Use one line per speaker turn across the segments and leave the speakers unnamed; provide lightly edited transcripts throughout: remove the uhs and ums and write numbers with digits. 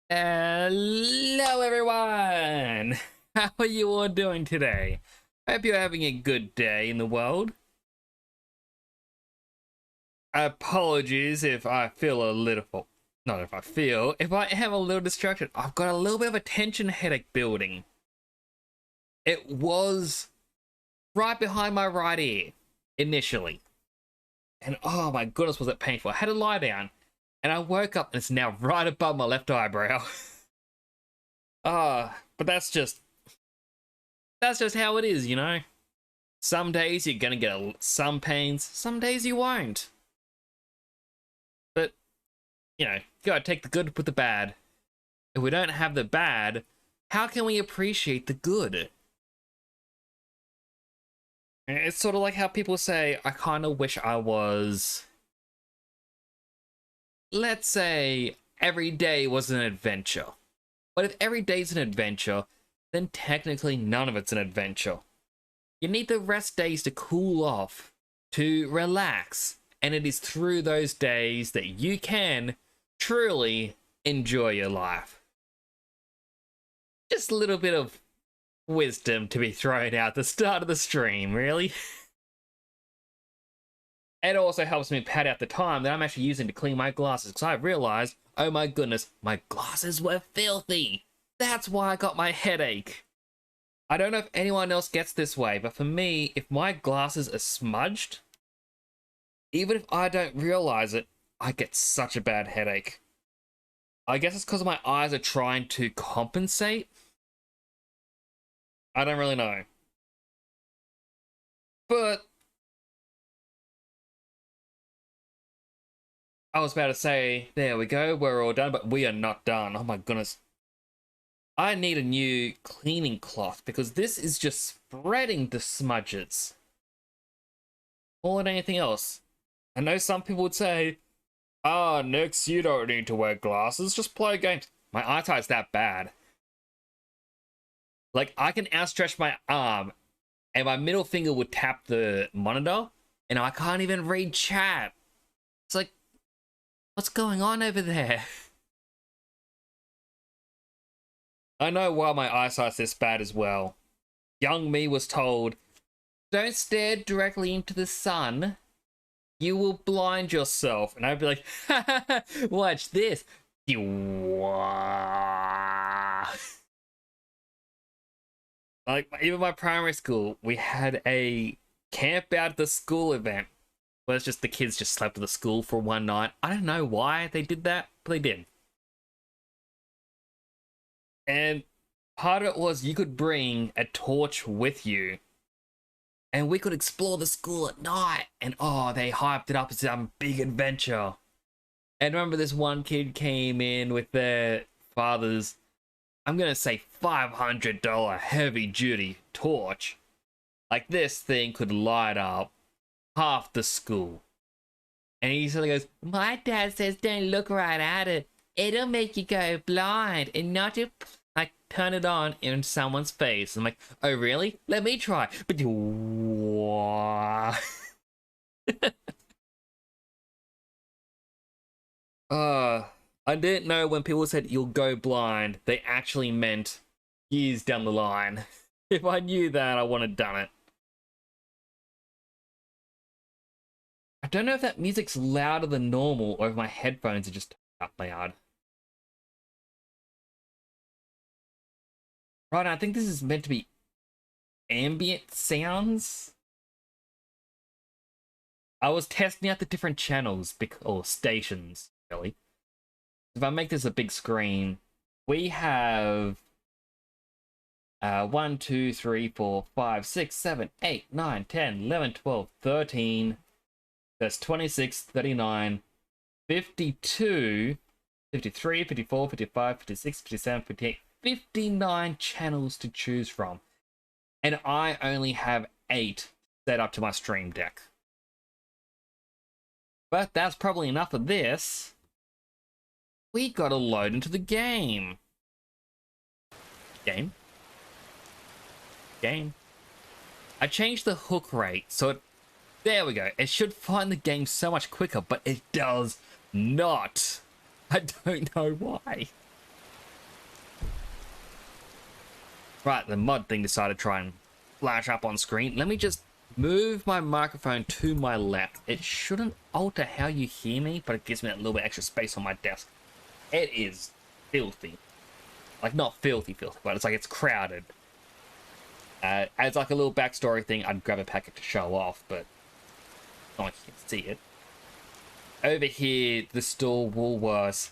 Hello everyone! How are you all doing today? Hope you're having a good day in the world. Apologies if I feel a little... Not if I feel, if I am a little distracted. I've got a little bit of a tension headache building. It was right behind my right ear, initially. And oh my goodness, was it painful. I had to lie down. And I woke up and it's now right above my left eyebrow. But that's just how it is, you know? Some days you're gonna get some pains, some days you won't. But, you know, you gotta take the good with the bad. If we don't have the bad, how can we appreciate the good? And it's sort of like how people say, I kind of wish I was... Let's say every day was an adventure. But if every day's an adventure, then technically none of it's an adventure. You need the rest days to cool off, to relax, and it is through those days that you can truly enjoy your life. Just a little bit of wisdom to be thrown out at the start of the stream, really. It also helps me pad out the time that I'm actually using to clean my glasses, because I realized, oh my goodness, my glasses were filthy. That's why I got my headache. I don't know if anyone else gets this way, but for me, if my glasses are smudged, even if I don't realize it, I get such a bad headache. I guess it's because my eyes are trying to compensate. I don't really know. But I was about to say, there we go, we're all done, but we are not done. Oh my goodness. I need a new cleaning cloth because this is just spreading the smudges more than anything else. I know some people would say, Oh, Nix, you don't need to wear glasses. Just play games. My eyesight's that bad. Like, I can outstretch my arm, and my middle finger would tap the monitor, and I can't even read chat. It's like, what's going on over there? I know why my eyesight's this bad as well. Young me was told, don't stare directly into the sun. You will blind yourself. And I'd be like, watch this. Like, even my primary school, we had a camp out at the school event where it's just the kids just slept at the school for one night. I don't know why they did that, but they did. And part of it was you could bring a torch with you and we could explore the school at night. And oh, they hyped it up as some big adventure. And remember this one kid came in with their father's, I'm going to say $500 heavy duty torch. Like, this thing could light up half the school. And he sort of goes, my dad says don't look right at it. It'll make you go blind and not to like turn it on in someone's face. I'm like, oh really? Let me try. But I didn't know when people said you'll go blind, they actually meant years down the line. If I knew that, I wouldn't have done it. I don't know if that music's louder than normal or if my headphones are just up loud. Right, I think this is meant to be ambient sounds. I was testing out the different channels, or stations, really. If I make this a big screen, we have 1, 2, 3, 4, 5, 6, 7, 8, 9, 10, 11, 12, 13. That's 26, 39, 52, 53, 54, 55, 56, 57, 58, 59 channels to choose from. And I only have 8 set up to my stream deck. But that's probably enough of this. We gotta load into the game. Game. I changed the hook rate, so it, there we go. It should find the game so much quicker, but it does not. I don't know why. Right, the mod thing decided to try and flash up on screen. Let me just move my microphone to my left. It shouldn't alter how you hear me, but it gives me a little bit extra space on my desk. It is filthy. Like, not filthy, but it's like it's crowded. As like a little backstory thing, I'd grab a packet to show off, but not like you can see it. Over here, the store Woolworths,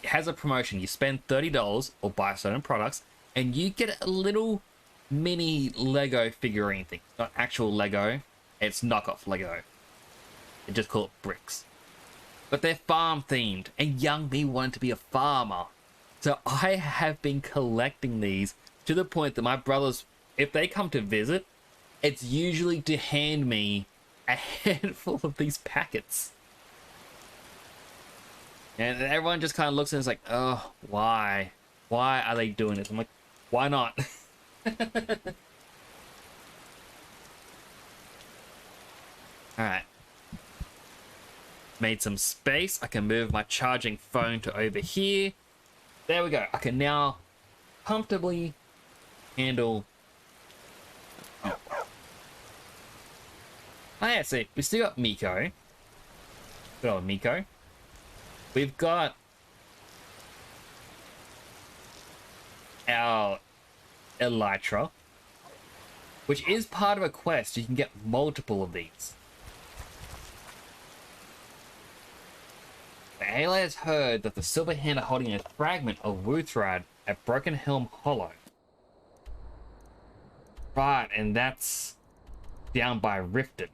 it has a promotion. You spend $30 or buy certain products, and you get a little mini Lego figurine thing. It's not actual Lego, it's knockoff Lego. They just call it bricks. But they're farm themed, and young me wanted to be a farmer. So I have been collecting these to the point that my brothers, if they come to visit, it's usually to hand me a handful of these packets. And everyone just kind of looks and is like, oh, why? Why are they doing this? I'm like, why not? Alright. Made some space. I can move my charging phone to over here. There we go. I can now comfortably handle... Oh yeah, see, we still got Miko. Good old Miko. We've got our Elytra, which is part of a quest. You can get multiple of these. The ally has heard that the Silver Hand are holding a fragment of Wuthrad at Broken Helm Hollow. Right, and that's down by Riften.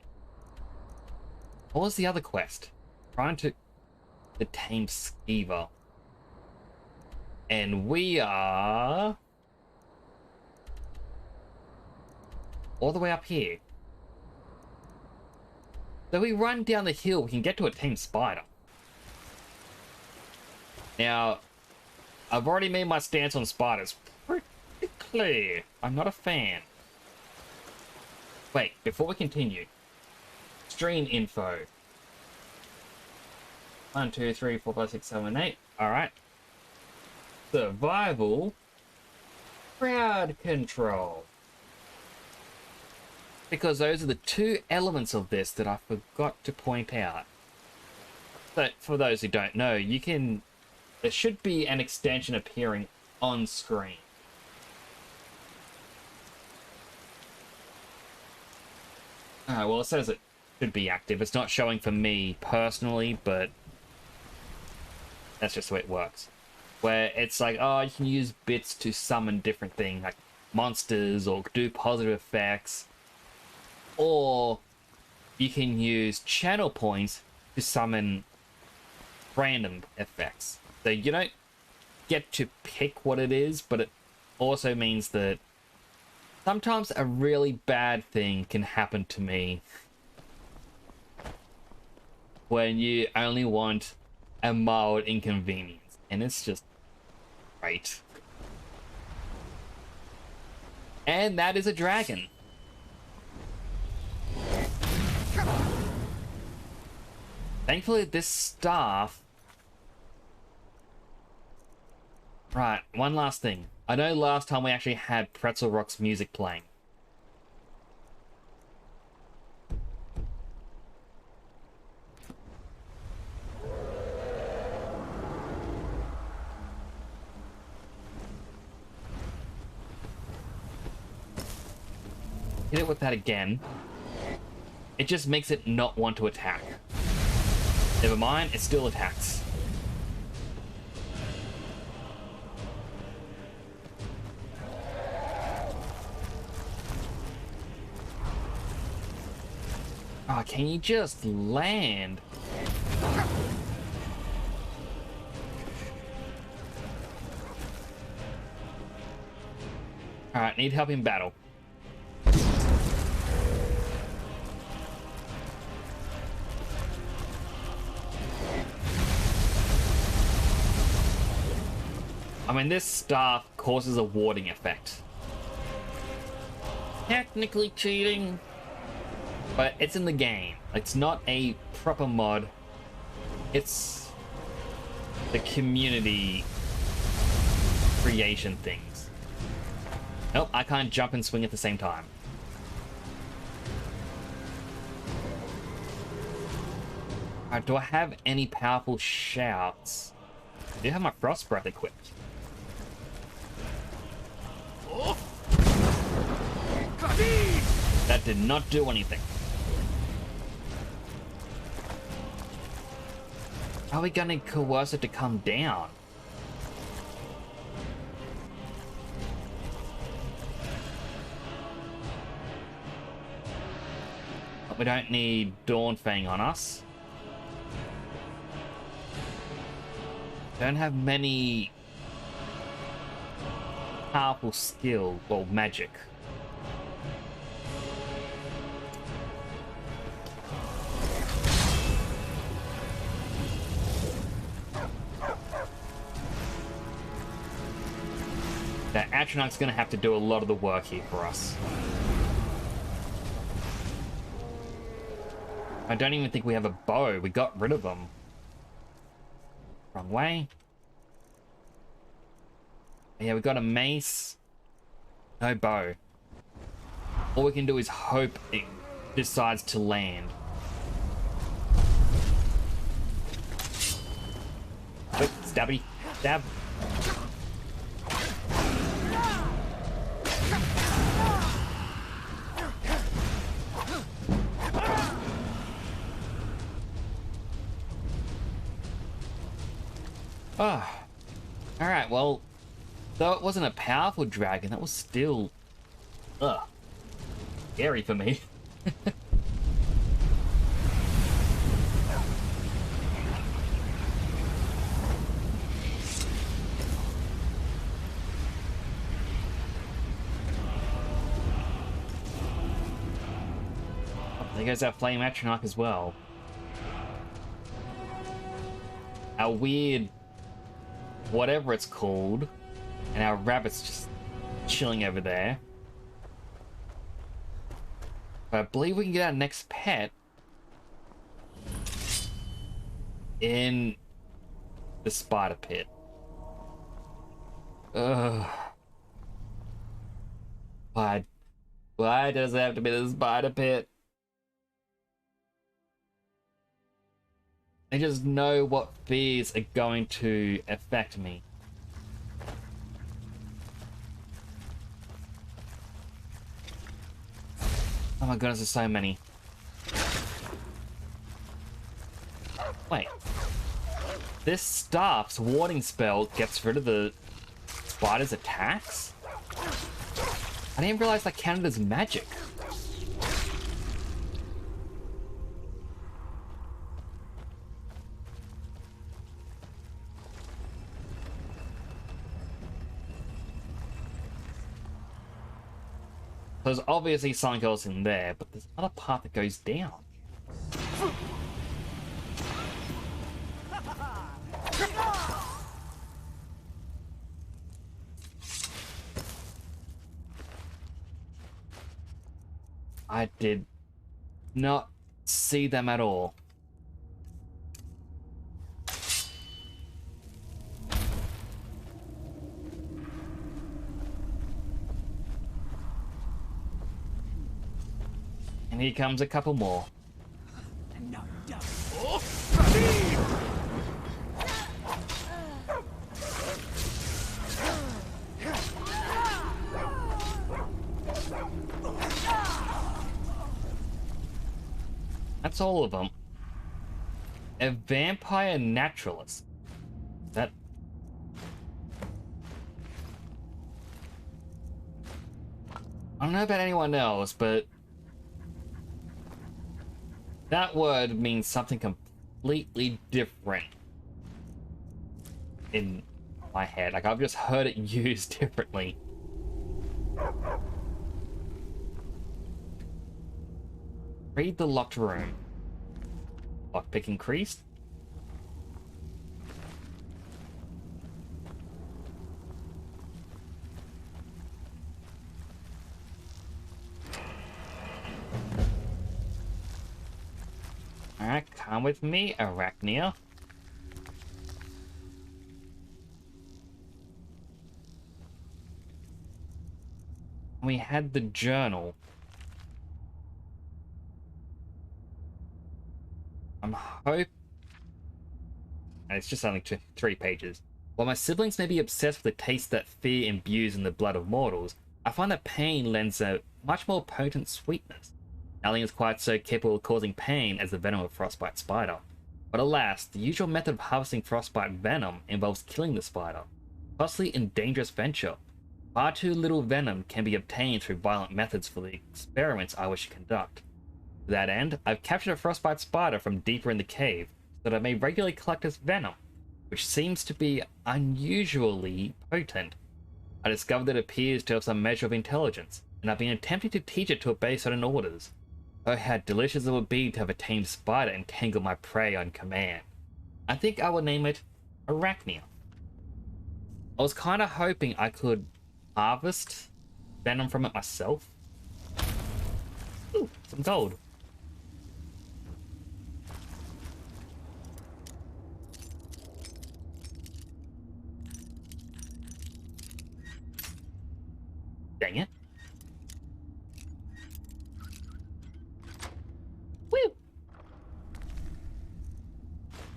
What was the other quest? Trying to tame Skeever. And we are all the way up here. So we run down the hill, we can get to a tame spider. Now, I've already made my stance on spiders pretty clear. I'm not a fan. Wait, before we continue, stream info. 1, 2, 3, 4, 5, 6, 7, 8. Alright. Survival. Crowd control. Because those are the two elements of this that I forgot to point out. But for those who don't know, you can... There should be an extension appearing on screen. Well, it says it should be active. It's not showing for me personally, but that's just the way it works. Where it's like, oh, you can use bits to summon different things, like monsters, or do positive effects. Or you can use channel points to summon random effects. So you don't get to pick what it is, but it also means that sometimes a really bad thing can happen to me when you only want a mild inconvenience, and it's just great. And that is a dragon. Thankfully, this staff... Right, one last thing. I know last time we actually had Pretzel Rock's music playing. Hit it with that again. It just makes it not want to attack. Never mind, it still attacks. Oh, can you just land? Alright, need help in battle. I mean, this staff causes a warding effect. Technically cheating, but it's in the game. It's not a proper mod. It's the community creation things. Nope, I can't jump and swing at the same time. Alright, do I have any powerful shouts? I do have my Frost Breath equipped. That did not do anything. How are we gonna coerce it to come down? But we don't need Dawnfang on us. Don't have many powerful skill or magic. That Atronach's gonna have to do a lot of the work here for us. I don't even think we have a bow. We got rid of them. Wrong way. Yeah, we got a mace. No bow. All we can do is hope it decides to land. Quick, stabby. Stab. Oh. Alright, well, though it wasn't a powerful dragon, that was still... scary for me. There goes our Flame Atronach as well. Our weird whatever it's called, and our rabbit's just chilling over there. But I believe we can get our next pet in the spider pit. Ugh. Why does it have to be the spider pit? I just know what fears are going to affect me. Oh my goodness, there's so many. Wait. This staff's warding spell gets rid of the spider's attacks? I didn't realize that counted as magic. There's obviously something else in there, but there's another part that goes down. I did not see them at all. And here comes a couple more. That's all of them. A vampire naturalist. That... I don't know about anyone else, but that word means something completely different in my head. Like, I've just heard it used differently. Read the locked room. Lockpick increased. Alright, come with me, Arachnia. We had the journal. I'm hoping... And it's just only 3 pages. While my siblings may be obsessed with the taste that fear imbues in the blood of mortals, I find that pain lends a much more potent sweetness. Nothing is quite so capable of causing pain as the venom of frostbite spider. But alas, the usual method of harvesting frostbite venom involves killing the spider. Costly and dangerous venture. Far too little venom can be obtained through violent methods for the experiments I wish to conduct. To that end, I've captured a frostbite spider from deeper in the cave, so that I may regularly collect its venom, which seems to be unusually potent. I discovered that it appears to have some measure of intelligence, and I've been attempting to teach it to obey certain orders. Oh, how delicious it would be to have a tame spider entangle my prey on command. I think I will name it Arachnia. I was kind of hoping I could harvest venom from it myself. Ooh, some gold. Dang it. Woo!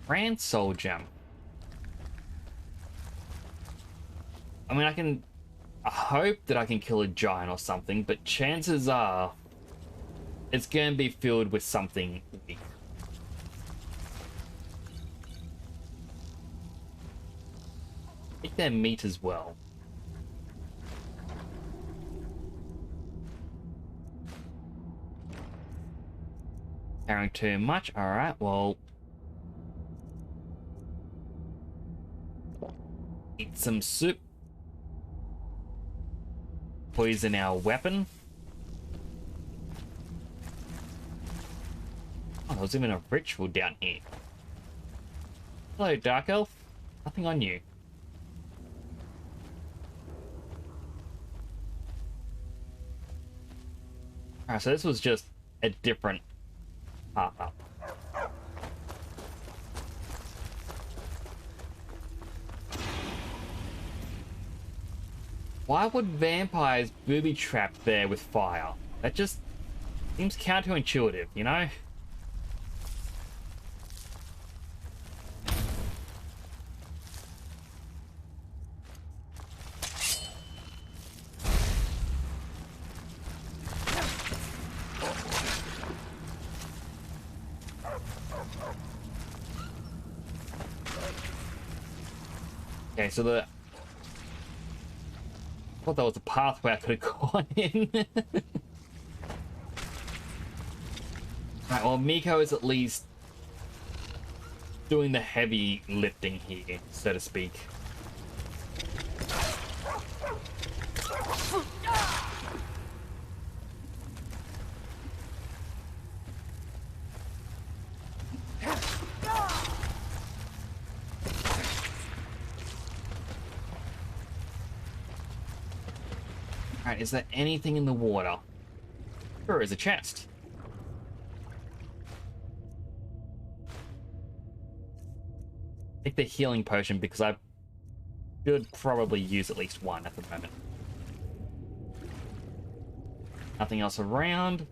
Grand Soul Gem. I mean, I hope that I can kill a giant or something, but chances are it's going to be filled with something weak. Take their meat as well. Carrying too much? Alright, well... Eat some soup. Poison our weapon. Oh, there's even a ritual down here. Hello, Dark Elf. Nothing on you. Alright, so this was just a different path up. Why would vampires booby trap there with fire? That just seems counterintuitive, you know? Okay, so I thought that was a pathway I could have gone in. Right, well, Miko is at least doing the heavy lifting here, so to speak. Alright, is there anything in the water? Sure, is a chest. Take the healing potion because I should probably use at least one at the moment. Nothing else around.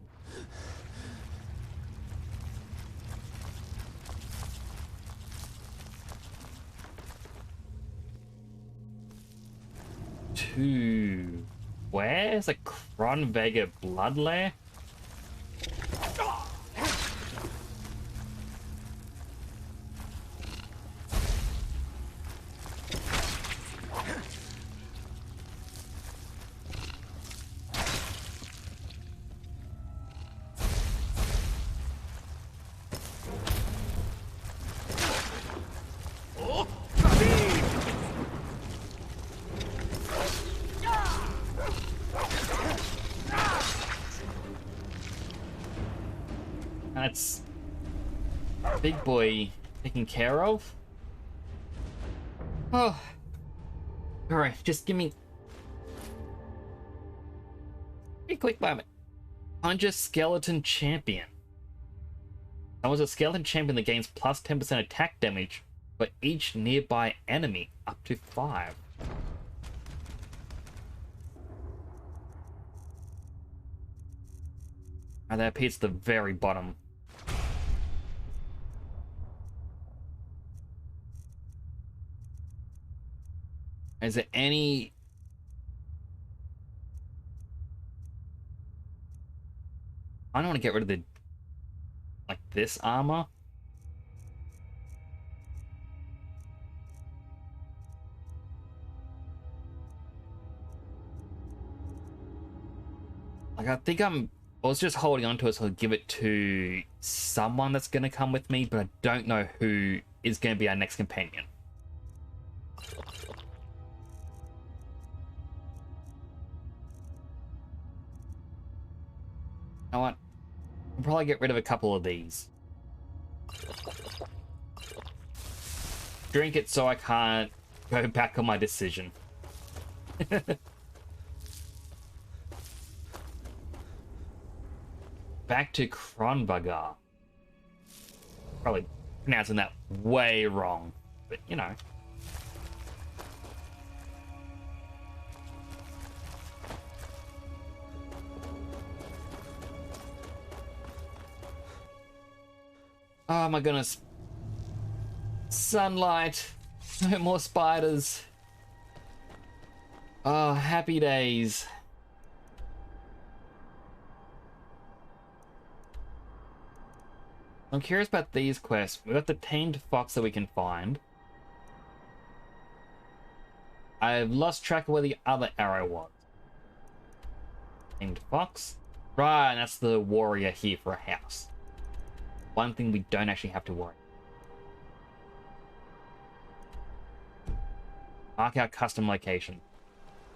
Where's a Kronvega blood lair? That's big boy taken care of. Oh, all right. Just give me a quick moment. Conjure Skeleton Champion. That was a skeleton champion that gains plus 10% attack damage for each nearby enemy, up to 5. And that appears at the very bottom. Is there any... I don't want to get rid of the... like this armor. Like, I think I was just holding on to it so I'll give it to someone that's going to come with me, but I don't know who is going to be our next companion. You know what? I'll probably get rid of a couple of these. Drink it so I can't go back on my decision. Back to Kronvega. Probably pronouncing that way wrong, but you know. Oh my goodness. Sunlight. No more spiders. Oh, happy days. I'm curious about these quests. We've got the tamed fox that we can find. I've lost track of where the other arrow was. Tamed fox. Right, and that's the warrior here for a house. One thing we don't actually have to worry. Mark our custom location.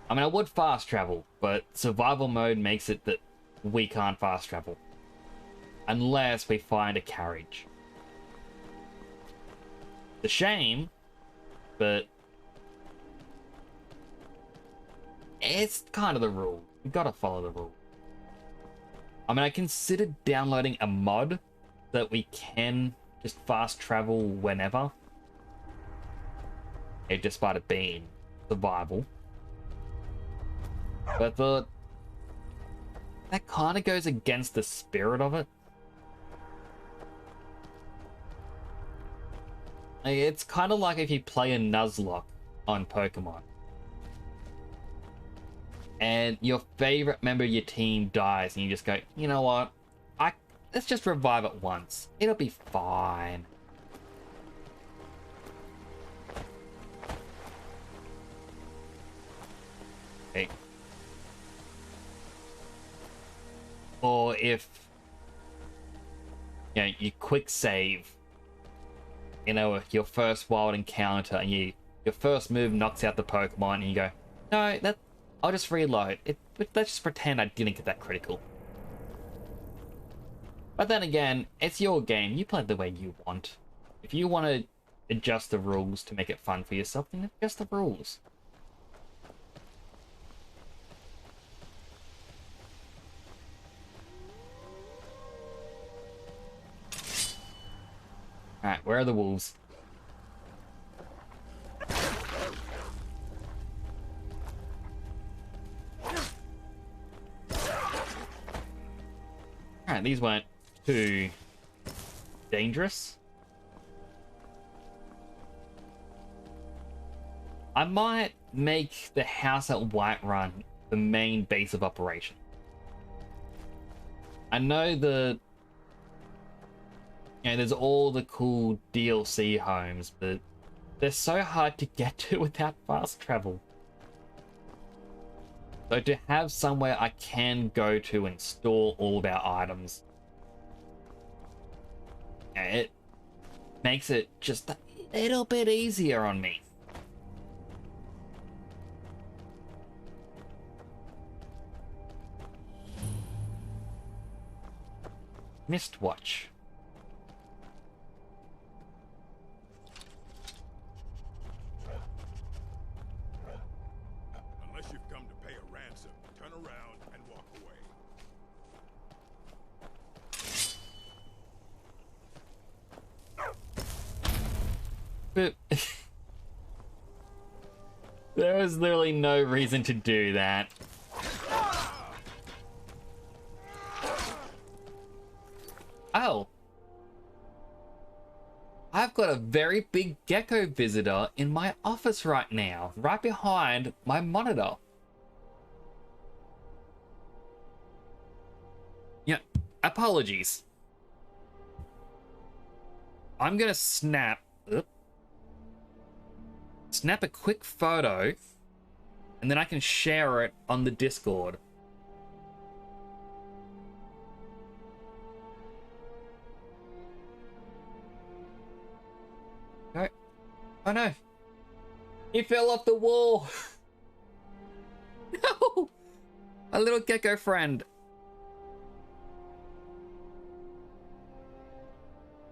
I mean, I would fast travel, but survival mode makes it that we can't fast travel. Unless we find a carriage. It's a shame, but it's kind of the rule. We've got to follow the rule. I mean, I considered downloading a mod that we can just fast travel whenever. It despite it being survival. But that kind of goes against the spirit of it. It's kind of like if you play a Nuzlocke on Pokemon and your favorite member of your team dies and you just go, you know what, let's just revive it once, it'll be fine. Okay. Or if you quick save, your first wild encounter, and your first move knocks out the Pokemon, and you go, no, I'll just reload. Let's just pretend I didn't get that critical. But then again, it's your game. You play the way you want. If you want to adjust the rules to make it fun for yourself, then adjust the rules. Alright, where are the wolves? Alright, these weren't too dangerous. I might make the house at Whiterun the main base of operation. I know there's all the cool DLC homes, but they're so hard to get to without fast travel. So to have somewhere I can go to and store all of our items, it makes it just a little bit easier on me. Mistwatch.
Unless you've come to pay a ransom, turn around and walk away.
But there was literally no reason to do that. Oh. I've got a very big gecko visitor in my office right now, right behind my monitor. Yeah, apologies. I'm gonna snap a quick photo, and then I can share it on the Discord. Oh no! He fell off the wall! No! A little gecko friend.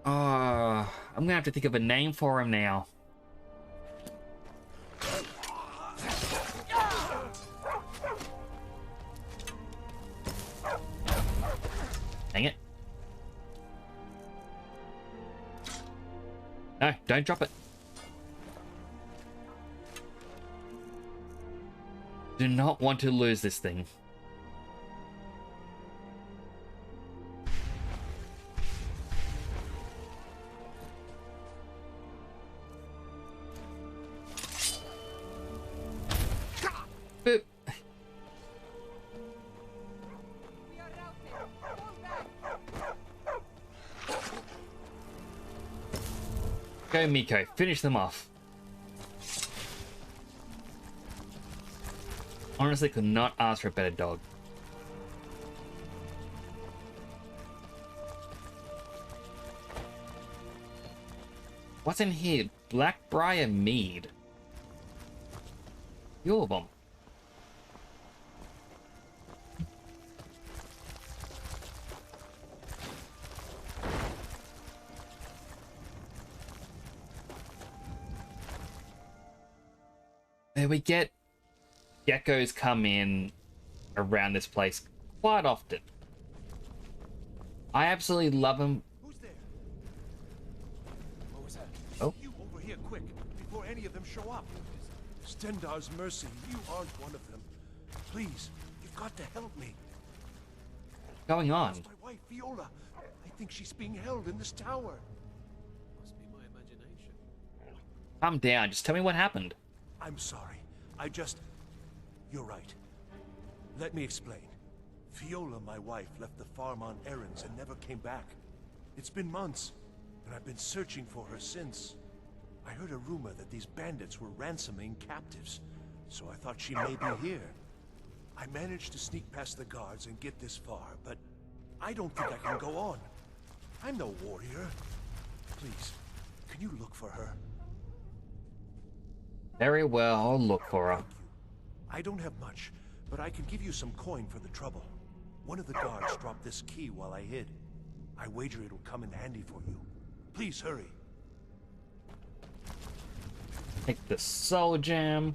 Oh, I'm gonna have to think of a name for him now. Dang it. No, don't drop it. Do not want to lose this thing. Boop. Go, Miko. Finish them off. Honestly, could not ask for a better dog. What's in here? Blackbriar mead. Few of them. There we get geckos come in around this place quite often. I absolutely love him.
Who's there? What was that?
Oh.
You over here, quick, before any of them show up. Stendar's mercy, you aren't one of them. Please, you've got to help me.
What's going on?
It's my wife, Viola. I think she's being held in this tower.
Must be my imagination.
Calm down. Just tell me what happened.
I'm sorry. You're right. Let me explain. Viola, my wife, left the farm on errands and never came back. It's been months, and I've been searching for her since. I heard a rumor that these bandits were ransoming captives, so I thought she may be here. I managed to sneak past the guards and get this far, but I don't think I can go on. I'm no warrior. Please, can you look for her?
Very well, I'll look for her.
Thank you. I don't have much, but I can give you some coin for the trouble. One of the guards dropped this key while I hid. I wager it'll come in handy for you. Please hurry.
Take the soul gem.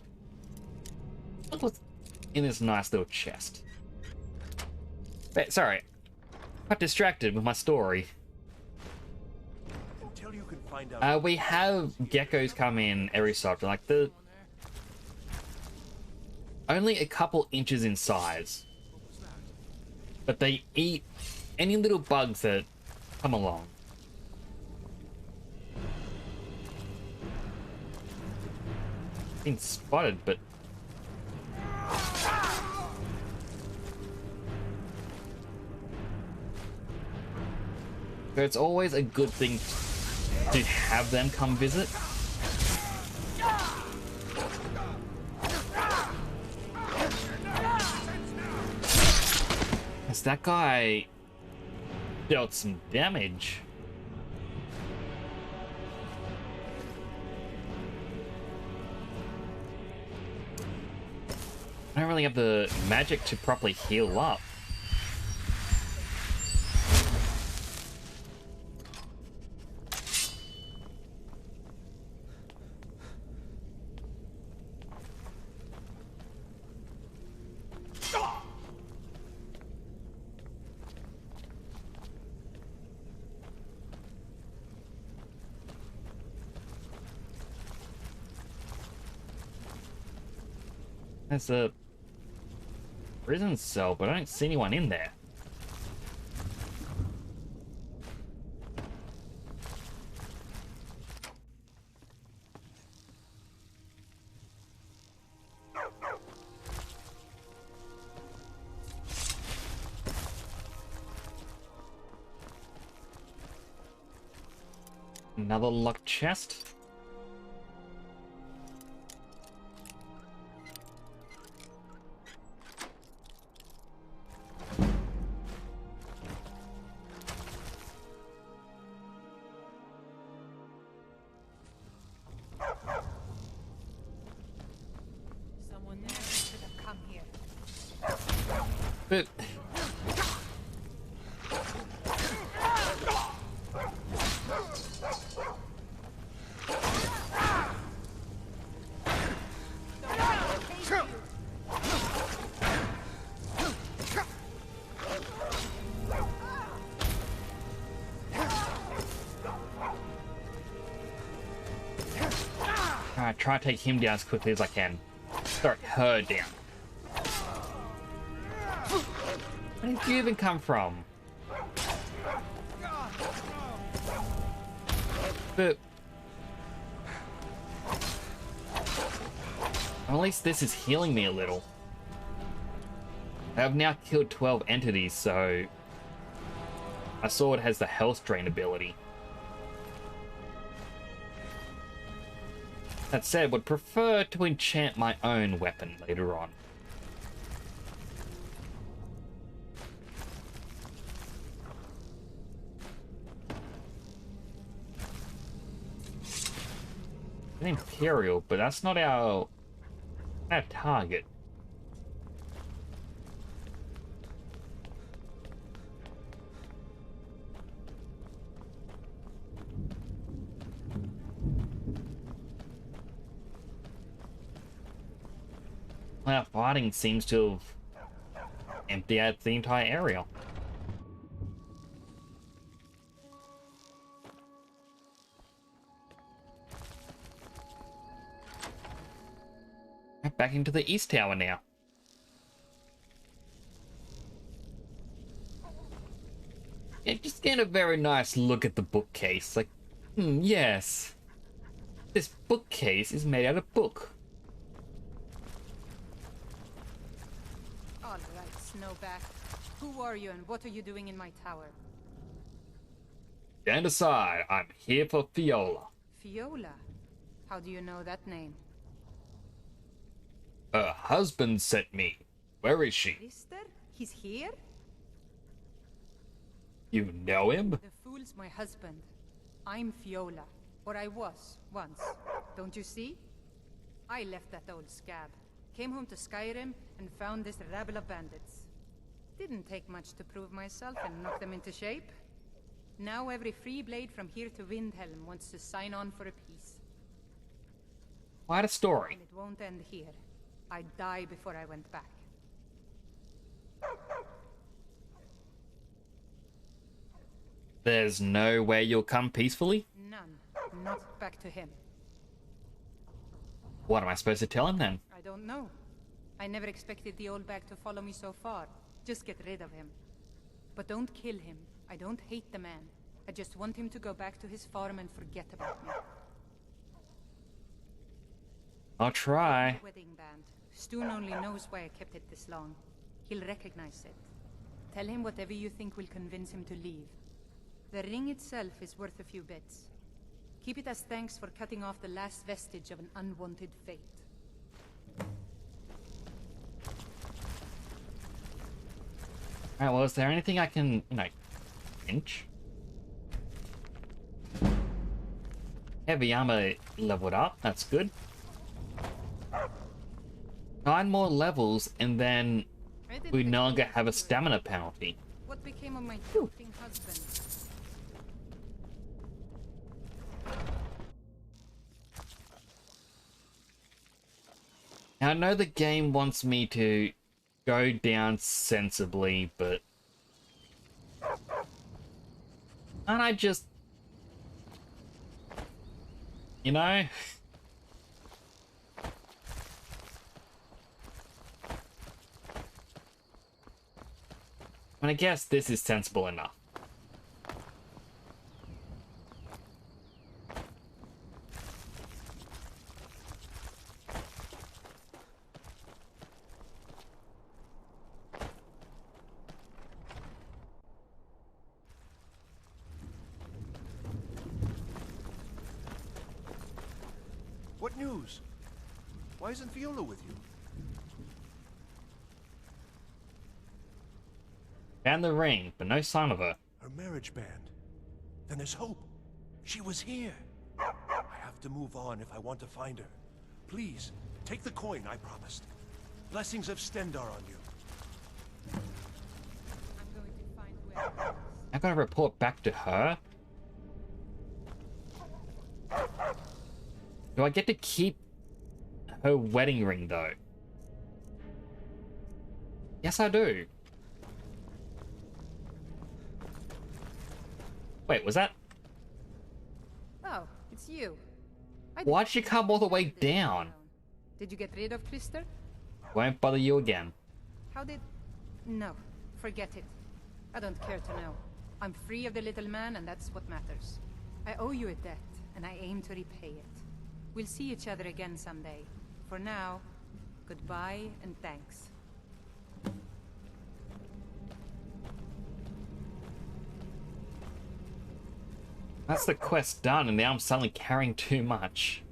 Look what's in this nice little chest. Sorry, got distracted with my story.
Until you can find out.
We have geckos come in every so often, like only a couple inches in size, but they eat any little bugs that come along. Been spotted, but so it's always a good thing to have them come visit. As that guy dealt some damage. I don't really have the magic to properly heal up. There's a prison cell, but I don't see anyone in there. Another locked chest.
Someone there should have come here.
But alright, try to take him down as quickly as I can. Sorry, her down. Where did you even come from? But at least this is healing me a little. I have now killed 12 entities, so my sword has the health drain ability. That said, would prefer to enchant my own weapon later on. An Imperial, but that's not our target. Well, fighting seems to have emptied out the entire area. back into the East Tower now. Yeah, just getting a very nice look at the bookcase. Like, yes. This bookcase is made out of book.
All right, Snowback. Who are you and what are you doing in my tower?
Stand aside. I'm here for Fiola.
Fiola? How do you know that name?
Her husband sent me. Where is she?
Lister? He's here?
You know him?
The fool's my husband. I'm Fiola. Or I was, once. Don't you see? I left that old scab. Came home to Skyrim and found this rabble of bandits. Didn't take much to prove myself and knock them into shape. Now every free blade from here to Windhelm wants to sign on for a peace.
Quite a story.
And it won't end here. I'd die before I went back.
There's no way you'll come peacefully?
None. Not back to him.
What am I supposed to tell him then?
I don't know. I never expected the old bag to follow me so far. Just get rid of him. But don't kill him. I don't hate the man. I just want him to go back to his farm and forget about me.
I'll try.
Wedding band. Stoon only knows why I kept it this long. He'll recognize it. Tell him whatever you think will convince him to leave. The ring itself is worth a few bits. Keep it as thanks for cutting off the last vestige of an unwanted fate.
Alright, well, is there anything I can, pinch? Heavy armor leveled up, that's good. 9 more levels, and then we no longer have a stamina penalty.
What became of my doting husband?
Now, I know the game wants me to go down sensibly, but... Can't I just... You know? I mean, I guess this is sensible enough.
What news? Why isn't Viola with you?
Found the ring, but no sign of her.
Her marriage band. Then there's hope. She was here. I have to move on if I want to find her. Please, take the coin I promised. Blessings of Stendar on you.
I'm going to find whoever it is.
I gotta report back to her? Do I get to keep her wedding ring, though? Yes, I do. Wait, was that...
Oh, it's you.
Why'd she come all the way down?
Did you get rid of Krister?
Won't bother you again.
How did... No, forget it. I don't care to know. I'm free of the little man and that's what matters. I owe you a debt, and I aim to repay it. We'll see each other again someday. For now, goodbye and thanks.
That's the quest done, and now I'm suddenly carrying too much.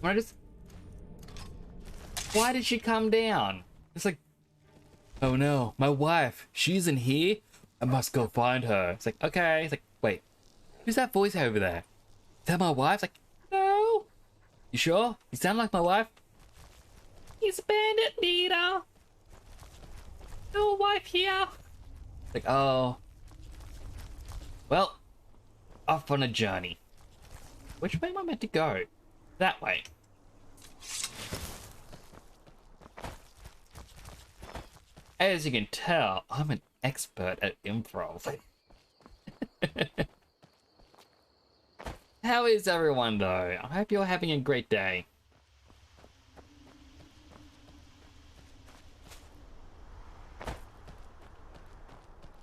I just... Why did she come down? It's like... Oh no, my wife, she's in here? I must go find her. It's like, okay. It's like, wait, who's that voice over there? Is that my wife? It's like, no. You sure? You sound like my wife? He's a bandit leader. No wife here. It's like, oh. Well, off on a journey. Which way am I meant to go? That way. As you can tell, I'm an expert at improv. How is everyone though? I hope you're having a great day.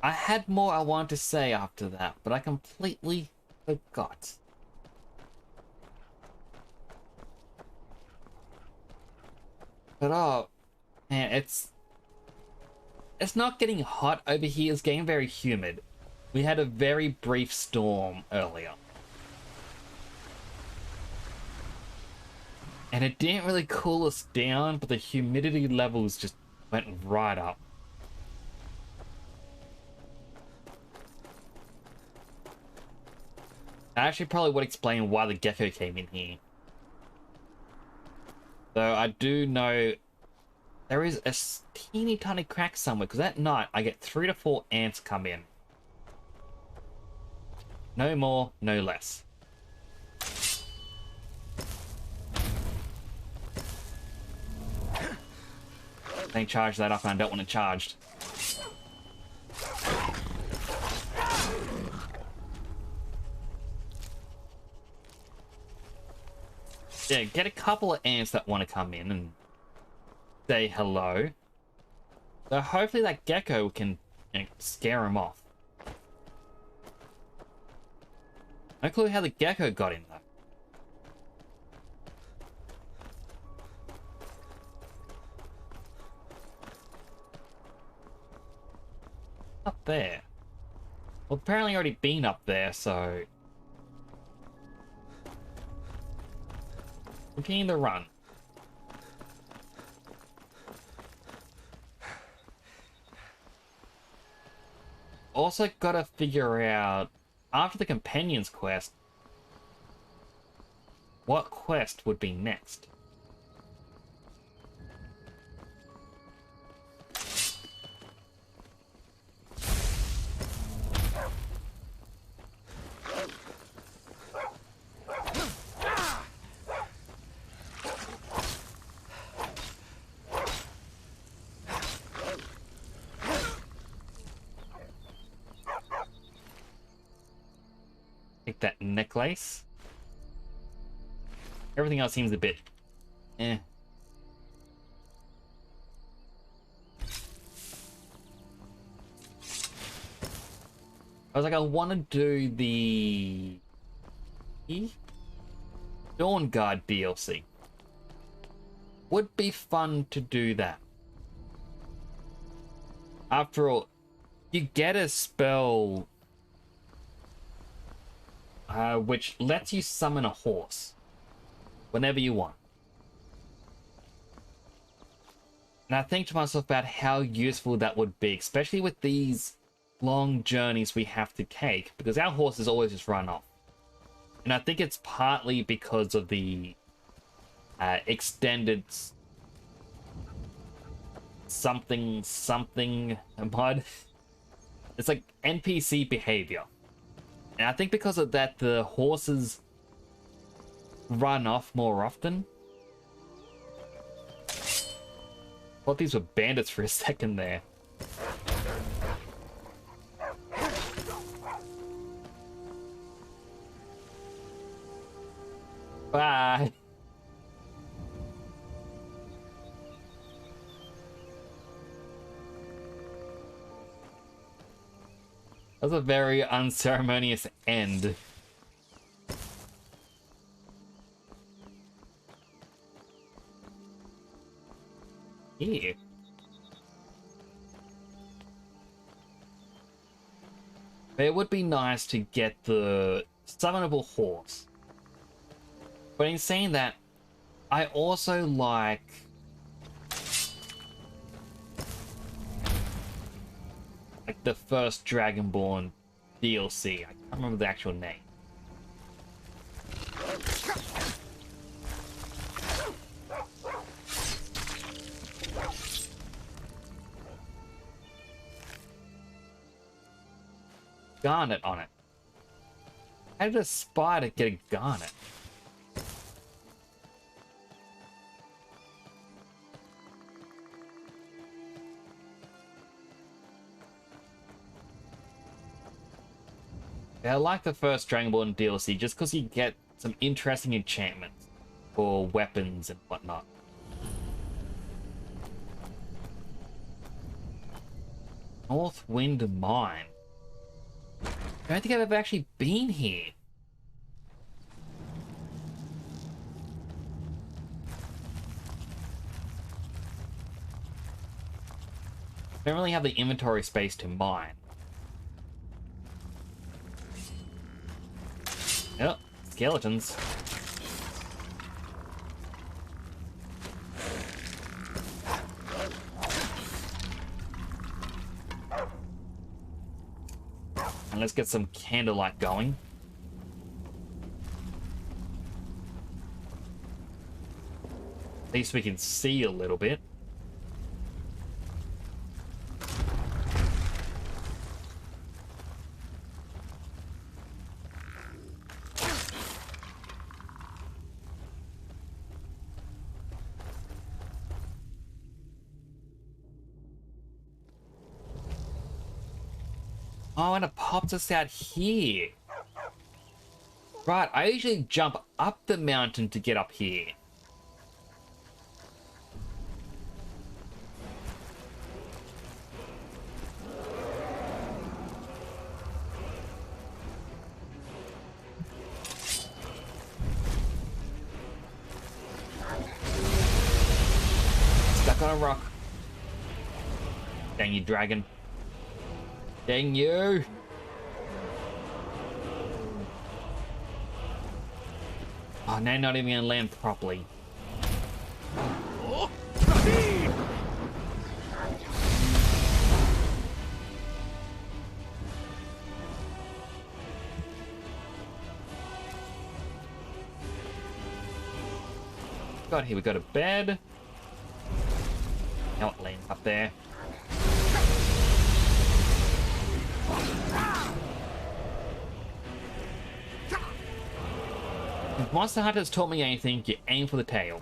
I had more I wanted to say after that, but I completely forgot. But oh, man, it's not getting hot over here, it's getting very humid. We had a very brief storm earlier. And it didn't really cool us down, but the humidity levels just went right up. I actually probably would explain why the gecko came in here. Though I do know there is a teeny tiny crack somewhere, because at night I get 3 to 4 ants come in. No more, no less. They charge that up and I don't want it charged. Yeah, get a couple of ants that want to come in and say hello. So hopefully that gecko can, you know, scare him off. No clue how the gecko got in though. Up there. Well, apparently already been up there, so continue the run. Also gotta figure out, after the Companions quest, what quest would be next. Take that necklace. Everything else seems a bit eh. I was like, I want to do the Dawn Guard DLC. Would be fun to do that. After all, you get a spell which lets you summon a horse whenever you want. And I think to myself about how useful that would be, especially with these long journeys we have to take, because our horses always just run off. And I think it's partly because of the extended something mod. It's like NPC behavior. And I think because of that, the horses run off more often. Thought these were bandits for a second there. Bye. That was a very unceremonious end. Here. But it would be nice to get the summonable horse. But in saying that, I also like the first Dragonborn DLC. I can't remember the actual name. Garnet on it. How did a spider get a garnet? I like the first Dragonborn DLC just because you get some interesting enchantments for weapons and whatnot. North Wind Mine. I don't think I've ever actually been here. I don't really have the inventory space to mine. Yep, skeletons. And let's get some candlelight going. At least we can see a little bit. Oh, and it pops us out here. Right, I usually jump up the mountain to get up here. Stuck on a rock. Dang you, dragon. Dang you! Oh, now not even gonna land properly. God, here we got a bed. Now it lands up there. If Monster Hunter's taught me anything, you aim for the tail.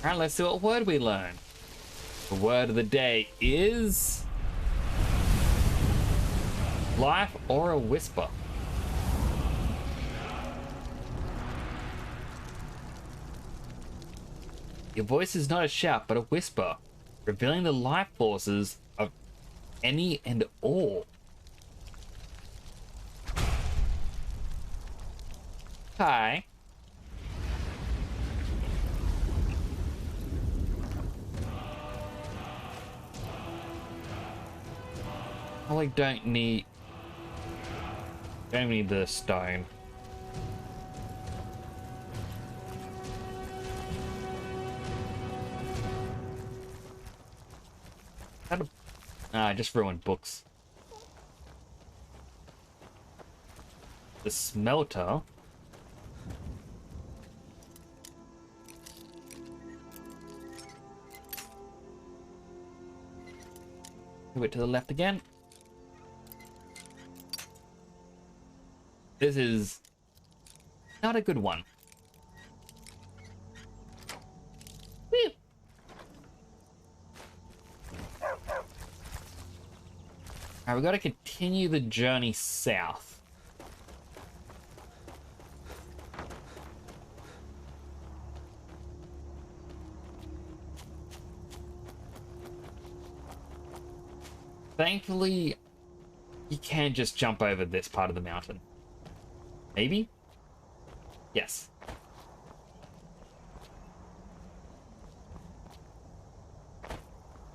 Alright, let's see what word we learn. The word of the day is... life or a whisper. Your voice is not a shout, but a whisper, revealing the life forces of any and all. Hi. I like don't need the stone. I just ruined books. The smelter. Move it to the left again. This is not a good one. Whew. Alright, we've got to continue the journey south. Thankfully, you can just jump over this part of the mountain. Maybe? Yes.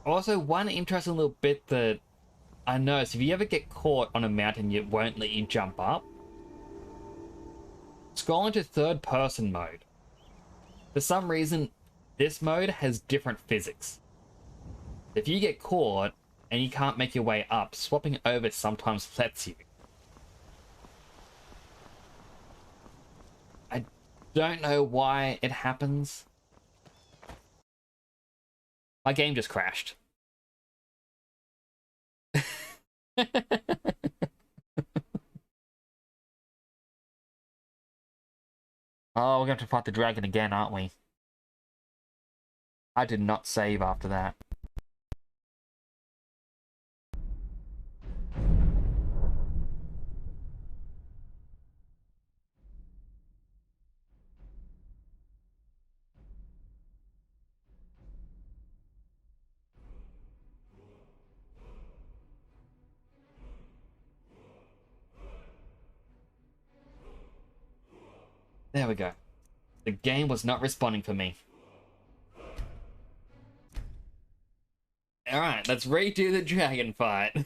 Also, one interesting little bit that I noticed, if you ever get caught on a mountain, it won't let you jump up. Scroll into third person mode. For some reason, this mode has different physics. If you get caught and you can't make your way up, swapping over sometimes lets you. I don't know why it happens. My game just crashed. Oh, we're going to fight the dragon again, aren't we? I did not save after that. There we go. The game was not responding for me. Alright, let's redo the dragon fight.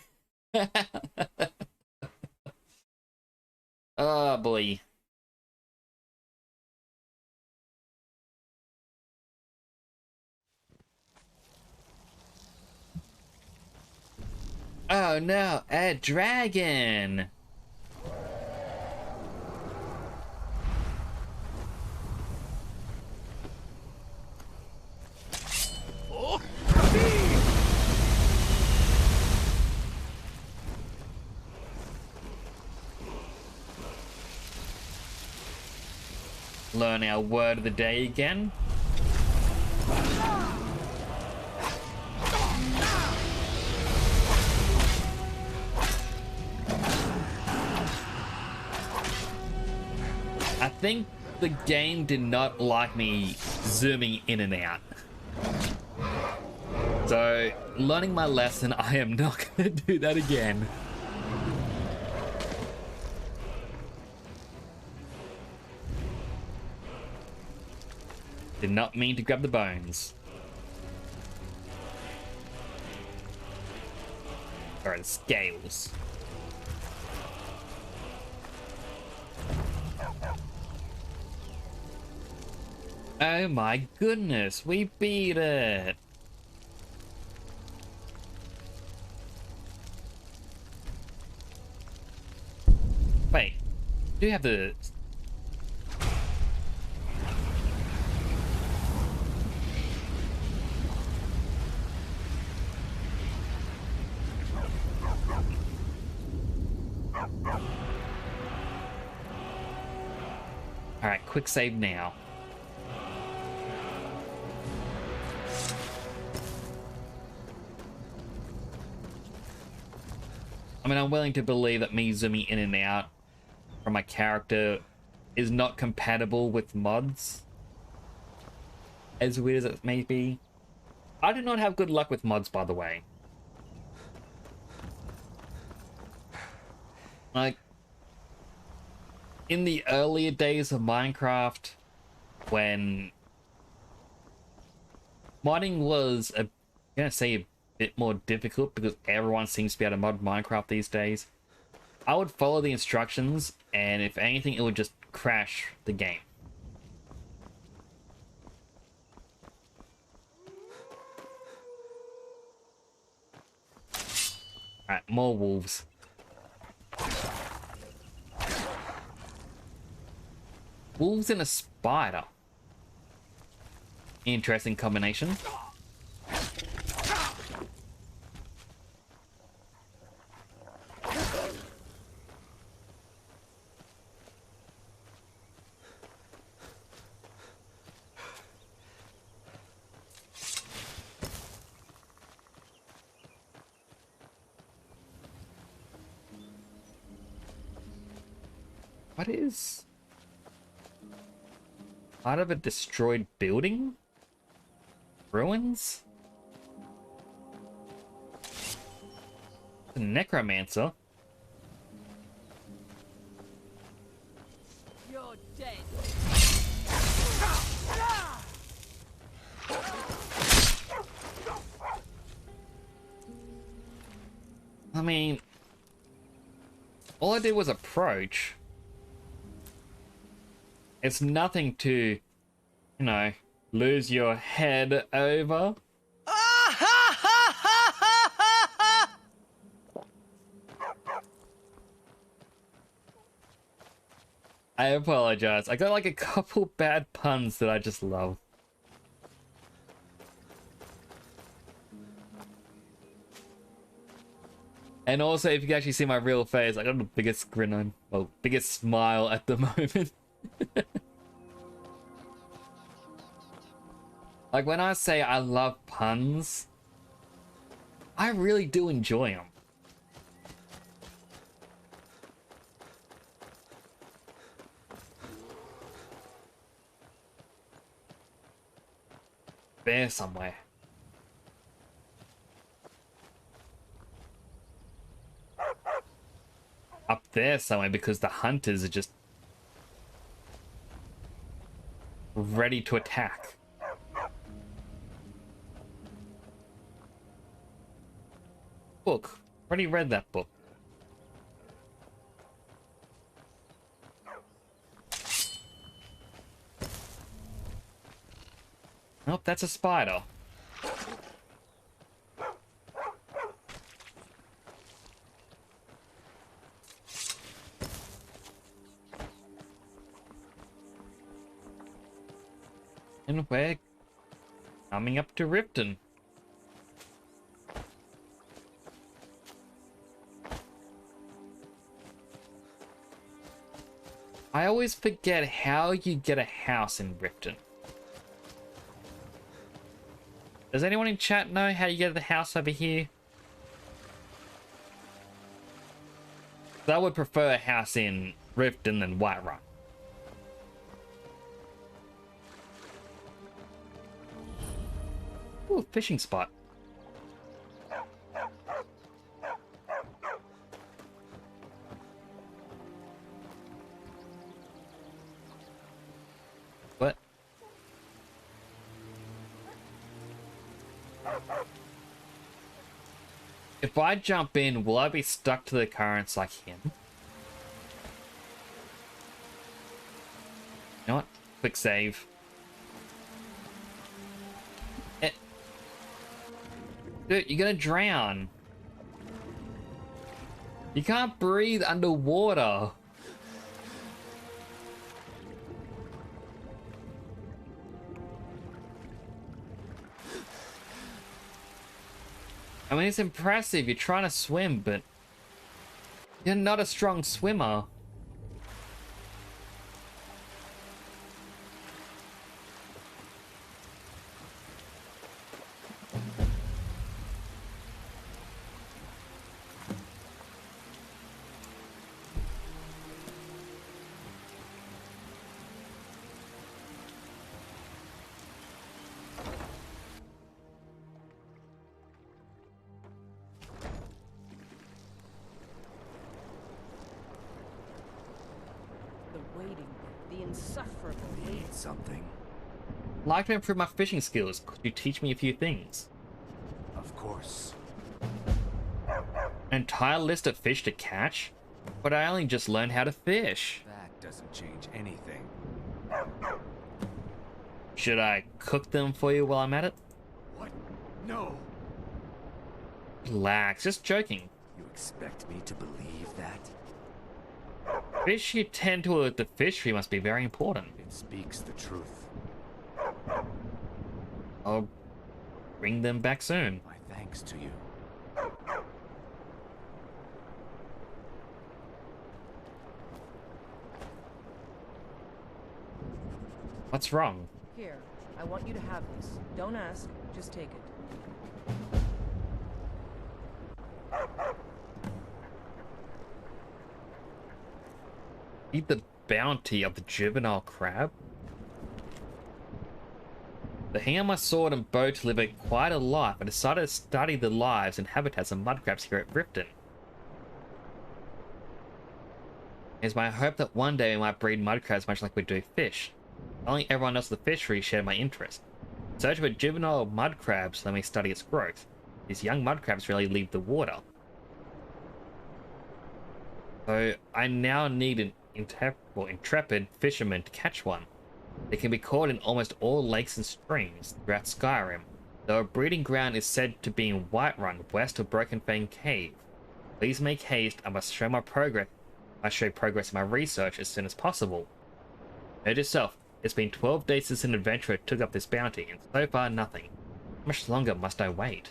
Oh boy. Oh no, a dragon! Learn our word of the day again. I think the game did not like me zooming in and out. So, learning my lesson, I am not going to do that again. Did not mean to grab the bones. Or the scales. Oh my goodness, we beat it! Wait, do you have the... Alright, quick save now. I mean, I'm willing to believe that me zooming in and out from my character is not compatible with mods. As weird as it may be. I do not have good luck with mods, by the way. Like, in the earlier days of Minecraft, when modding was I'm gonna say a bit more difficult because everyone seems to be able to mod Minecraft these days, I would follow the instructions, and if anything, it would just crash the game. Alright, more wolves. Wolves and a spider. Interesting combination. What is... part of a destroyed building? Ruins? A necromancer?
You're dead.
I mean... all I did was approach. It's nothing to, you know, lose your head over. I apologize. I got like a couple bad puns that I just love. And also, if you can actually see my real face, I got the biggest grin on, well, biggest smile at the moment. Like, when I say I love puns, I really do enjoy them. There somewhere. Up there somewhere, because the hunters are just ready to attack. Book. Already read that book. Nope, that's a spider. And we're coming up to Riften. I always forget how you get a house in Riften. Does anyone in chat know how you get the house over here? I would prefer a house in Riften than Whiterun. Ooh, fishing spot. What? If I jump in, will I be stuck to the currents like him? You know what? Quick save. Dude, you're gonna drown. You can't breathe underwater. I mean, it's impressive. You're trying to swim, but you're not a strong swimmer.
The insufferable
Need something?
I'd like to improve my fishing skills. Could you teach me a few things?
Of course.
An entire list of fish to catch? But I only just learned how to fish.
That doesn't change anything.
Should I cook them for you while I'm at it?
What? No!
Relax, just joking.
You expect me to believe that?
Fish you tend to at the fishery must be very important.
It speaks the truth.
I'll bring them back soon.
My thanks to you.
What's wrong?
Here, I want you to have this. Don't ask, just take it.
Eat the bounty of the juvenile crab? The hang on my sword and bow to live quite a life, I decided to study the lives and habitats of mudcrabs here at Riften. It's my hope that one day we might breed mudcrabs much like we do fish. Only everyone else at the fishery shared my interest. In search of a juvenile mudcrabs, let me study its growth. These young mudcrabs rarely leave the water. So I now need an intrepid fisherman to catch one. They can be caught in almost all lakes and streams throughout Skyrim, though a breeding ground is said to be in Whiterun, west of Broken Fang Cave. Please make haste, I must show progress in my research as soon as possible. Note yourself, it's been 12 days since an adventurer took up this bounty, and so far nothing. How much longer must I wait?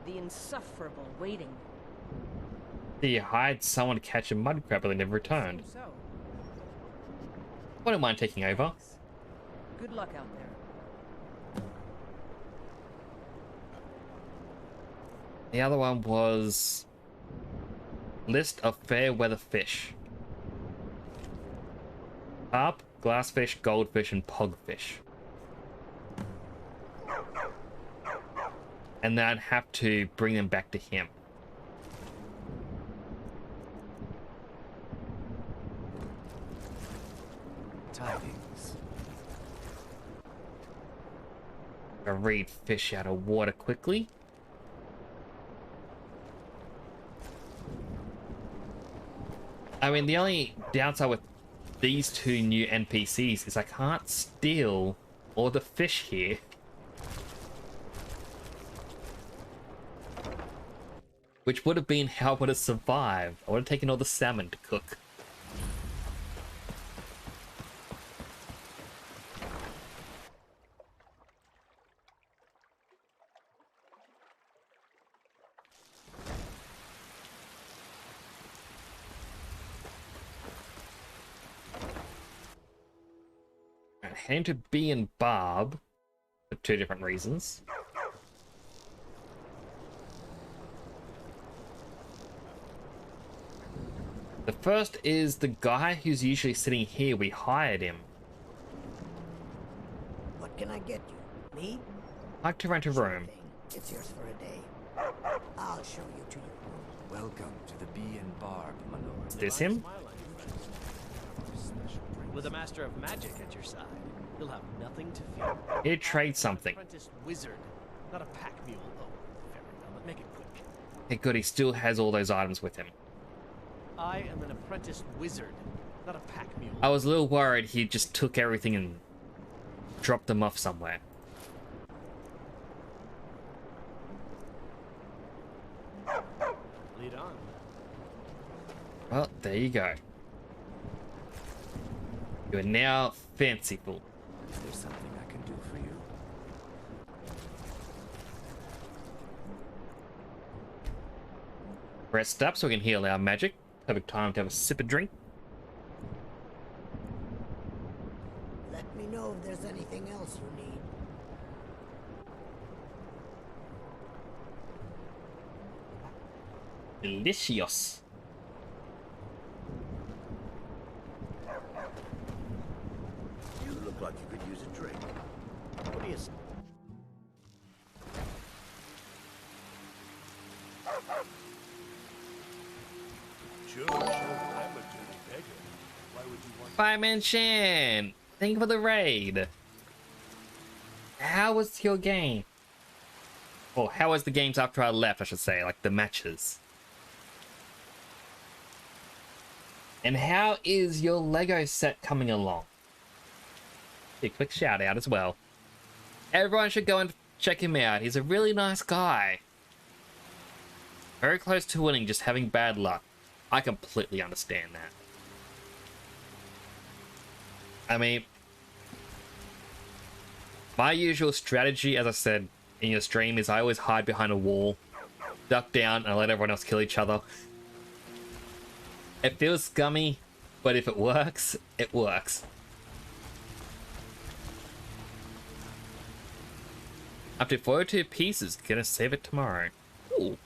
The insufferable waiting.
He hired someone to catch a mud crab, but they never returned.
Seems so.
Wouldn't mind taking over.
Thanks. Good luck out there.
The other one was list of fair weather fish. Carp, glassfish, goldfish, and pogfish. And then I'd have to bring them back to him.
Tidings.
I read fish out of water quickly. I mean, the only downside with these two new NPCs is I can't steal all the fish here. Which would have been how I would have survived. I would have taken all the salmon to cook. Heading to B and Barb for two different reasons. The first is the guy who's usually sitting here, we hired him.
What can I get you? Me?
I'd like to rent a room.
Thing. It's yours for a day. I'll show you to your room.
Welcome to the Bee and Barb, my lord.
Is this him?
Smile on your face. Special drink. With a master of magic at your side, you'll have nothing to fear.
Here, trade something.
Apprentice wizard, not a pack mule. Oh, very well, but make it quick.
Hey, good, he still has all those items with him.
I am an apprentice wizard, not a pack mule.
I was a little worried he just took everything and dropped them off somewhere.
Lead on.
Well, there you go. You are now fanciful.
Is there something I can do for you?
Rest up so we can heal our magic. Perfect time to have a sip of drink.
Let me know if there's anything else you need.
Delicious.
You look like you could use a drink.
What do you say?
Sure, I'm a dirty beggar. Why would you want
Fireman Shan, thank you for the raid. How was your game? Or how was the games after I left, I should say, like the matches? And how is your Lego set coming along? A quick shout out as well. Everyone should go and check him out. He's a really nice guy. Very close to winning, just having bad luck. I completely understand that. I mean, my usual strategy, as I said in your stream, is I always hide behind a wall, duck down, and let everyone else kill each other. It feels scummy, but if it works, it works. Up to 42 pieces, gonna save it tomorrow. Ooh.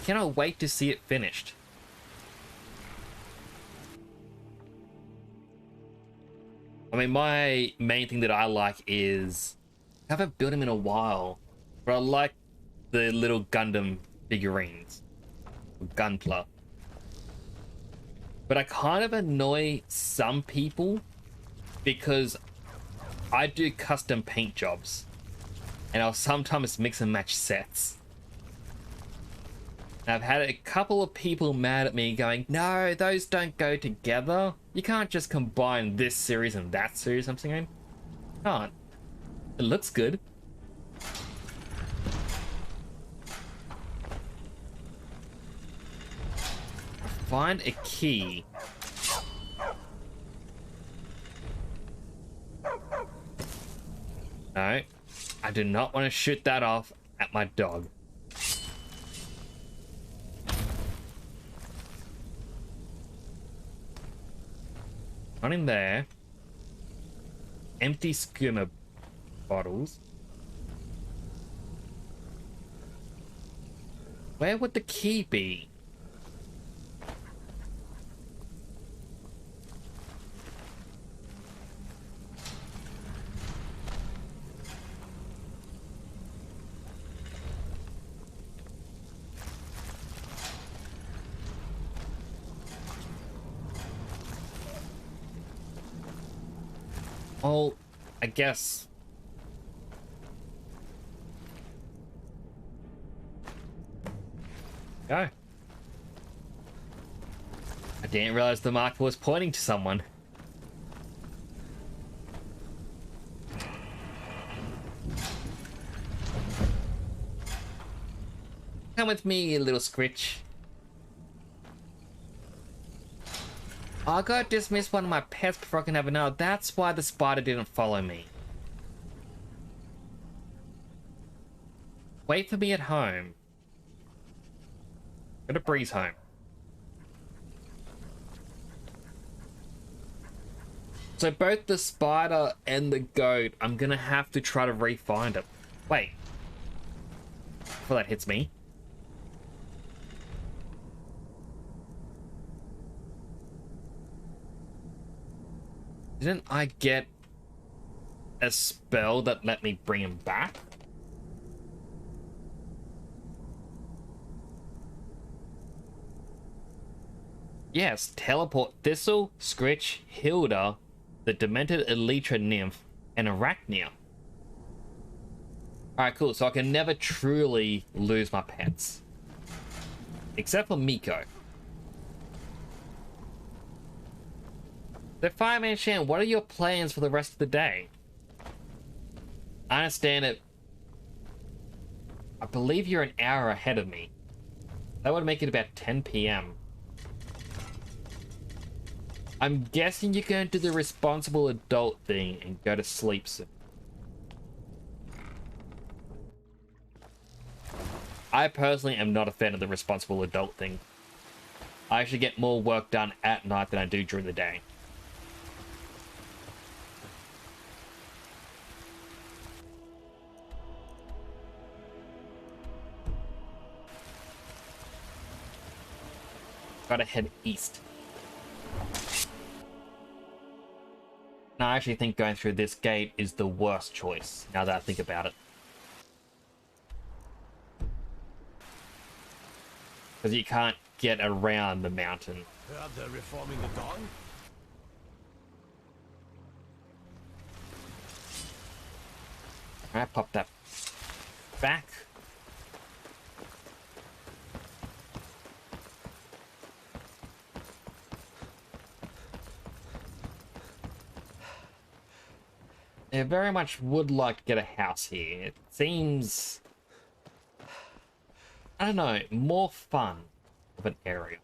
Cannot wait to see it finished. I mean, my main thing that I like is, I haven't built them in a while, but I like the little Gundam figurines, Gunpla. But I kind of annoy some people because I do custom paint jobs, and I'll sometimes mix and match sets. And I've had a couple of people mad at me going, no, those don't go together. You can't just combine this series and that series. I'm saying, can't. It looks good. Find a key. No, I do not want to shoot that off at my dog. Not in there. Empty skimmer bottles. Where would the key be? Oh, I guess. Go. I didn't realize the marker was pointing to someone. Come with me, little Scritch. I got dismissed one of my pets before I can have another. That's why the spider didn't follow me. Wait for me at home. Go to Breeze home. So both the spider and the goat, I'm gonna have to try to re-find them. Wait. Before that hits me. Didn't I get a spell that let me bring him back? Yes, teleport Thistle, Scritch, Hilda, the demented Elytra nymph, and Arachnia. Alright, cool. So I can never truly lose my pets. Except for Miko. So Fireman Shan, what are your plans for the rest of the day? I understand it. I believe you're an hour ahead of me. That would make it about 10 p.m. I'm guessing you're going to do the responsible adult thing and go to sleep soon. I personally am not a fan of the responsible adult thing. I actually get more work done at night than I do during the day. Gotta head east. And I actually think going through this gate is the worst choice, now that I think about it. Because you can't get around the mountain.
They're reforming the Dawn?
Alright, pop that back. I very much would like to get a house here. It seems, I don't know, more fun of an area.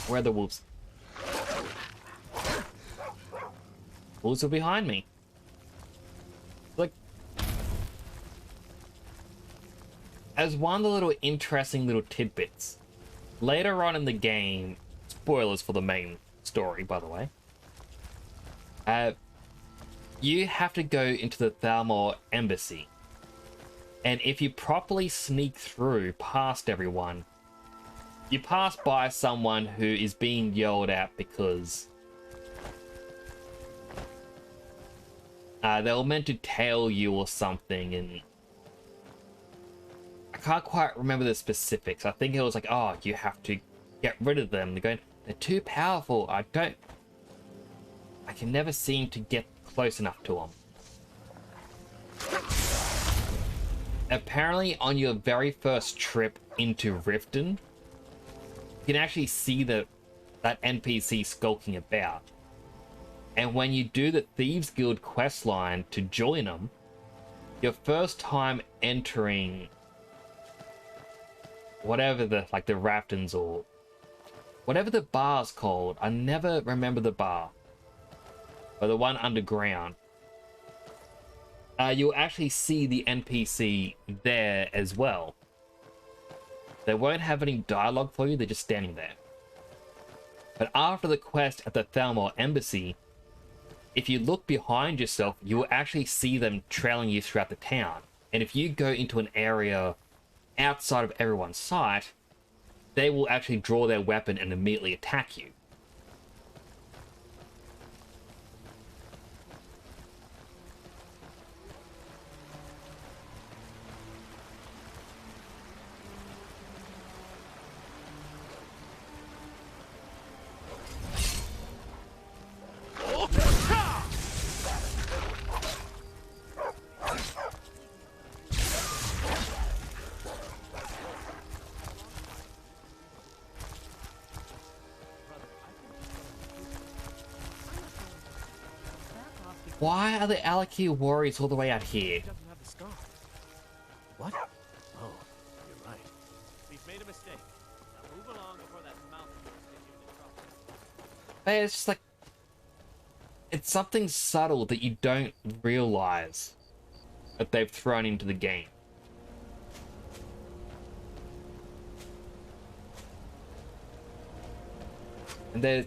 Where are the wolves? Wolves are behind me. Like, as one of the little interesting little tidbits, later on in the game, spoilers for the main story, by the way, you have to go into the Thalmor embassy. And if you properly sneak through past everyone, you pass by someone who is being yelled at because they were meant to tail you or something, and I can't quite remember the specifics. I think it was like, oh, you have to get rid of them. They're going, they're too powerful. I can never seem to get close enough to them. Apparently, on your very first trip into Riften, you can actually see that NPC skulking about. And when you do the Thieves Guild quest line to join them, your first time entering whatever the Raftons or whatever the bar's called. I never remember the bar, but the one underground. You'll actually see the NPC there as well. They won't have any dialogue for you, they're just standing there. But after the quest at the Thalmor Embassy, if you look behind yourself, you will actually see them trailing you throughout the town. And if you go into an area outside of everyone's sight, they will actually draw their weapon and immediately attack you. Why are the Alakir warriors all the way out here?
Doesn't have the scar. What? Oh, you're right. We've made a mistake. Now move along before that mountain gets you into trouble.
But it's just like, it's something subtle that you don't realize that they've thrown into the game. And they're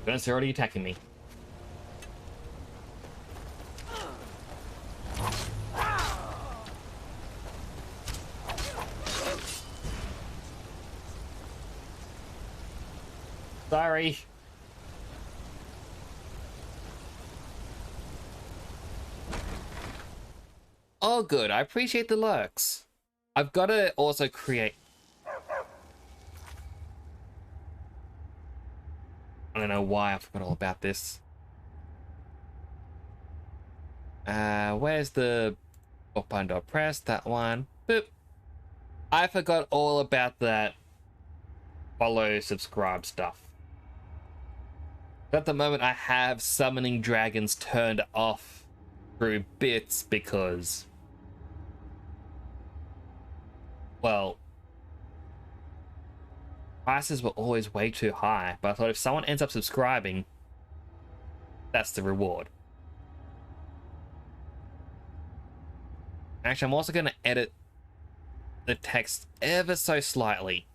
already attacking me. Sorry. Oh, good. I appreciate the lurks. I've got to also create... I don't know why I forgot all about this. Where's the open door press? That one. Boop. I forgot all about that follow, subscribe stuff. At the moment, I have summoning dragons turned off through bits because, well, prices were always way too high, but I thought if someone ends up subscribing, that's the reward. Actually, I'm also going to edit the text ever so slightly,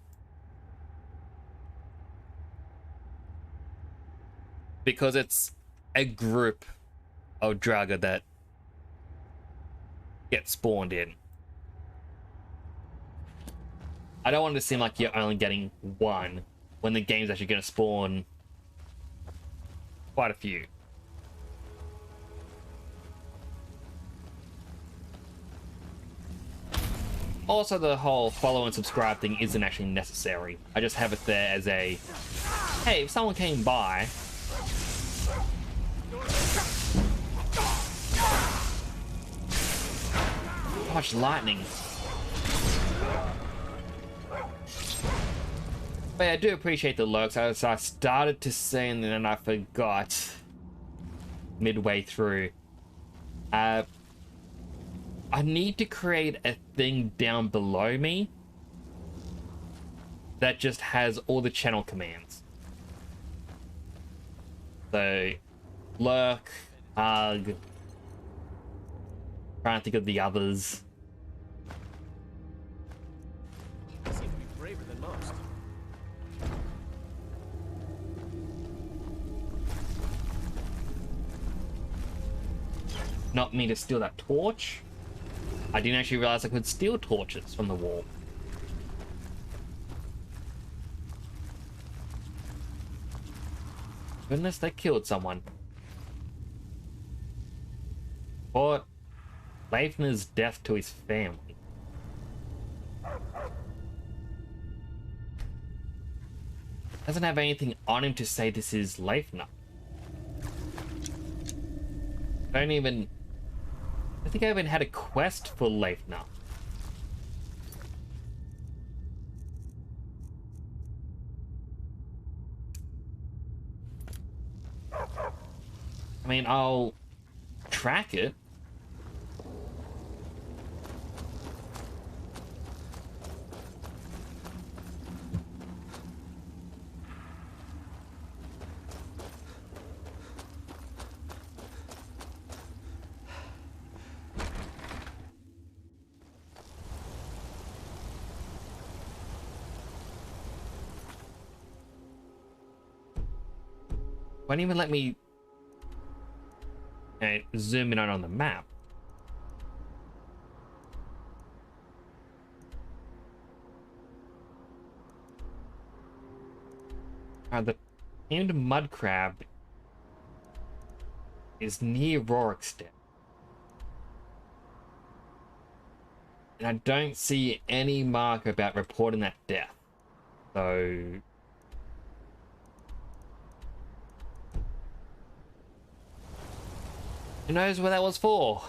because it's a group of Draga that get spawned in. I don't want it to seem like you're only getting one when the game's actually going to spawn quite a few. Also, the whole follow and subscribe thing isn't actually necessary. I just have it there as a, hey, if someone came by, how much lightning. But yeah, I do appreciate the lurks. I started to say and then I forgot midway through. I need to create a thing down below me that just has all the channel commands. So, lurk, hug, trying to think of the others.
You seem to be braver than most.
Not me to steal that torch. I didn't actually realize I could steal torches from the wall. Goodness, they killed someone. Or Leifner's death to his family. Doesn't have anything on him to say this is Leifner. I think I even had a quest for Leifner. I mean, I'll track it. Won't even let me zoom in on the map. The named mud crab is near Rorikstead. And I don't see any mark about reporting that death. So who knows what that was for?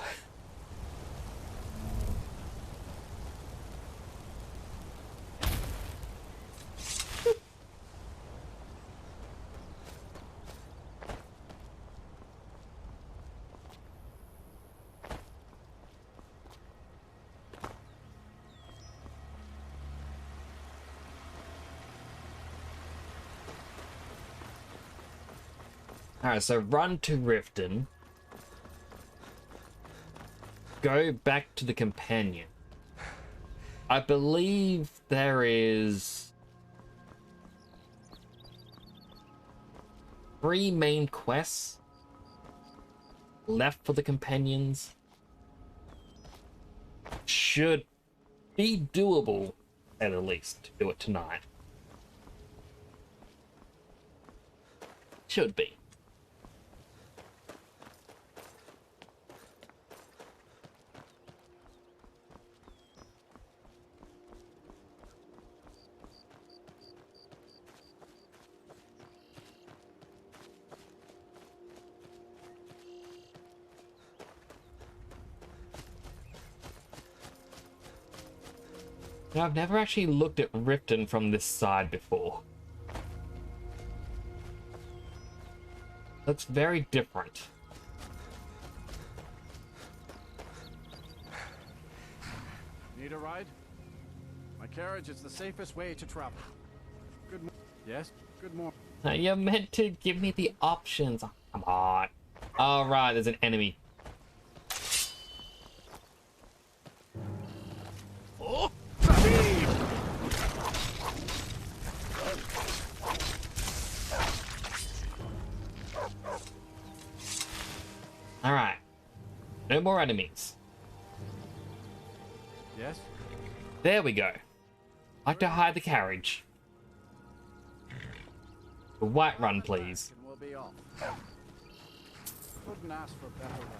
Alright, so run to Riften. Go back to the companion. I believe there is 3 main quests left for the companions. Should be doable, at least, to do it tonight. Should be. Now, I've never actually looked at Riften from this side before. Looks very different.
Need a ride? My carriage is the safest way to travel. Good morning. Yes? Good morning.
Now, you're meant to give me the options. Come on. Alright, there's an enemy.
Oh!
Alright. No more enemies.
Yes?
There we go. Like to hide the carriage. The white run, please.
And we'll be off. Couldn't ask for better weather.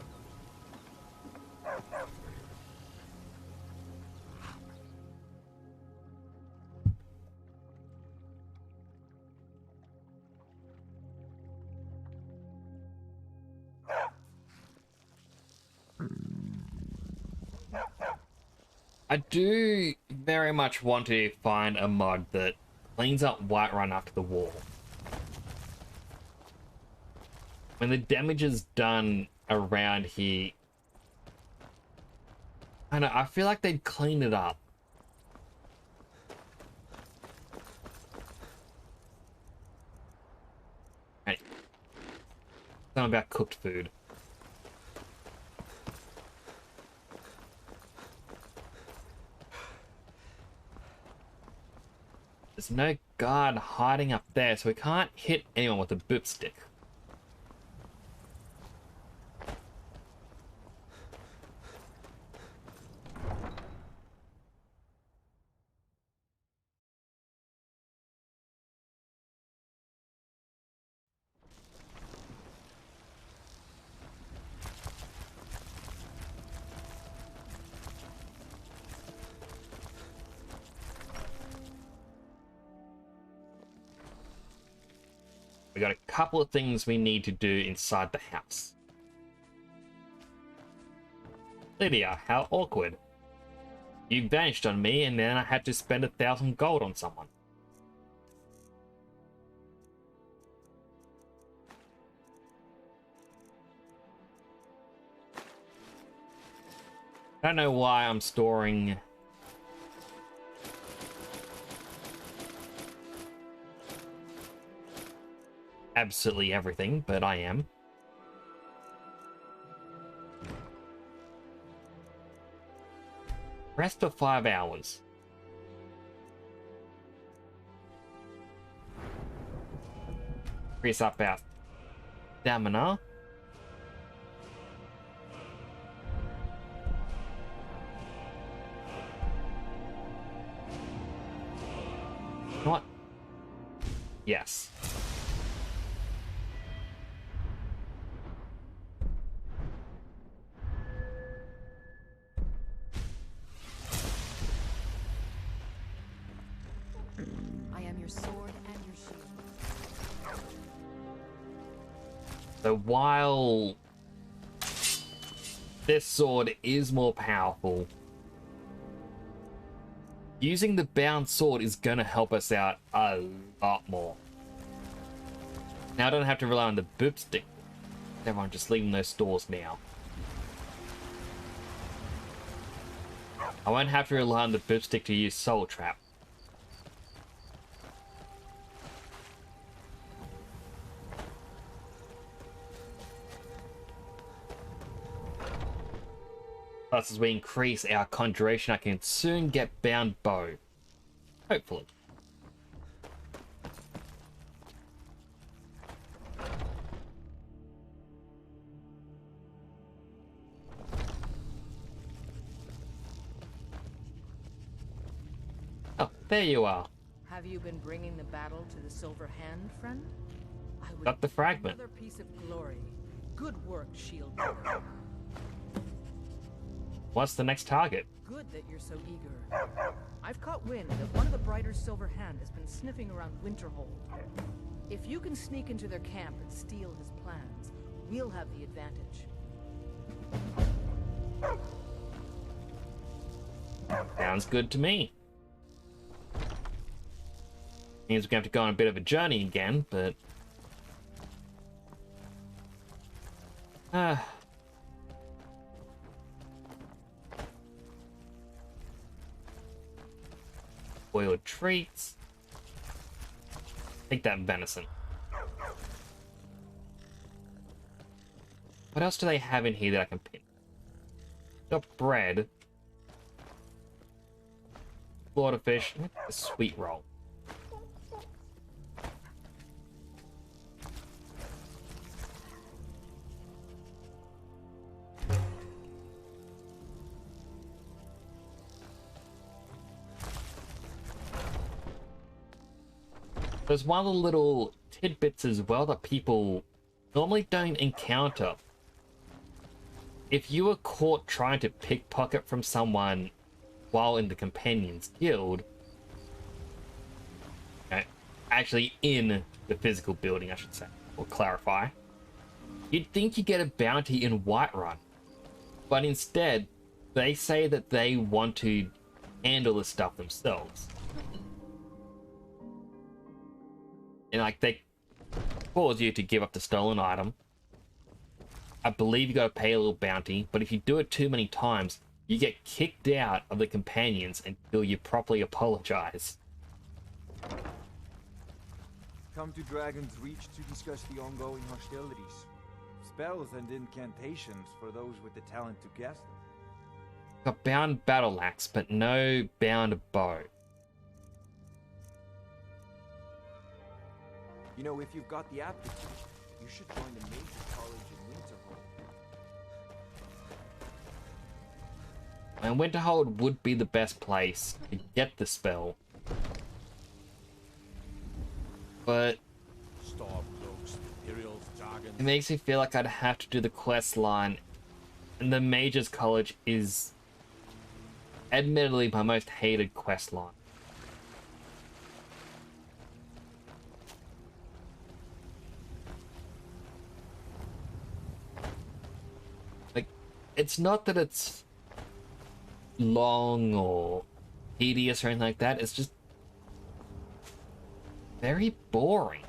I do very much want to find a mod that cleans up Whiterun after the war. When the damage is done around here, I know, I feel like they'd clean it up. Hey, something about cooked food. There's no guard hiding up there, so we can't hit anyone with a boop stick. We got a couple of things we need to do inside the house. Lydia, how awkward. You vanished on me and then I had to spend 1,000 gold on someone. I don't know why I'm storing absolutely everything, but I am. Rest for 5 hours. Increase up our stamina. You know what? Yes.
I am your sword and your shield.
So while this sword is more powerful, using the bound sword is gonna help us out a lot more. Now I don't have to rely on the boop stick. Everyone just leaving those stores now. I won't have to rely on the boop stick to use Soul Trap. Plus, as we increase our conjuration, I can soon get bound bow. Hopefully. Oh, there you are.
Have you been bringing the battle to the Silver Hand, friend? I would
Got the fragment.
Another piece of glory. Good work, shield bearer.
What's the next target?
Good that you're so eager. I've caught wind that one of the Brighter's Silver Hand has been sniffing around Winterhold. If you can sneak into their camp and steal his plans, we'll have the advantage.
Sounds good to me. Means we're going to have to go on a bit of a journey again, but... Boiled treats. Take that venison. What else do they have in here that I can pick? Got bread. Slaughterfish. A sweet roll. There's one of the little tidbits as well that people normally don't encounter. If you were caught trying to pickpocket from someone while in the Companions Guild, actually in the physical building, I should say, or clarify, you'd think you get a bounty in Whiterun, but instead, they say that they want to handle the stuff themselves. And like they force you to give up the stolen item. I believe you gotta pay a little bounty, but if you do it too many times, you get kicked out of the companions until you properly apologize.
Come to Dragon's Reach to discuss the ongoing hostilities. Spells and incantations for those with the talent to cast them.
Got bound battle axe, but no bound bow.
You know, if you've got the aptitude, you should join the major college in Winterhold.
And Winterhold would be the best place to get the spell. But it makes me feel like I'd have to do the quest line, and the Mage's College is admittedly my most hated quest line. Like, it's not that it's long or tedious or anything like that, it's just very boring.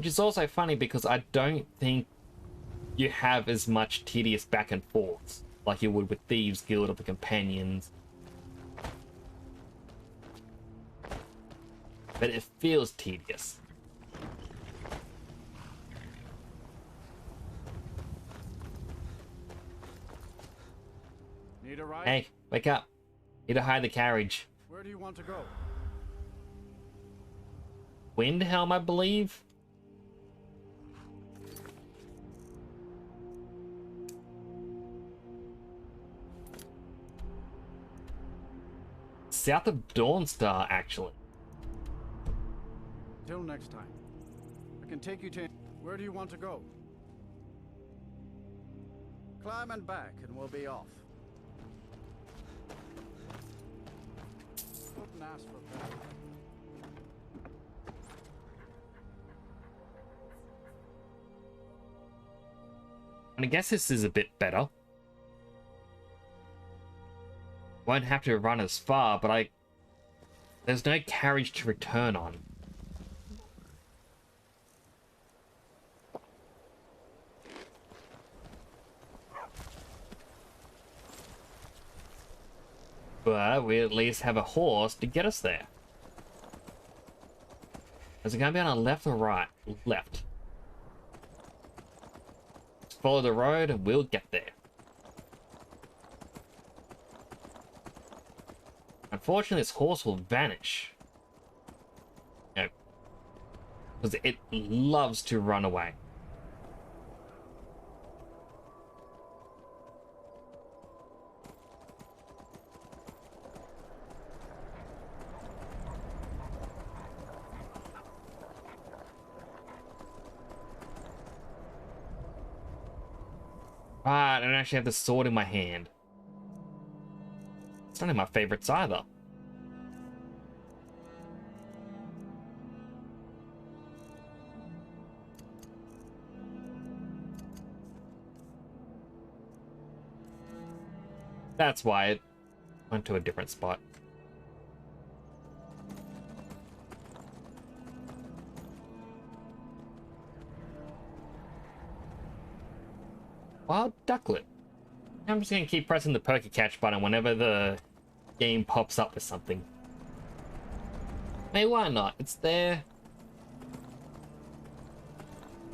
Which is also funny because I don't think you have as much tedious back and forths like you would with Thieves Guild or the Companions. But it feels tedious.
Need a ride?
Hey, wake up. Need to hide the carriage.
Where do you want to go?
Windhelm, I believe? South of Dawnstar, actually.
Till next time. I can take you to... Where do you want to go? Climb and back and we'll be off. Couldn't ask for better.
And I guess this is a bit better. Won't have to run as far, but there's no carriage to return on. But we at least have a horse to get us there. Is it going to be on our left or right? Left. Just follow the road and we'll get there. Unfortunately, this horse will vanish. You know, because it loves to run away. Right, I don't actually have the sword in my hand. It's not in my favorites either. That's why it went to a different spot. Wild ducklet. I'm just gonna keep pressing the Poke Catch button whenever the game pops up with something. Hey, why not? It's there.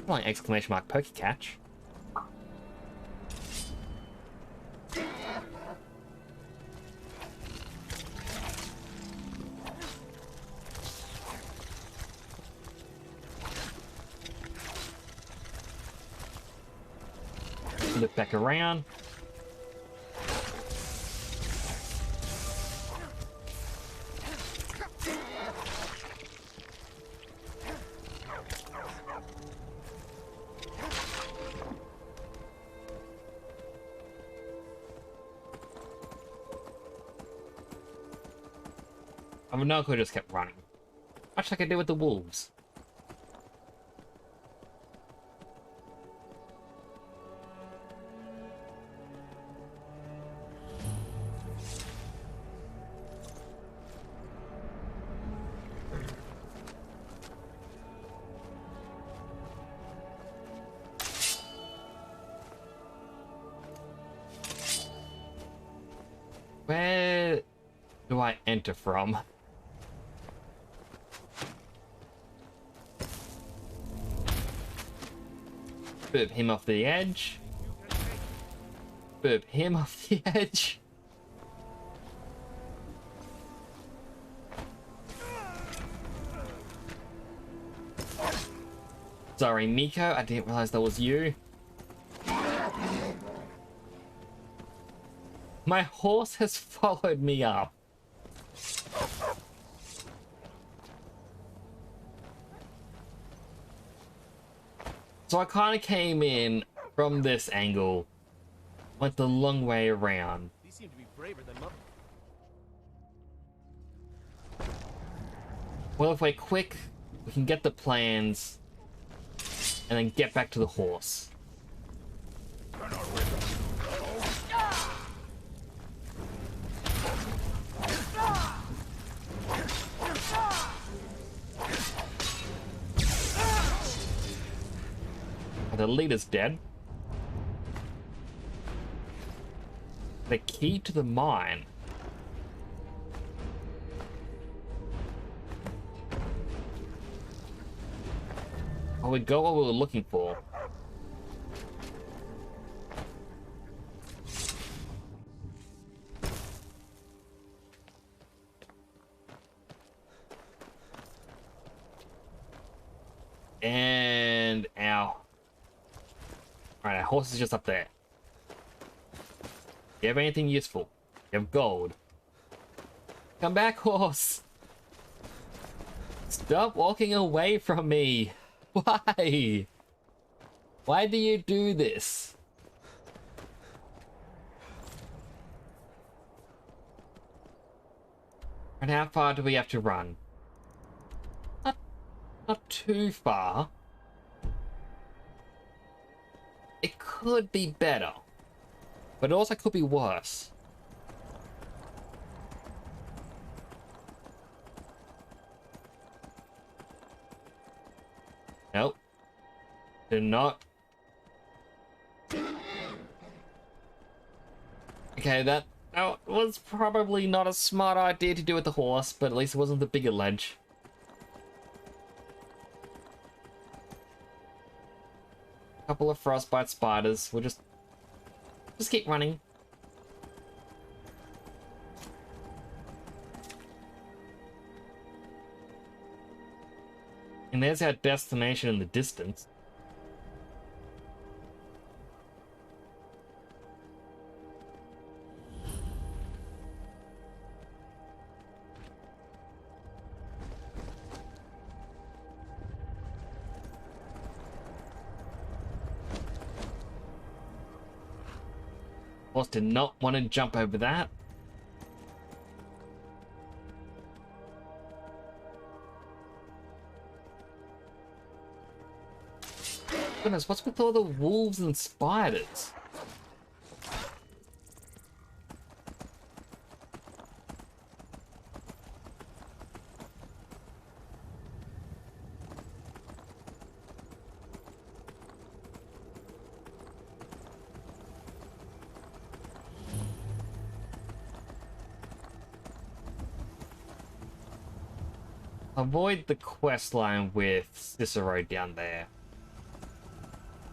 Like exclamation mark Poke Catch. Look back around. I mean, no, I could have just kept running. Much like I did with the wolves. Where do I enter from? Boop him off the edge. Boop him off the edge. Sorry, Miko, I didn't realize that was you. My horse has followed me up. So I kind of came in from this angle, went the long way around.
These seem to be braver than most.
Well, if we're quick, we can get the plans and then get back to the horse. The leader's dead. The key to the mine. Oh, we got what we were looking for. And ow. Alright, our horse is just up there. You have anything useful? You have gold. Come back, horse! Stop walking away from me! Why? Why do you do this? And how far do we have to run? Not too far. It could be better, but it also could be worse. Nope. Do not. Okay, that was probably not a smart idea to do with the horse, but at least it wasn't the bigger ledge. Couple of frostbite spiders. We'll just keep running. And there's our destination in the distance. Horse did not want to jump over that. Goodness, what's with all the wolves and spiders? Avoid the quest line with Cicero down there.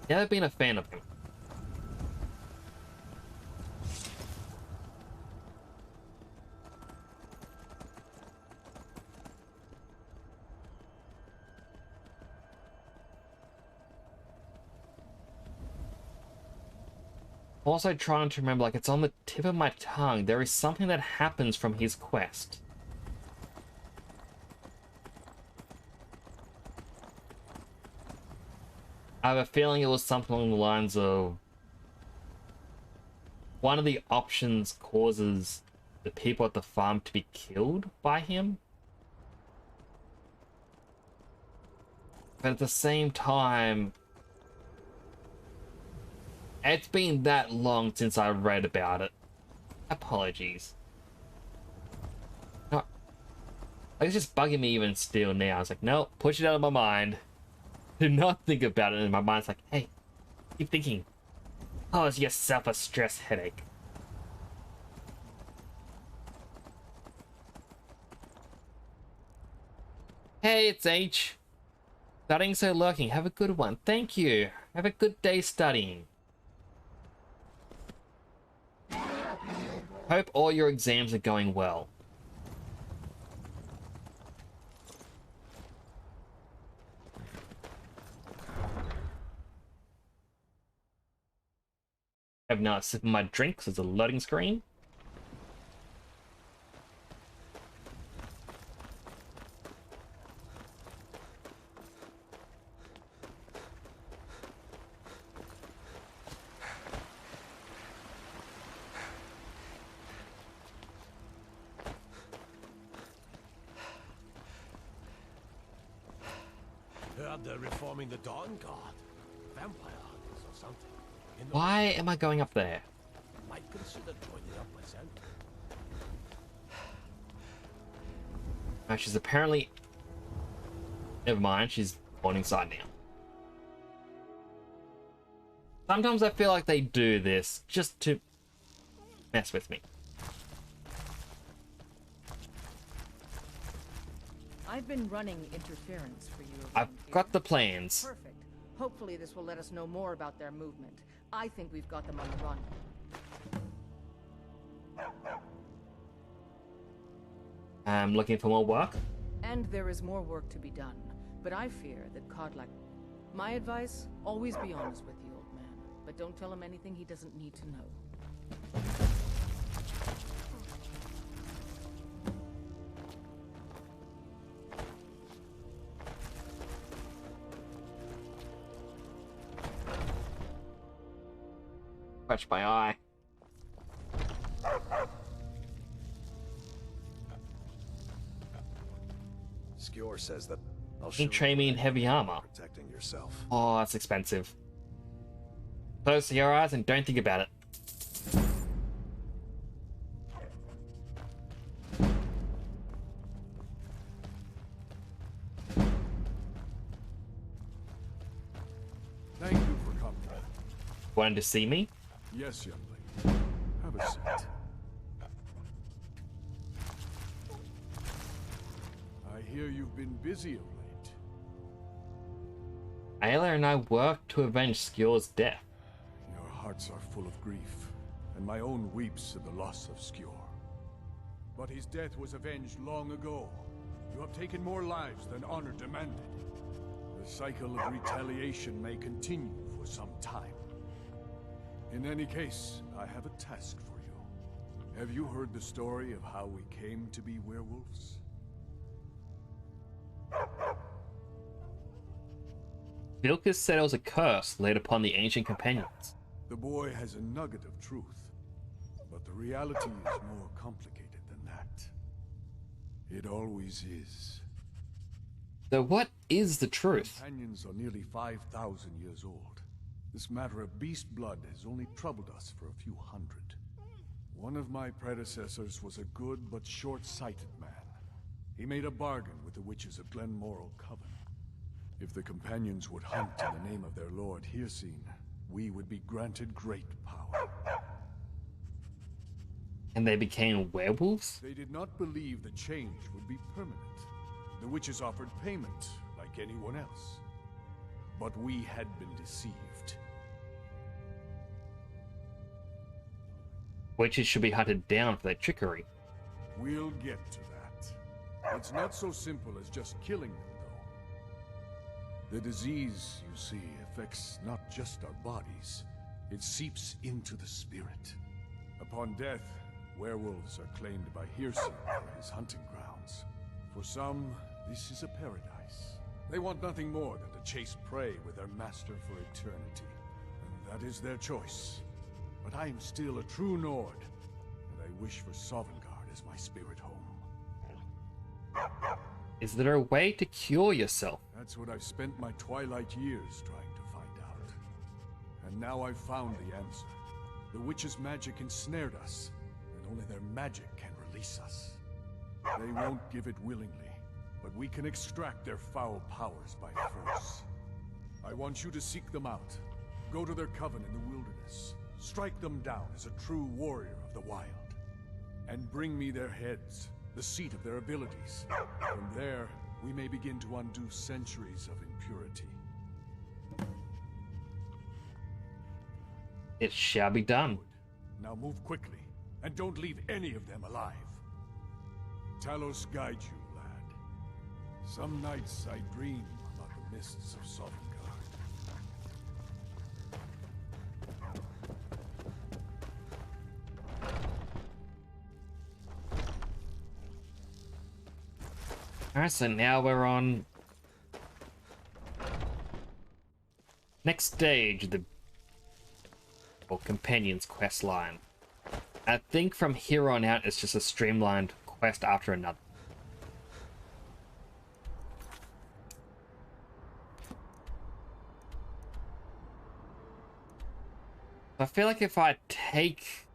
Never been a fan of him. Also trying to remember, like, it's on the tip of my tongue. There is something that happens from his quest. I have a feeling it was something along the lines of one of the options causes the people at the farm to be killed by him. But at the same time, it's been that long since I read about it. Apologies. No, it's just bugging me even still now. I was like, no, push it out of my mind. Do not think about it, and my mind's like, hey, keep thinking. Cause yourself a stress headache. Hey, it's H. Studying so lurking. Have a good one. Thank you. Have a good day studying. Hope all your exams are going well. Have not sipped my drink, so there's a loading screen.
Heard they're reforming the Dawn Guard. Vampire hunters or something.
Why am I going up there?
Might consider joining up myself.
She's apparently... Never mind, she's on inside now. Sometimes I feel like they do this just to mess with me.
I've been running interference for you.
I've got the plans.
Perfect. Hopefully this will let us know more about their movement. I think we've got them on the run.
I'm looking for more work.
And there is more work to be done. But I fear that Kodlak... My advice, always be honest with the old man. But don't tell him anything he doesn't need to know.
Scratch my eye.
Skjor says that I'll
You
show
train me in heavy armor.
protecting yourself.
Oh, that's expensive. Close your eyes and don't think about it.
Thank you for coming.
Wanted to see me?
Yes, young lady. Have a seat. I hear you've been busy of late.
Ayla and I worked to avenge Skjor's death.
Your hearts are full of grief, and my own weeps at the loss of Skjor. But his death was avenged long ago. You have taken more lives than honor demanded. The cycle of retaliation may continue for some time. In any case, I have a task for you. Have you heard the story of how we came to be werewolves?
Vilkas said it was a curse laid upon the ancient companions.
The boy has a nugget of truth, but the reality is more complicated than that. It always is.
So what is the truth?
Companions are nearly 5,000 years old. This matter of beast blood has only troubled us for a few hundred. One of my predecessors was a good but short-sighted man. He made a bargain with the witches of Glenmorrow Coven. If the companions would hunt in the name of their lord Hircine, we would be granted great power.
And they became werewolves?
They did not believe the change would be permanent. The witches offered payment, like anyone else. But we had been deceived.
Witches should be hunted down for their trickery.
We'll get to that. It's not so simple as just killing them, though. The disease, you see, affects not just our bodies. It seeps into the spirit. Upon death, werewolves are claimed by Hircine for his hunting grounds. For some, this is a paradise. They want nothing more than to chase prey with their master for eternity. And that is their choice. But I am still a true Nord, and I wish for Sovngarde as my spirit home.
Is there a way to cure yourself?
That's what I've spent my twilight years trying to find out. And now I've found the answer. The witch's magic ensnared us, and only their magic can release us. They won't give it willingly, but we can extract their foul powers by force. I want you to seek them out. Go to their coven in the wilderness. Strike them down as a true warrior of the wild. And bring me their heads, the seat of their abilities. From there, we may begin to undo centuries of impurity.
It shall be done.
Good. Now move quickly, and don't leave any of them alive. Talos guide you, lad. Some nights I dream about the mists of Sovngarde.
Alright, so now we're on next stage, the Companions quest line. I think from here on out it's just a streamlined quest after another. I feel like if I take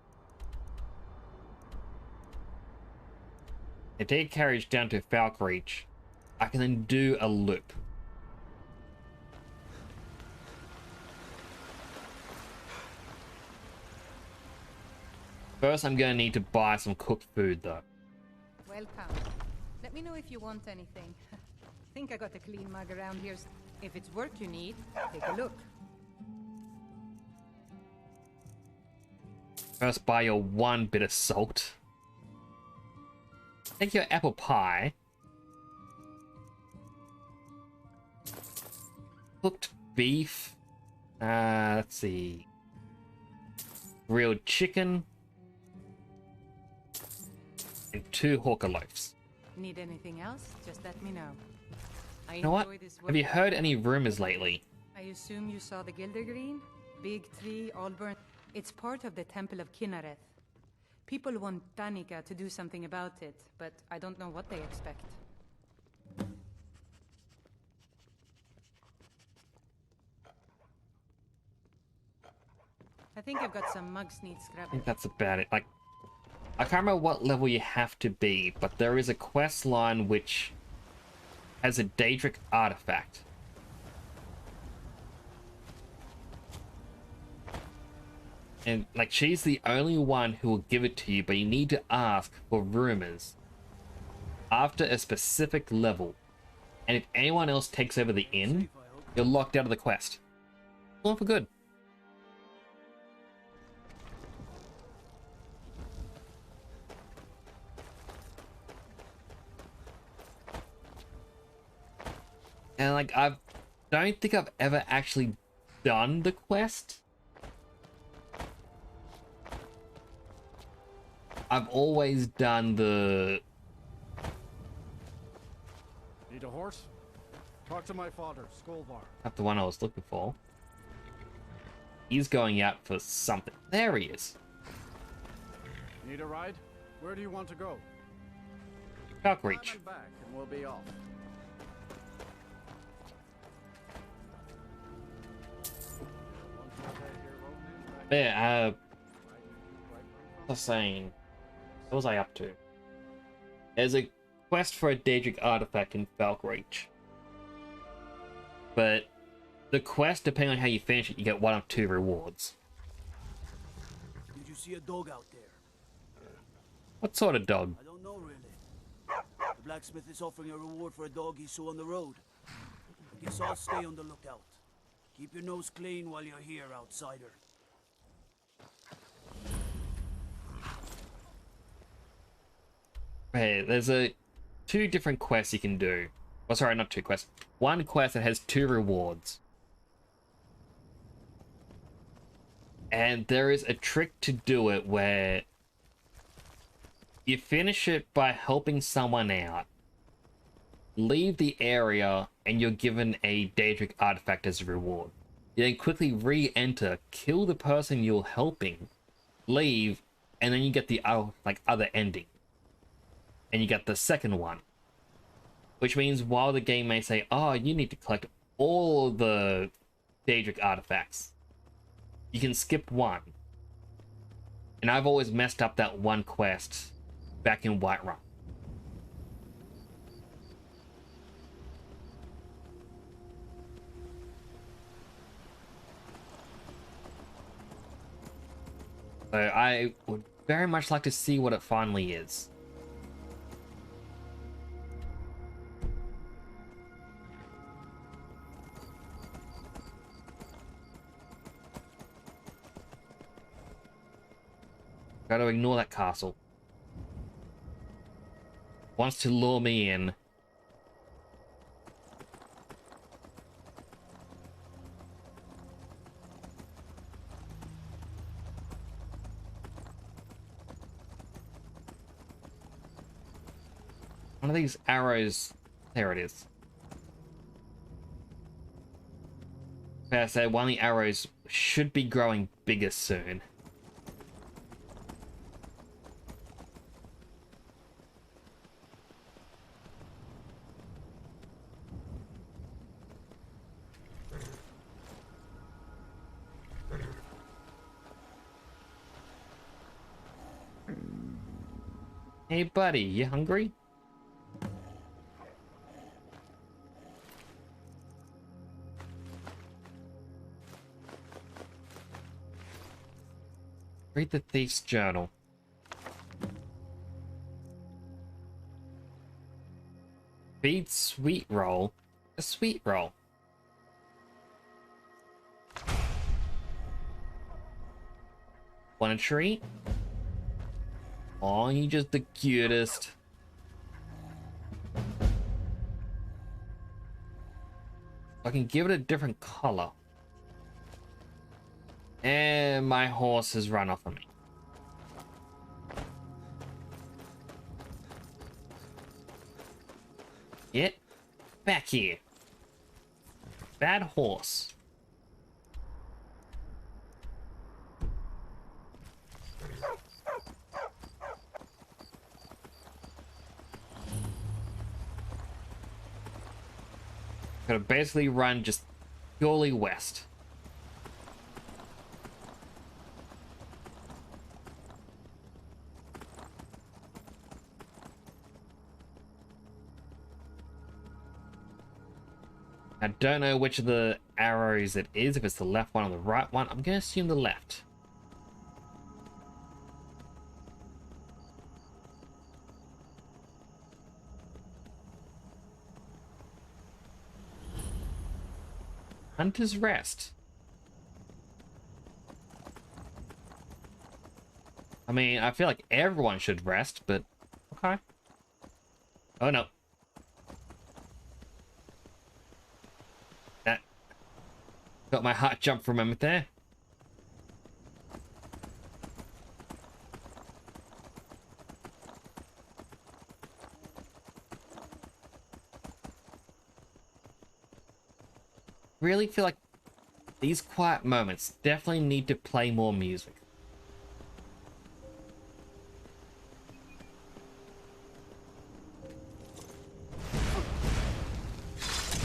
carriage down to Falkreach, I can then do a loop. First, I'm gonna need to buy some cooked food, though.
Welcome. Let me know if you want anything. Think I got a clean mug around here. If it's work you need, take a look.
First, buy your 1 bit of salt. Take your apple pie. Cooked beef. Let's see. Grilled chicken. And 2 hawker loaves.
Need anything else? Just let me know. I
You know what?
enjoy this
Have you
work.
heard any rumors lately?
I assume you saw the Gildergreen? Big tree, all burnt. It's part of the Temple of Kinnareth. People want Danica to do something about it, but I don't know what they expect. I think I've got some mugs need
I
scrubbing.
think that's about it. Like, I can't remember what level you have to be, but there is a quest line which has a Daedric artifact. And, like, she's the only one who will give it to you, but you need to ask for rumors after a specific level. And if anyone else takes over the inn, you're locked out of the quest. All for good. And, like, I don't think I've ever actually done the quest. I've always done the...
Need a horse? Talk to my father, Skolvar.
Not the one I was looking for. He's going out for something. There he is.
Need a ride? Where do you want to go?
Falkreach.
Climb back and we'll be off.
Yeah, I was saying, what was I up to? There's a quest for a Daedric artifact in Falkreach. But the quest, depending on how you finish it, you get 1 of 2 rewards.
Did you see a dog out there?
What sort of dog?
I don't know really. The blacksmith is offering a reward for a dog he saw on the road. I guess I'll stay on the lookout. Keep your nose clean while you're here, outsider.
Hey, there's 2 different quests you can do. Oh, sorry, not 2 quests. 1 quest that has 2 rewards. And there is a trick to do it where you finish it by helping someone out, leave the area, and you're given a Daedric artifact as a reward. You then quickly re-enter, kill the person you're helping, leave, and then you get the other ending. And you get the second one. Which means while the game may say, oh, you need to collect all the Daedric artifacts, you can skip one. And I've always messed up that one quest back in Whiterun. So I would very much like to see what it finally is. Gotta ignore that castle. Wants to lure me in. One of these arrows... There it is. I say one of the arrows should be growing bigger soon. Hey buddy, you hungry? Read the thief's journal. Feed sweet roll. A sweet roll. Want a treat? Oh, you just the cutest. I can give it a different color. And my horse has run off of me. Get back here. Bad horse. Gotta basically run just purely west. I don't know which of the arrows it is, if it's the left one or the right one. I'm gonna assume the left. Hunter's Rest. I mean, I feel like everyone should rest, but okay. Oh no. That got my heart jump for a moment there. Really feel like these quiet moments definitely need to play more music.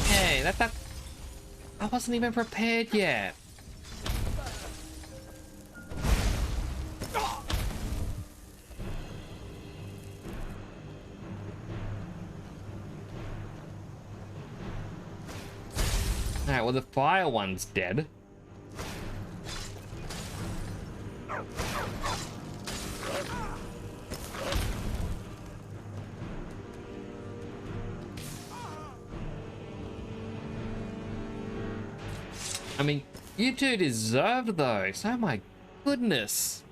Hey, that I wasn't even prepared yet. Alright, well the fire one's dead. I mean, you two deserved those. Oh my goodness.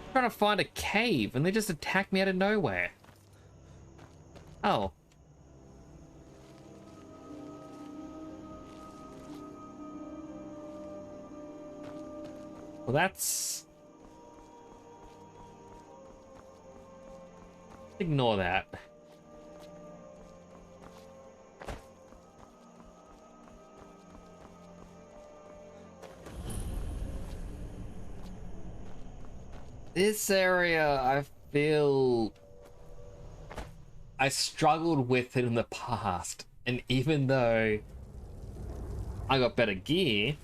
I'm trying to find a cave and they just attacked me out of nowhere. Oh. Well, that's... Ignore that. This area, I feel... I struggled with it in the past. And even though I got better gear...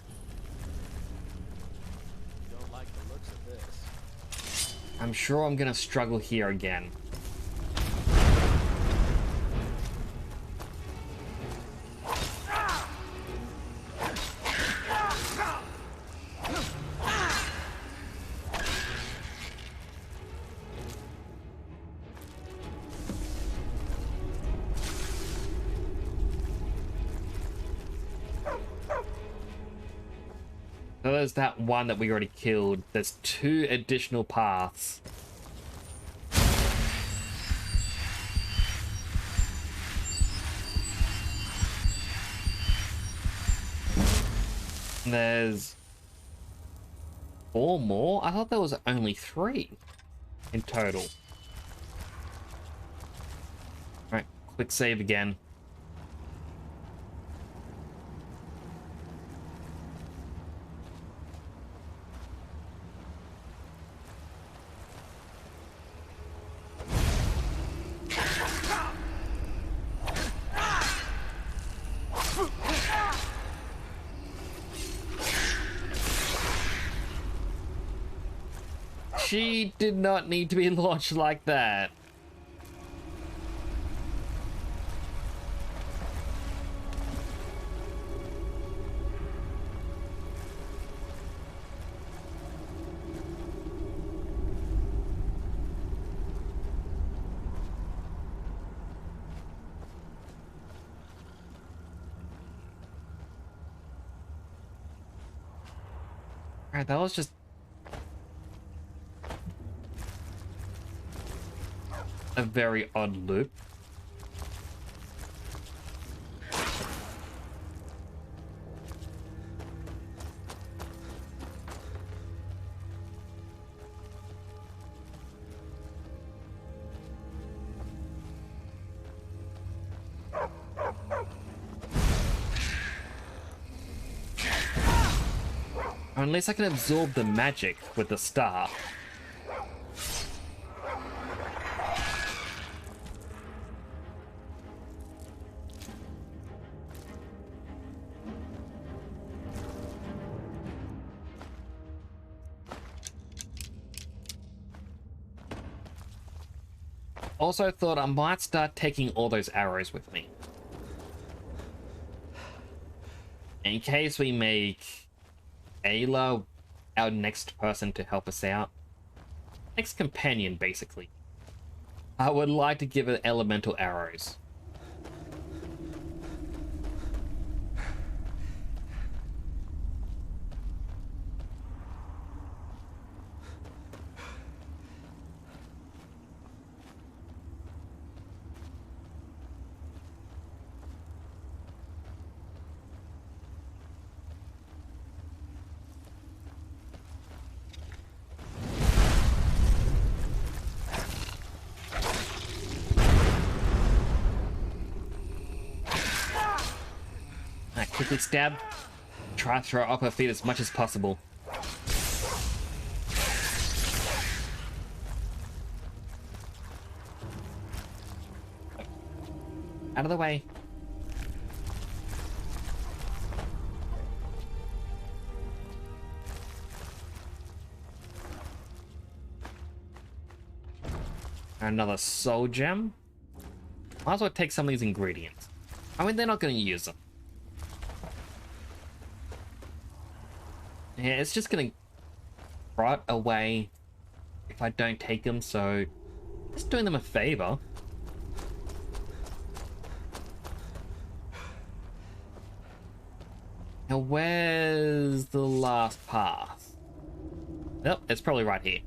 Don't like the looks of this.
I'm sure I'm gonna struggle here again. So there's that one that we already killed. There's 2 additional paths. And there's 4 more? I thought there was only 3 in total. Alright, quick save again. She did not need to be launched like that. Alright, that was just... a very odd loop. Unless I can absorb the magic with the star. Also thought I might start taking all those arrows with me. In case we make Ayla our next person to help us out. Next companion, basically. I would like to give it elemental arrows. Quickly stab. Try to throw up her feet as much as possible. Out of the way. Another soul gem. Might as well take some of these ingredients. I mean, they're not going to use them. Yeah, it's just gonna rot away if I don't take them, so just doing them a favor. Now, where's the last path? Nope, it's probably right here.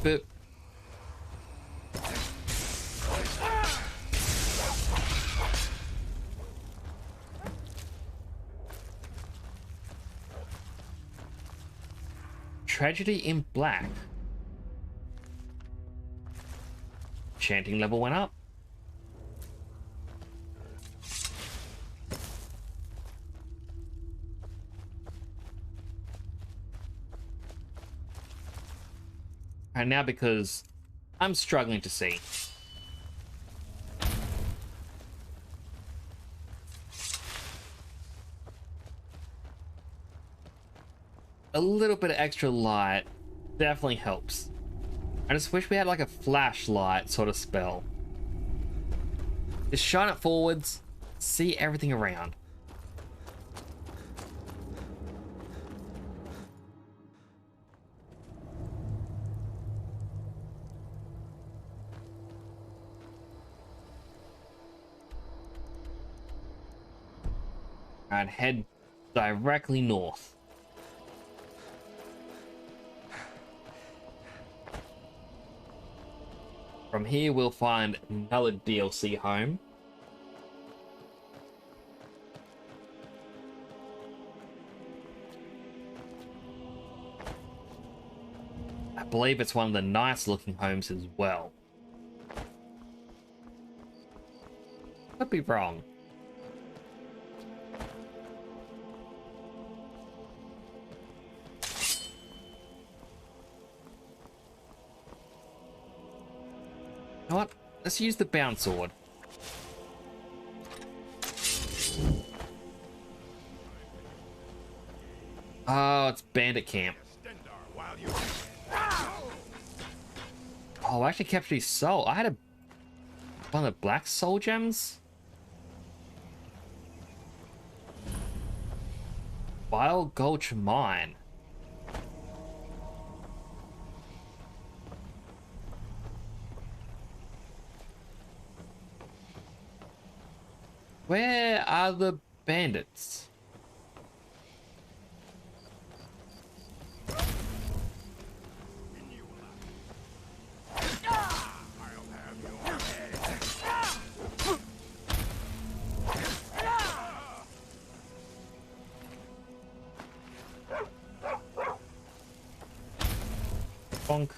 But Tragedy in Black. Chanting level went up. And now, because I'm struggling to see. A little bit of extra light definitely helps. I just wish we had like a flashlight sort of spell. Just shine it forwards, see everything around. And head directly north. From here we'll find another DLC home. I believe it's one of the nice looking homes as well. Could be wrong. You know what? Let's use the bounce sword. Oh, it's bandit camp. Oh, I actually captured his soul. I had one of the black soul gems. Bile Gulch Mine. Where are the bandits? Bonk.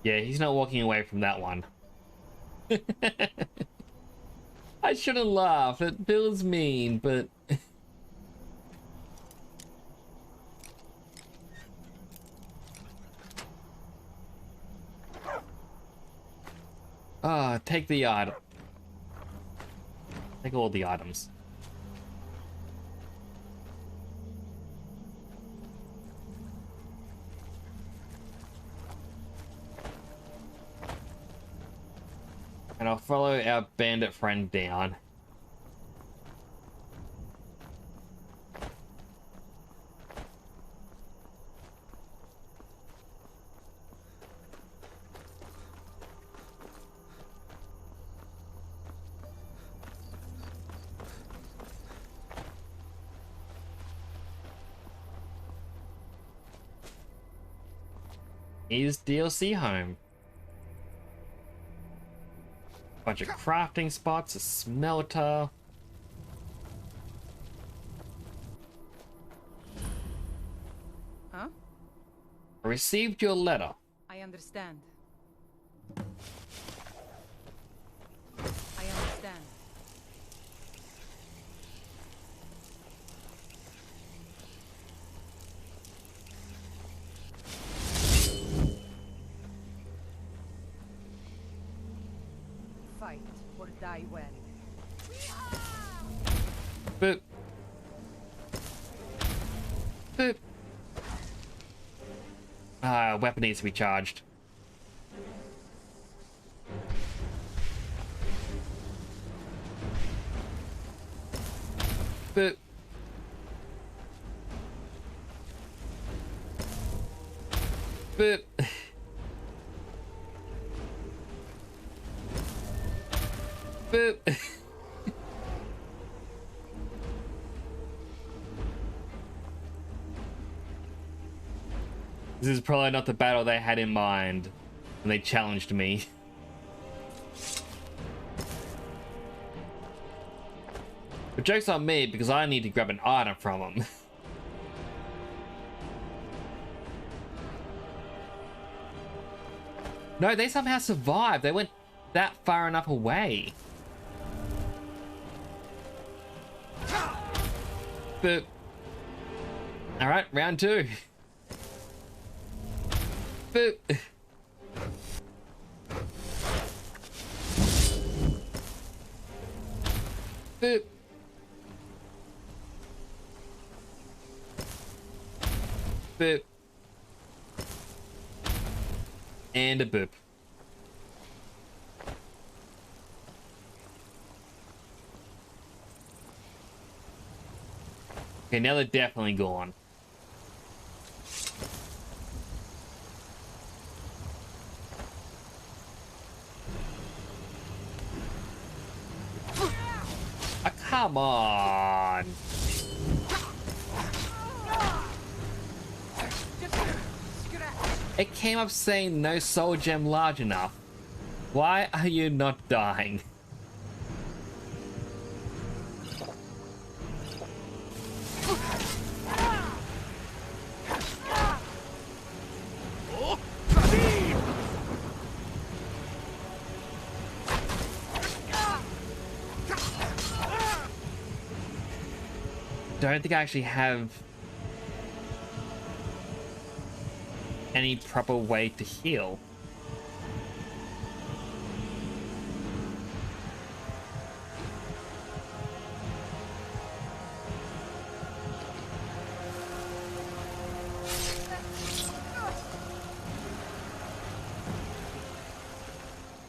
Yeah, he's not walking away from that one. I shouldn't laugh. It feels mean, but... take the item. Take all the items. And I'll follow our bandit friend down. Is DLC home. Bunch of crafting spots, a smelter.
Huh?
I received your letter.
I understand. I understand. Fight or die well.
Boop. Boop. Weapon needs to be charged. Boop. Boop. Boop. This is probably not the battle they had in mind when they challenged me. But joke's on me because I need to grab an item from them. No, they somehow survived. They went that far enough away. But all right, round two. Boop. Boop. Boop. And a boop. Okay, now they're definitely gone. Come on. It came up saying no soul gem large enough. Why are you not dying? Don't think I actually have any proper way to heal.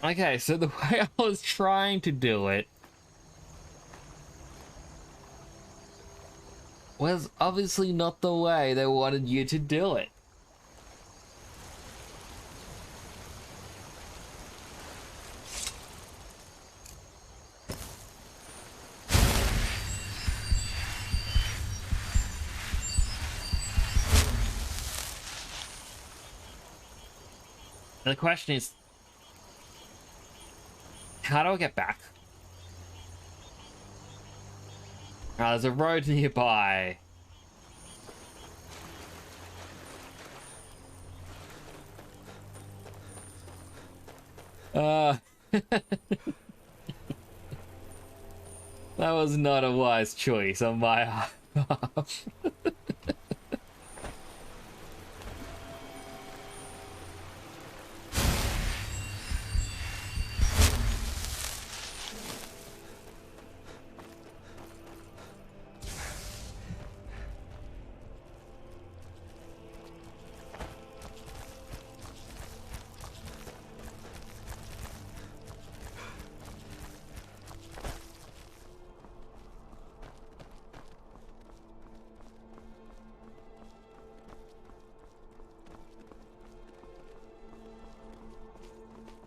Okay, so the way I was trying to do it was obviously not the way they wanted you to do it. And the question is, how do I get back? There's a road nearby. That was not a wise choice on my behalf.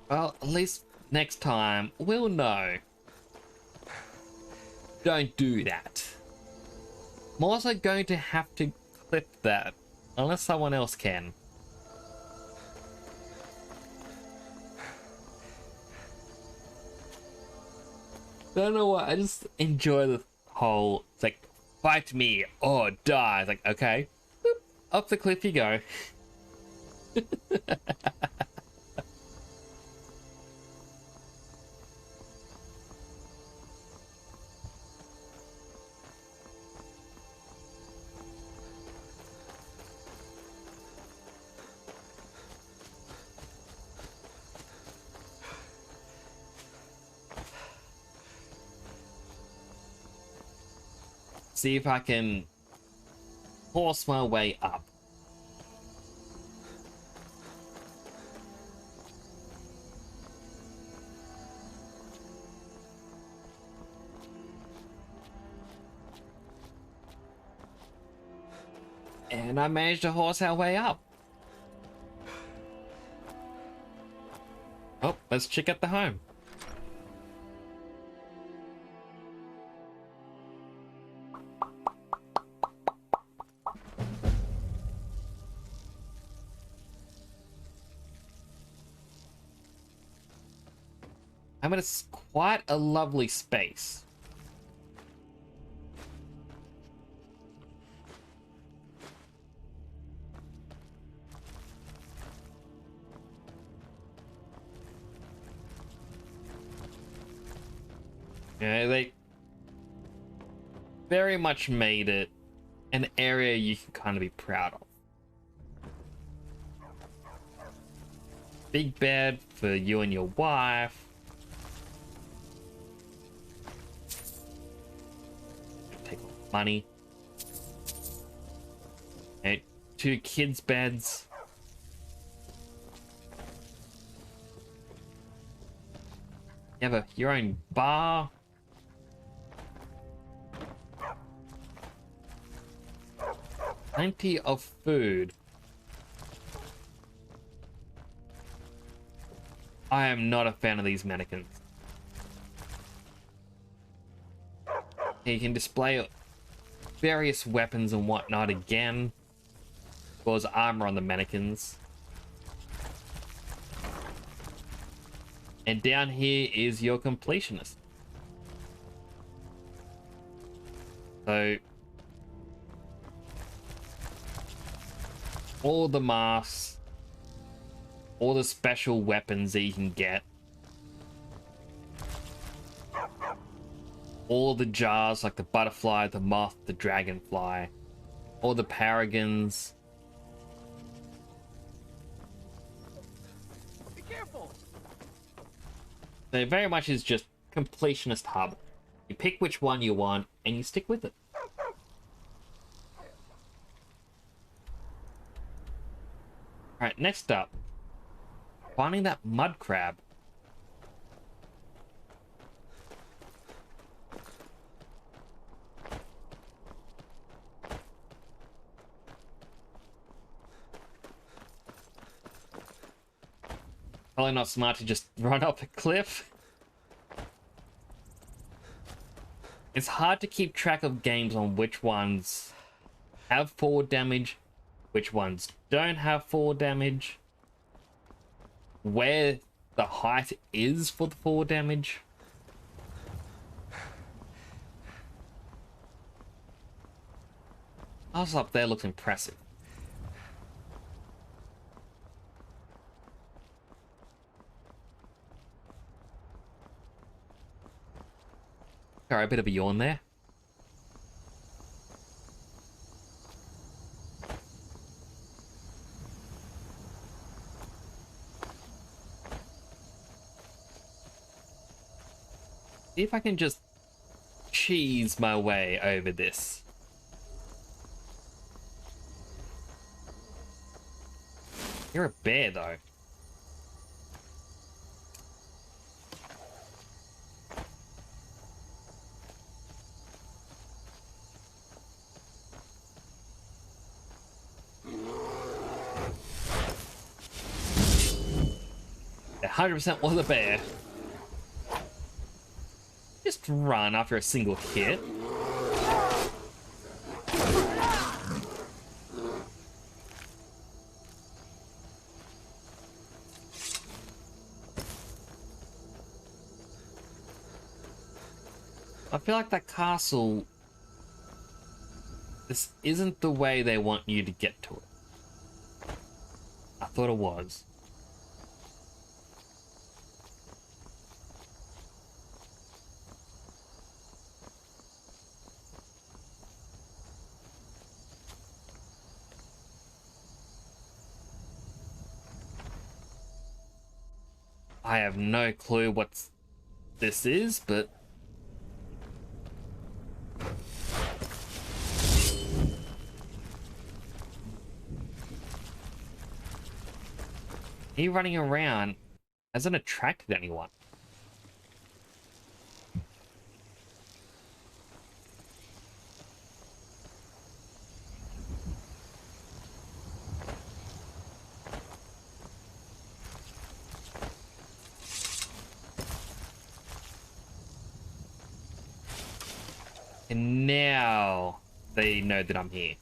Well, at least next time we'll know. Don't do that. I'm also going to have to clip that, unless someone else can. Don't know why, I just enjoy the whole, it's like, fight me or die. It's like, okay, boop, up the cliff you go. See if I can force my way up. And I managed to horse our way up. Oh, let's check out the home. I mean, it's quite a lovely space. Yeah, they very much made it an area you can kind of be proud of. Big bed for you and your wife. Take all the money. Okay, 2 kids' beds. You have your own bar. Plenty of food. I am not a fan of these mannequins. You can display various weapons and whatnot again. As well as armor on the mannequins. And down here is your completionist. So all the masks, all the special weapons that you can get, all the jars like the butterfly, the moth, the dragonfly, all the paragons.
Be careful.
So it very much is just completionist hub. You pick which one you want and you stick with it. Alright, next up. Finding that mud crab. Probably not smart to just run up a cliff. It's hard to keep track of games on which ones have forward damage, which ones don't have forward damage, where the height is for the forward damage. Us up there looks impressive. Alright, a bit of a yawn there. See if I can just cheese my way over this. You're a bear, though. It 100% was a bear. Just run after a single hit. I feel like that castle... This isn't the way they want you to get to it. I thought it was. I have no clue what this is, but... Me running around hasn't attracted anyone. And now they know that I'm here.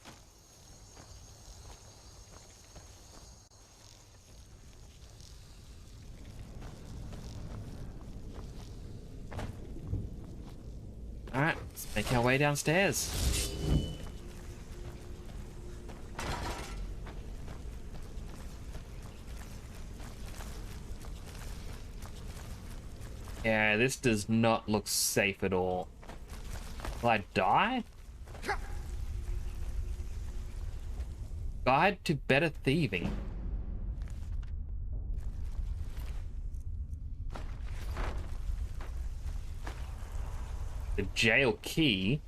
Alright, let's make our way downstairs. Yeah, this does not look safe at all. Will I die? Guide to better thieving. The jail key.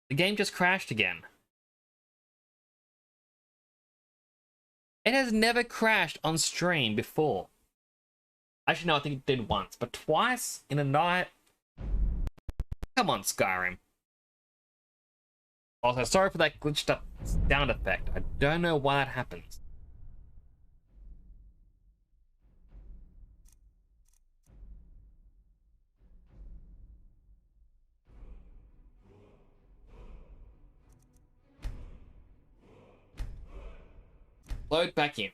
The game just crashed again. It has never crashed on stream before. Actually, no, I think it did once, but twice in a night? Come on, Skyrim. Also, sorry for that glitched up sound effect. I don't know why that happens. Load back in.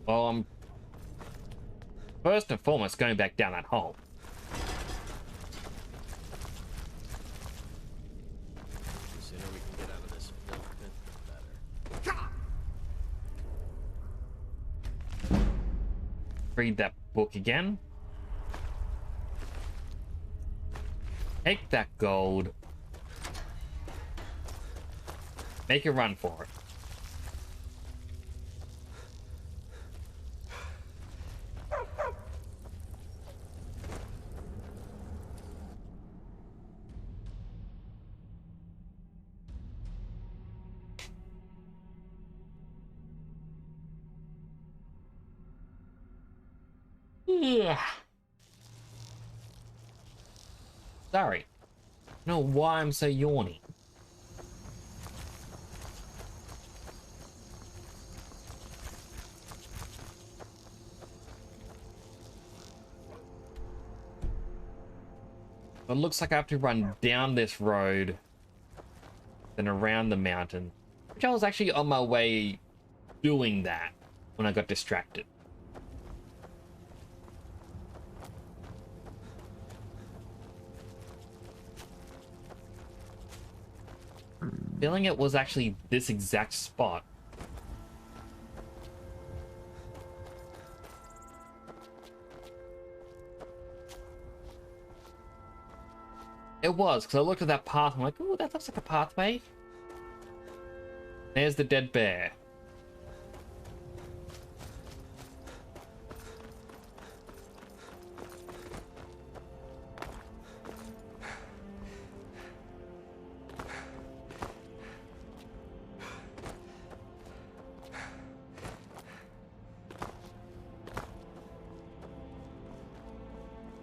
Well, I'm first and foremost going back down that hole.
The sooner we can get out of this filth pit, the better.
Read that book again. Take that gold. Make a run for it. Yeah. Sorry. I don't know why I'm so yawny. It looks like I have to run down this road, then around the mountain, which I was actually on my way doing that when I got distracted. Feeling it was actually this exact spot. It was, because I looked at that path, I'm like, oh, that looks like a pathway. There's the dead bear.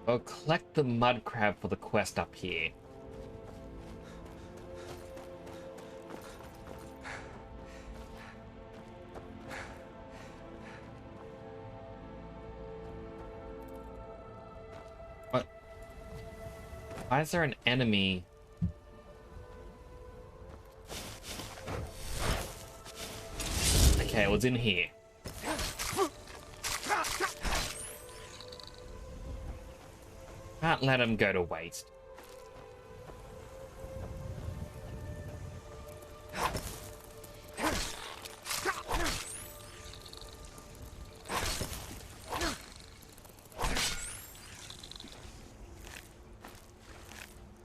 I'll collect the mud crab for the quest up here. What? Why is there an enemy? Okay, it was in here. Can't let him go to waste.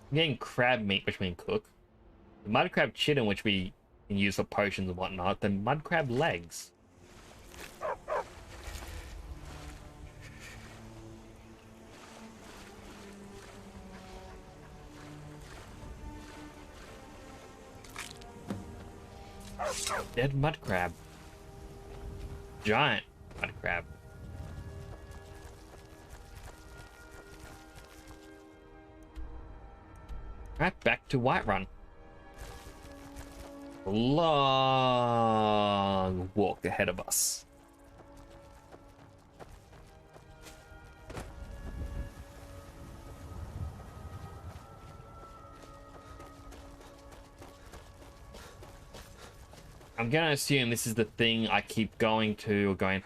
I'm getting crab meat, which we can cook. The mud crab chitin, which we can use for potions and whatnot. The mud crab legs. Dead mud crab. Giant mud crab. Right, back to Whiterun. A long walk ahead of us. I'm gonna assume this is the thing I keep going to, or going,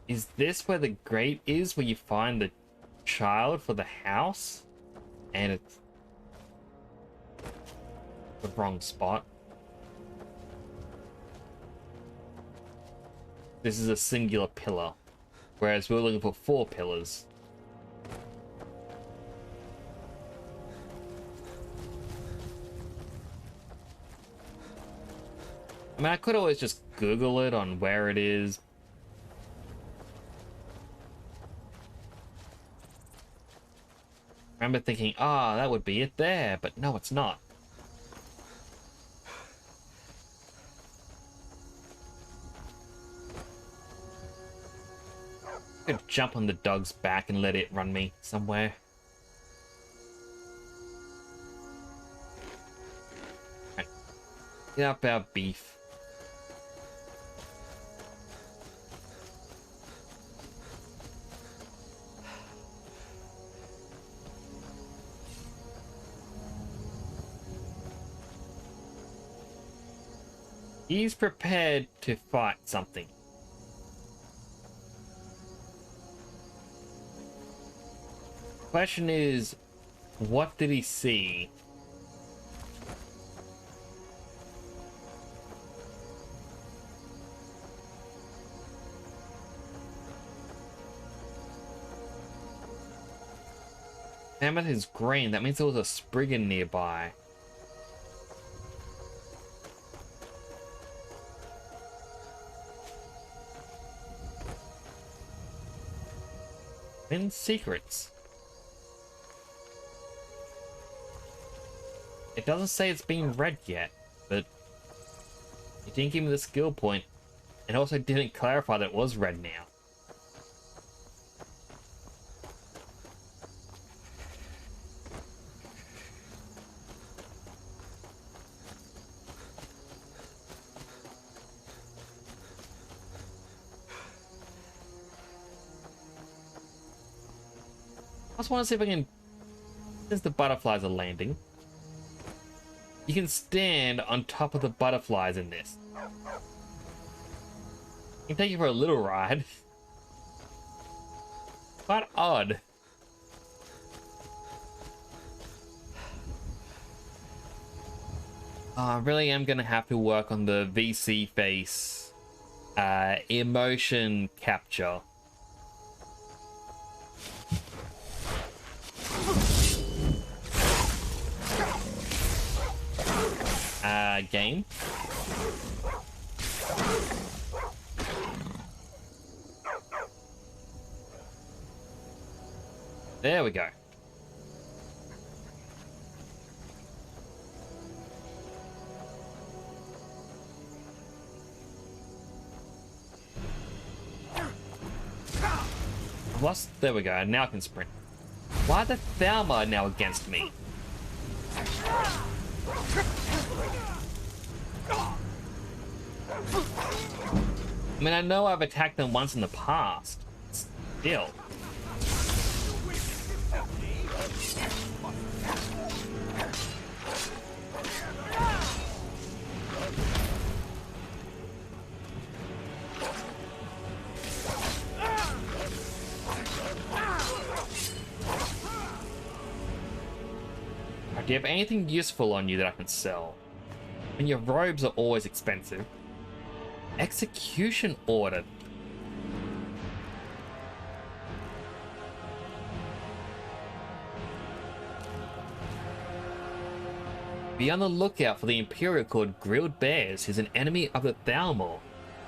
is this where the grate is, where you find the child for the house? And it's the wrong spot. This is a singular pillar, whereas we're looking for 4 pillars. I mean, I could always just Google it on where it is. I remember thinking, ah, that would be it there, but no, it's not. I could jump on the dog's back and let it run me somewhere. Right. Get up our beef. He's prepared to fight something. Question is, what did he see? Mammoth is green. That means there was a Spriggan nearby. In secrets. It doesn't say it's been read yet, but it didn't give me the skill point, and also didn't clarify that it was read now. just want to see if I can, since the butterflies are landing, you can stand on top of the butterflies in this. I can take you for a little ride. Quite odd. I really am going to have to work on the VC face emotion capture. Game. There we go. Lost. There we go. Now I can sprint. Why are the Thalma now against me? I mean, I know I've attacked them once in the past. Still. Do you have anything useful on you that I can sell? And your robes are always expensive. Execution order. Be on the lookout for the Imperial called Grilled Bears, who's an enemy of the Thalmor,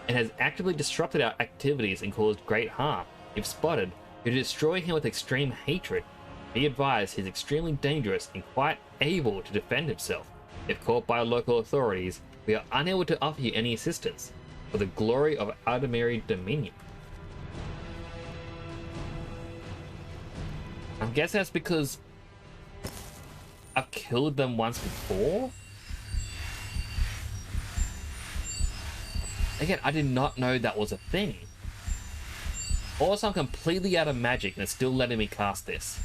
and has actively disrupted our activities and caused great harm. If spotted, you're to destroy him with extreme hatred. Be advised, he's extremely dangerous and quite able to defend himself. If caught by local authorities, we are unable to offer you any assistance. For the glory of Aldemiri Dominion. I'm guessing that's because I've killed them once before? Again, I did not know that was a thing. Also, I'm completely out of magic and it's still letting me cast this.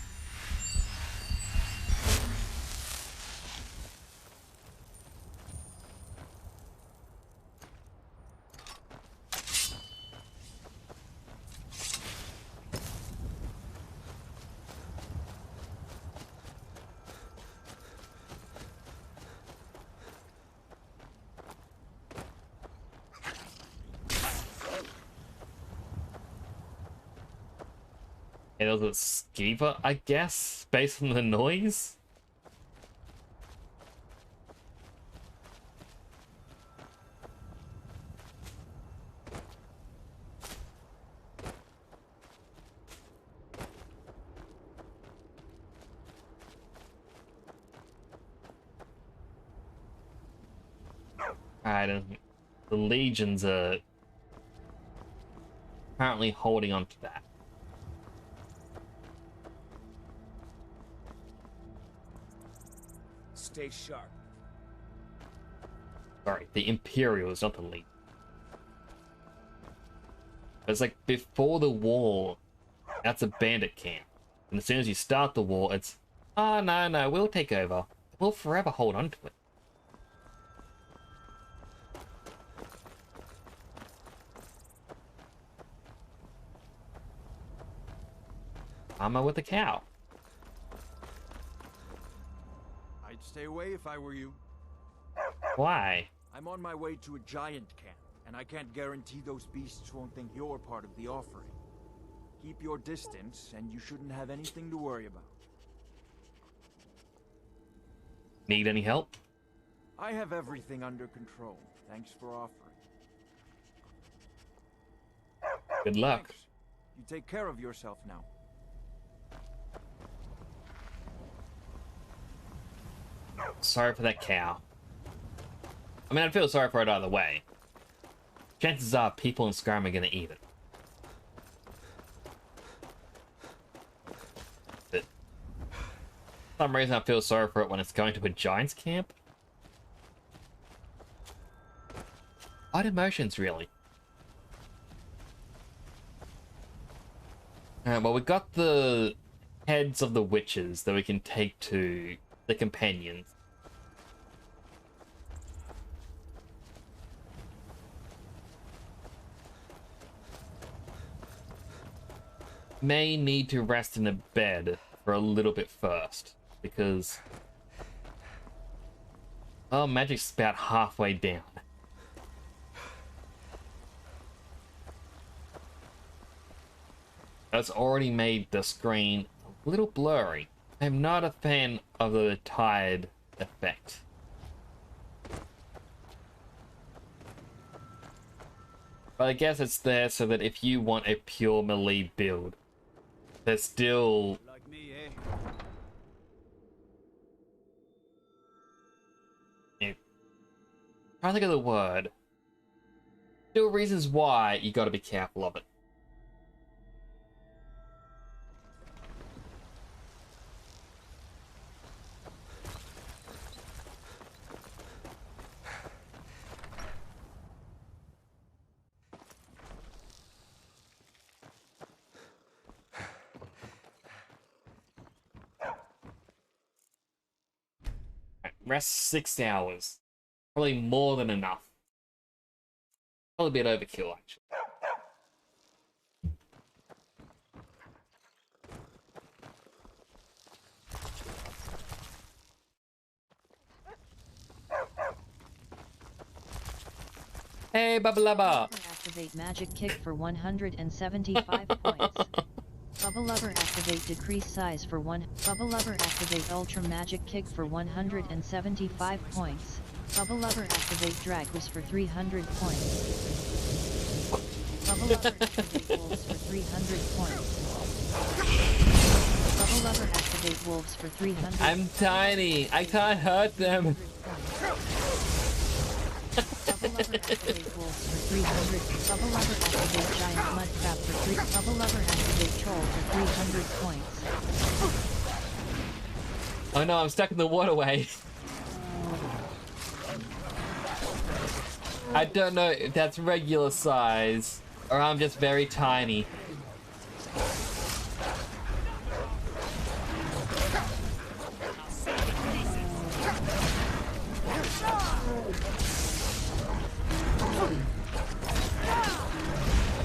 It was a skeever, I guess, based on the noise. Alright, and the legions are apparently holding on to that.
Stay sharp.
Sorry, the Imperials, not the Legion. It's like before the war, that's a bandit camp. And as soon as you start the war, it's, oh, no, we'll take over. We'll forever hold on to it. Armor with a cow.
I'd stay away if I were you.
Why?
I'm on my way to a giant camp, and I can't guarantee those beasts won't think you're part of the offering. Keep your distance, and you shouldn't have anything to worry about.
Need any help?
I have everything under control. Thanks for offering.
Good luck.
Thanks. You take care of yourself now.
Sorry for that cow. I mean, I'd feel sorry for it either way. Chances are people in Skyrim are gonna eat it. But for some reason I feel sorry for it when it's going to a giant's camp. Odd emotions, really. Alright, well, we got the heads of the witches that we can take to the companions. May need to rest in a bed for a little bit first, because oh, magic's about halfway down. That's already made the screen a little blurry. I'm not a fan of the tide effect. But I guess it's there so that if you want a pure melee build, there's still...
Like me, eh?
Yeah, trying to think of the word. Still reasons why you gotta be careful of it. Rest 6 hours. Probably more than enough. Probably a bit overkill, actually. Hey, Bubba Lubba!
Activate magic kick for 175 points. Bubble Lover activate decrease size for 1. Bubble Lover activate ultra magic kick for 175 points. Bubble Lover activate drag was for 300 points. Bubble Lover activate wolves for 300 points. Bubble Lover activate wolves for 300.
I'm tiny. I can't hurt them.
Bubble Lover activate wolves for 300. Bubble Lover activate giant mud crab for 3. Bubble Lover activate troll for 300 points.
Oh no, I'm stuck in the waterway. I don't know if that's regular size or I'm just very tiny.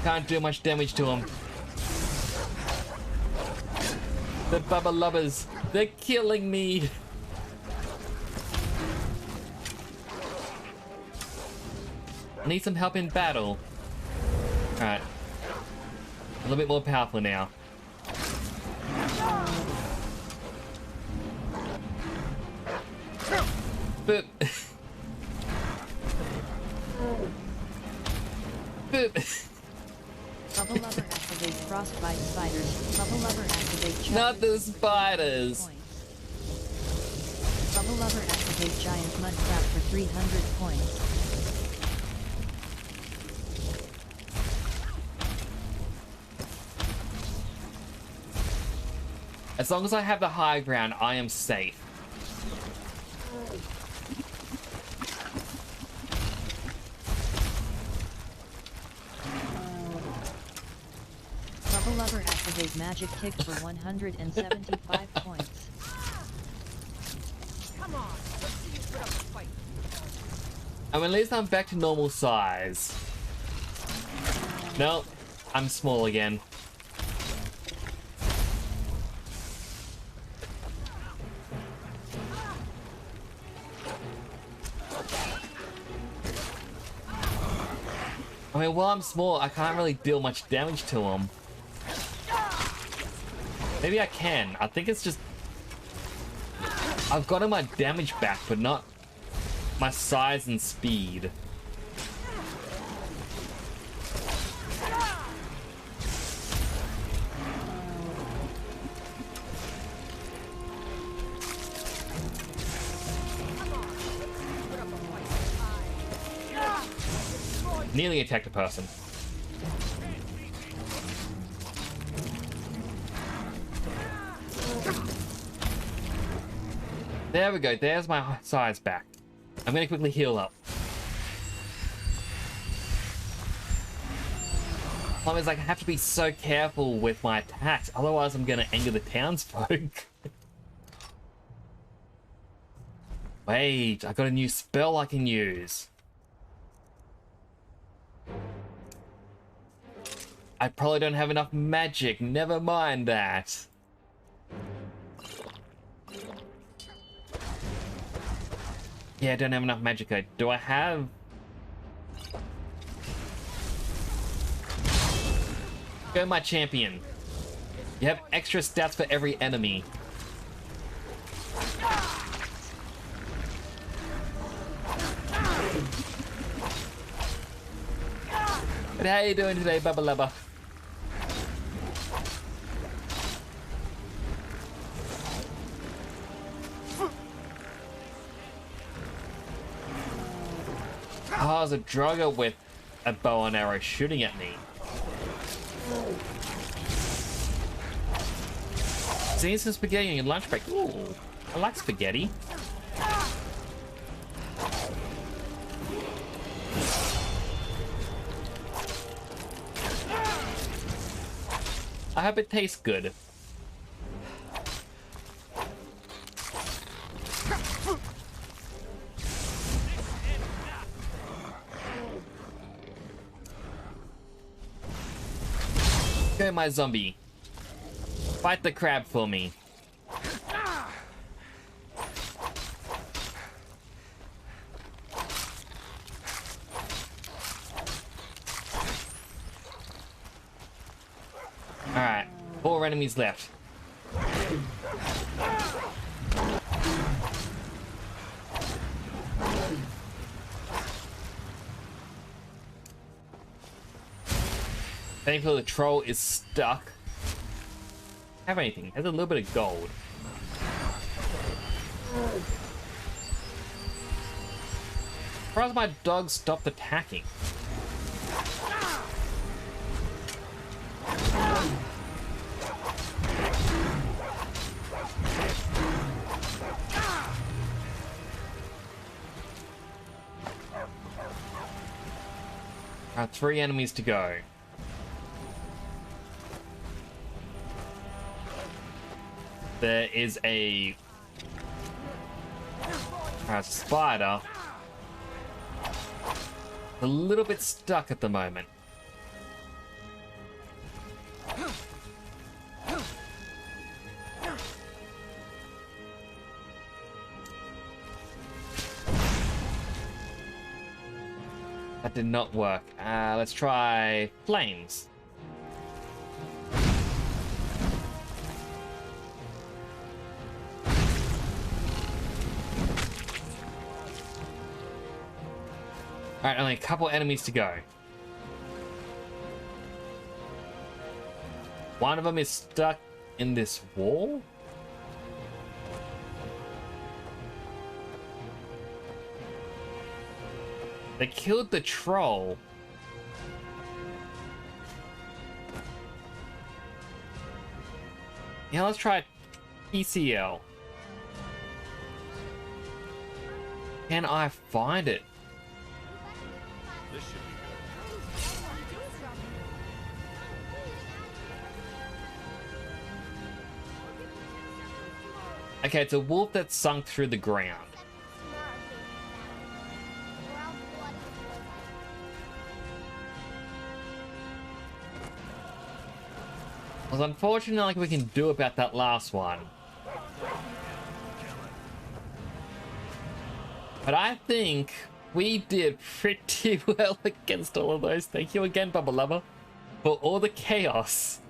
Can't do much damage to him. The Bubba Lubbers, they're killing me. I need some help in battle. Alright. A little bit more powerful now. Boop. Boop.
Bubble Lover activate frostbite spiders. Bubble Lover activate
Not the spiders.
Bubble Lover activate giant mud crab for 300 points.
As long as I have the high ground, I am safe.
Bubble Lover activate magic kick for 175 points.
Come on, let's see you put up a fight.
I mean, at least I'm back to normal size. No, I'm small again. I mean, while I'm small, I can't really deal much damage to him. Maybe I can. I think it's just... I've gotten my damage back, but not my size and speed. Nearly attacked a person. There we go. There's my size back. I'm gonna quickly heal up. Problem is, like, I have to be so careful with my attacks, otherwise I'm gonna anger the townsfolk. Wait, I got a new spell I can use. I probably don't have enough magic, never mind that. Yeah, I don't have enough magic. Do I have... Go, my champion. You have extra stats for every enemy. But how you doing today, Bubba Lubba? Oh, there's a Draugr with a bow and arrow shooting at me. Seeing some spaghetti on your lunch break. Ooh, I like spaghetti. I hope it tastes good. Go, my zombie. Fight the crab for me. Alright, 4 enemies left. Thankfully the troll is stuck. Have anything? Has a little bit of gold. Surprised my dog stopped attacking. Alright, 3 enemies to go. There is a spider. A little bit stuck at the moment. That did not work. Let's try flames. Alright, only a couple enemies to go. One of them is stuck in this wall. They killed the troll. Yeah, let's try PCL. Can I find it?
This should be good.
Okay, it's a wolf that's sunk through the ground. Well, unfortunately, like we can do about that last one. But I think we did pretty well against all of those. Thank you again, Bubba Lover, for all the chaos.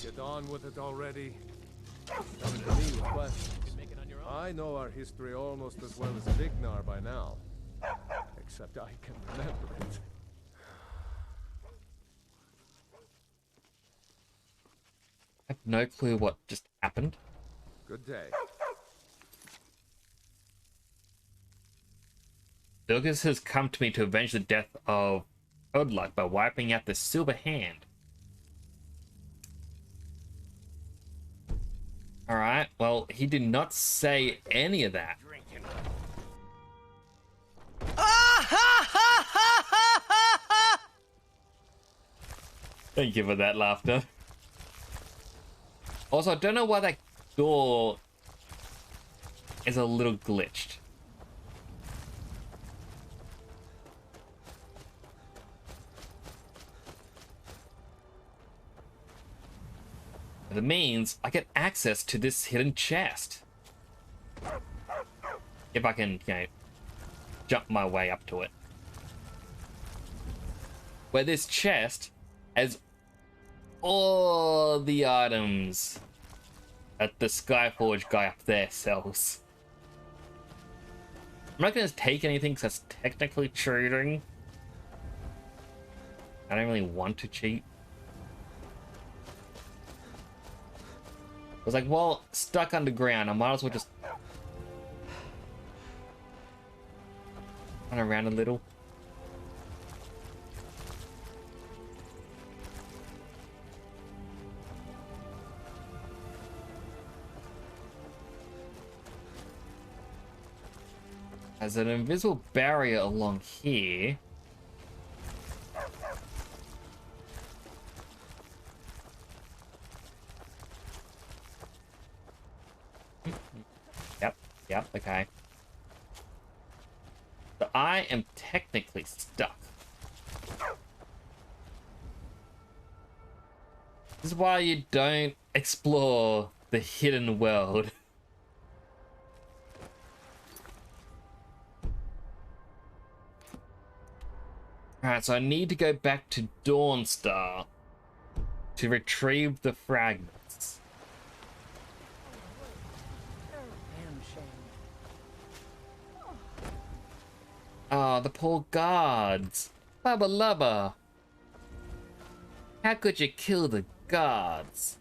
Get on with it already. Coming to me with questions. I know our history almost as well as Vignar by now. Except I can remember it.
I have no clue what just happened.
Good day.
Vilgus has come to me to avenge the death of Odluck by wiping out the silver hand. Alright, well, he did not say any of that. Thank you for that laughter. Also, I don't know why that door is a little glitched. That means I get access to this hidden chest. If I can, you know, jump my way up to it. Where this chest has all the items that the Skyforge guy up there sells. I'm not gonna take anything because that's technically cheating. I don't really want to cheat. I was like, well, stuck underground, I might as well just run around a little. There's an invisible barrier along here. Yep, okay. So I am technically stuck. This is why you don't explore the hidden world. Alright, so I need to go back to Dawnstar to retrieve the fragments. Ah, the poor guards. Bubba lubba. How could you kill the guards?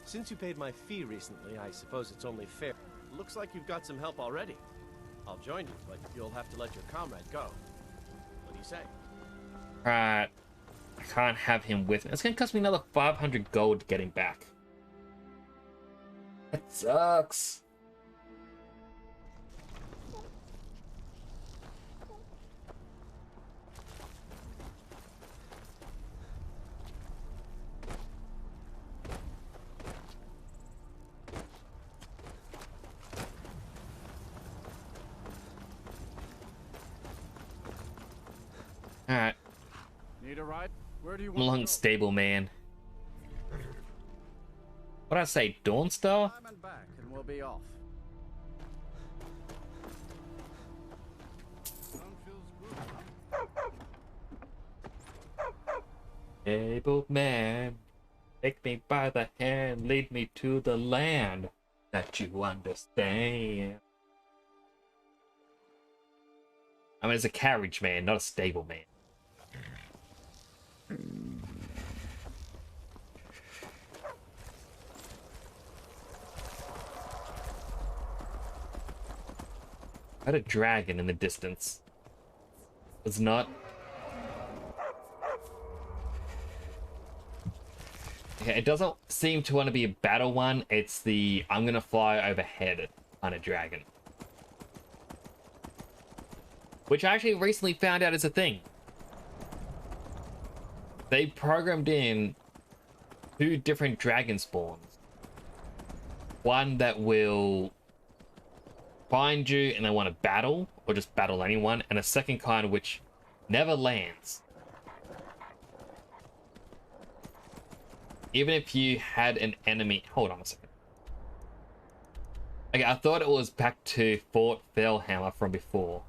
Since you paid my fee recently, I suppose it's only fair. Looks like you've got some help already. I'll join you, but you'll have to let your comrade go. What do you say?
Right. I can't have him with me. It's gonna cost me another 500 gold to get him back. That sucks. Alright.
Need a ride? Where do you
I'm
want
along
to go?
stable, man. What'd I say? Dawnstar?
Time and back, and we'll be off. Sun feels good.
Stable man, take me by the hand, lead me to the land that you understand. I mean, it's a carriage man, not a stable man. I had a dragon in the distance. Was not. Okay, it doesn't seem to want to be a battle one. It's the I'm gonna fly overhead kind of dragon. Which I actually recently found out is a thing. They programmed in 2 different dragon spawns. One that will find you and they want to battle, or just battle anyone, and a second kind which never lands. Even if you had an enemy... Hold on a second. Okay, I thought it was back to Fort Fellhammer from before.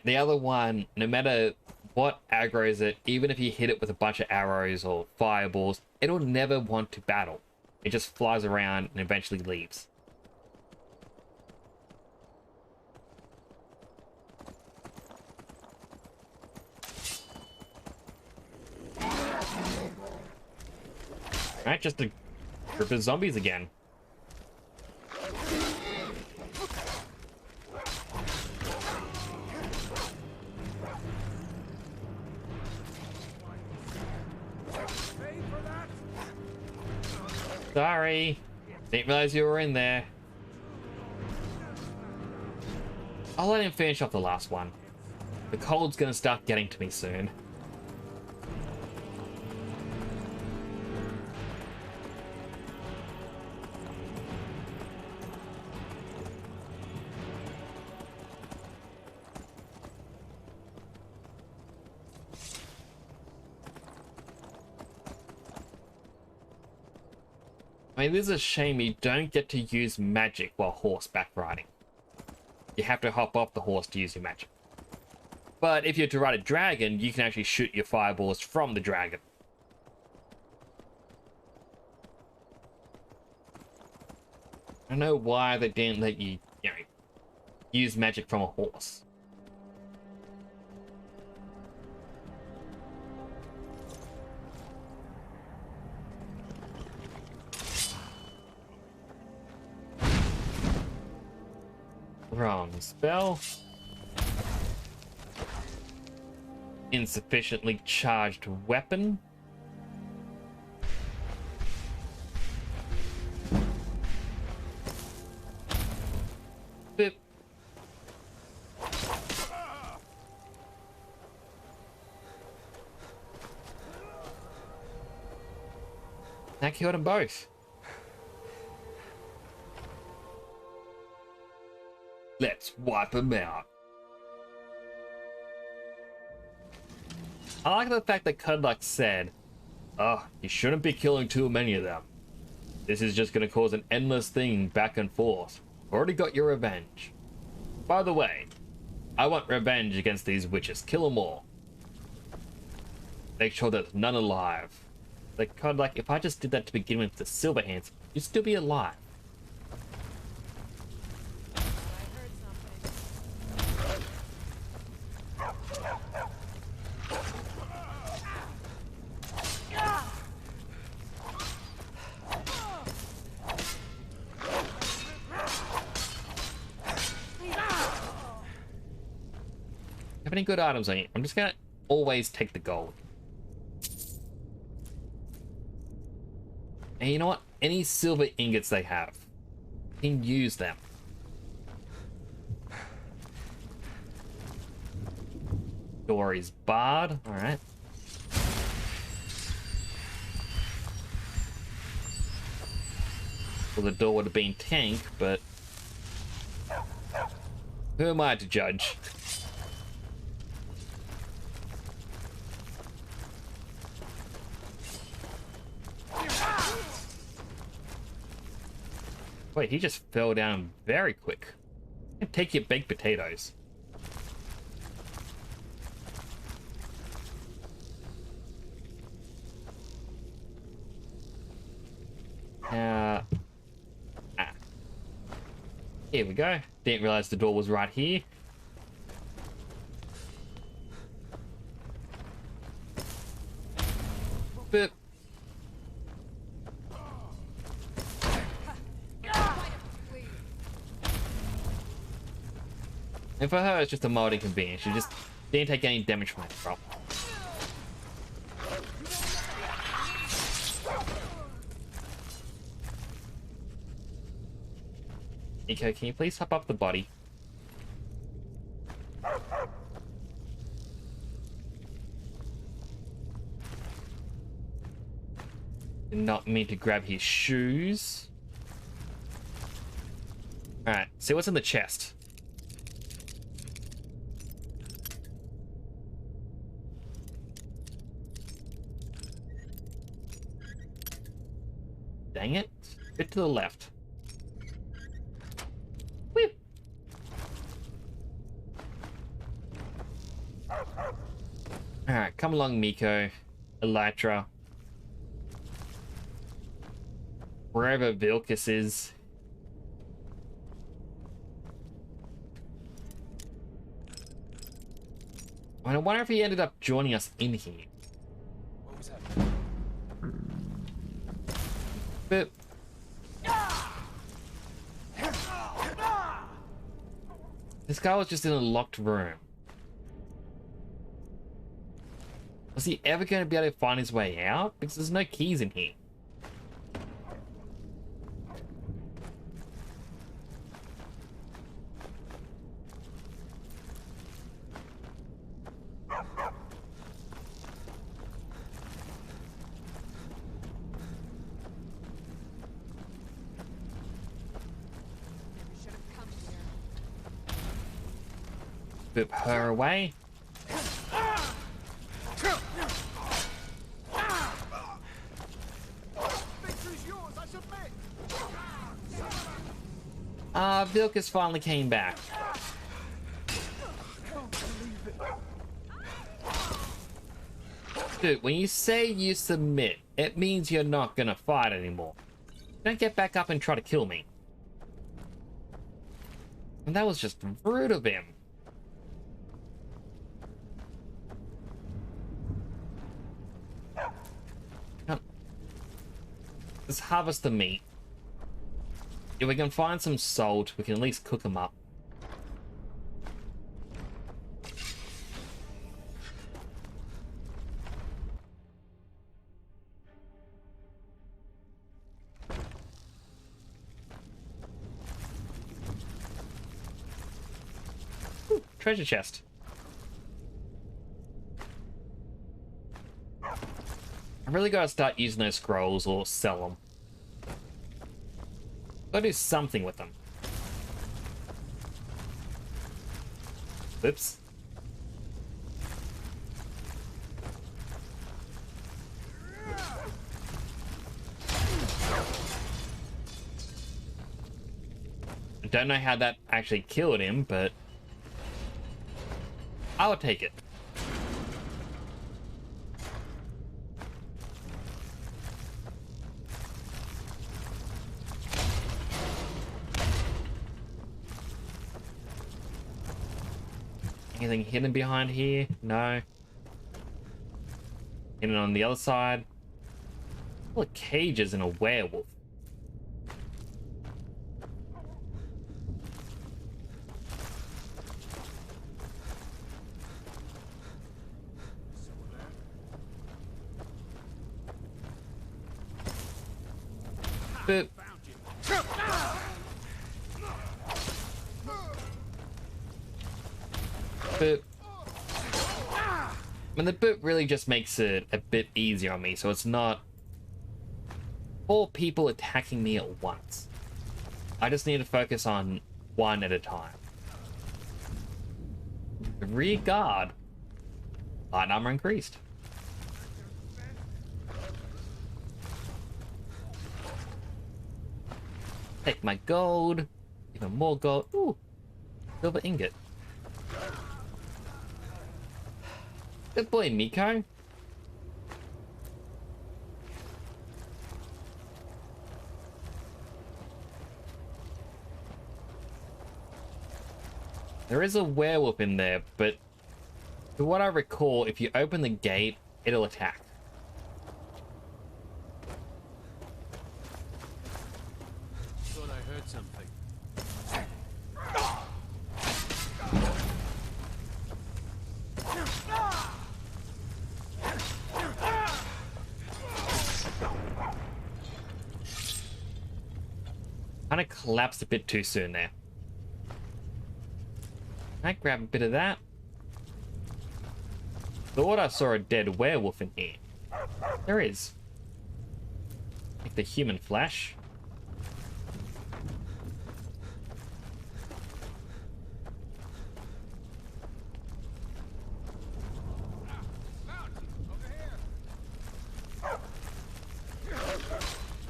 The other one, no matter what aggroes it, even if you hit it with a bunch of arrows or fireballs, it'll never want to battle. It just flies around and eventually leaves. Alright, just a group of zombies again. Sorry. Didn't realize you were in there. I'll let him finish off the last one. The cold's gonna start getting to me soon. I mean, this is a shame you don't get to use magic while horseback riding. You have to hop off the horse to use your magic. But if you're to ride a dragon, you can actually shoot your fireballs from the dragon. I don't know why they didn't let you, use magic from a horse. Wrong spell. Insufficiently charged weapon. Bip. That killed them both. Let's wipe them out. I like the fact that Cudluck said, "Oh, you shouldn't be killing too many of them. This is just going to cause an endless thing back and forth. Already got your revenge. By the way, I want revenge against these witches. Kill them all. Make sure there's none alive." Like, Cudluck, if I just did that to begin with the Silverhands, you'd still be alive. Have any good items on you? I'm just gonna always take the gold. And you know what? Any silver ingots they have, you can use them. Door is barred. All right. Well, the door would have been tank, but who am I to judge? Wait, he just fell down very quick. Take your baked potatoes. Here we go. Didn't realize the door was right here. But and for her, it's just a mild inconvenience. She just didn't take any damage from that drop. Nico, can you please hop up the body? Did not mean to grab his shoes. Alright, see what's in the chest. Dang it. Bit to the left. Whee! Alright, come along, Miko. Elytra. Wherever Vilcus is. I wonder if he ended up joining us in here.
What was that?
But this guy was just in a locked room. Was he ever going to be able to find his way out? Because there's no keys in here. boop her away. Vilkas finally came back. Dude, when you say you submit, it means you're not gonna fight anymore. Don't get back up and try to kill me. And that was just rude of him. Let's harvest the meat. If we can find some salt, we can at least cook them up. Ooh, treasure chest. I really gotta start using those scrolls or sell them. Gotta do something with them. Oops. I don't know how that actually killed him, but I'll take it. Anything hidden behind here? No. Hidden on the other side. Full of cages and a werewolf. Boop. Boop. And the boop really just makes it a bit easier on me, so it's not 4 people attacking me at once. I just need to focus on one at a time. The rear guard. Light armor increased. Take my gold. Even more gold. Ooh. Silver ingot. Good boy, Miko. There is a werewolf in there, but to what I recall, if you open the gate, it'll attack.
Thought I heard something.
Kind of collapsed a bit too soon there. I grab a bit of that. Thought I saw a dead werewolf in here. There is. Like the human flesh.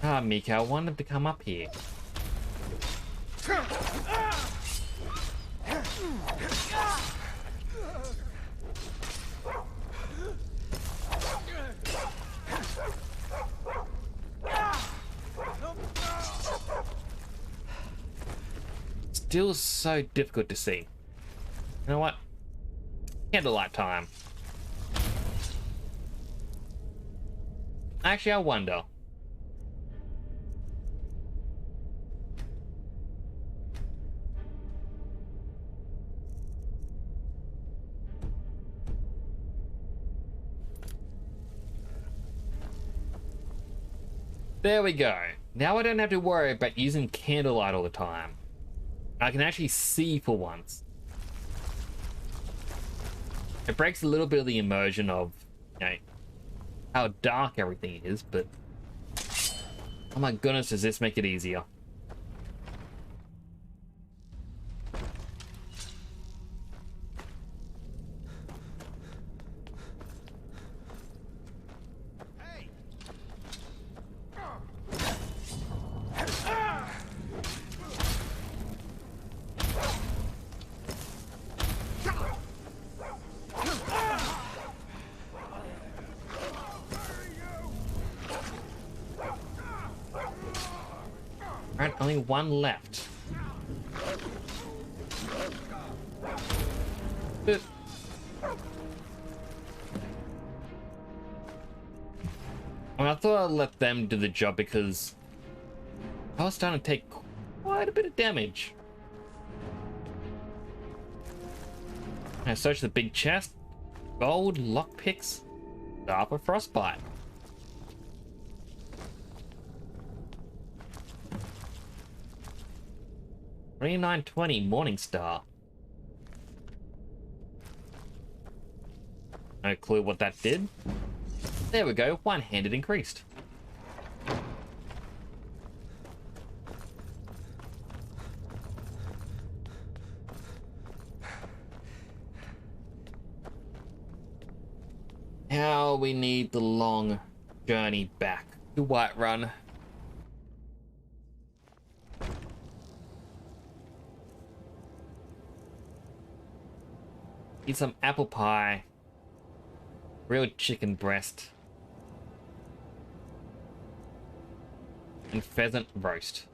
Ah, Mika, I wanted to come up here. Still so difficult to see. You know what? Candlelight time. Actually, I wonder. There we go. Now I don't have to worry about using candlelight all the time. I can actually see for once. It breaks a little bit of the immersion of, you know, how dark everything is, but oh my goodness, does this make it easier? Alright, only one left. Boop. I thought I'd let them do the job because I was starting to take quite a bit of damage. I searched the big chest. Gold, lockpicks, Staff of Frostbite. $29.20 Morningstar. No clue what that did. There we go, one-handed increased. Now we need the long journey back to Whiterun. Eat some apple pie, grilled chicken breast, and pheasant roast.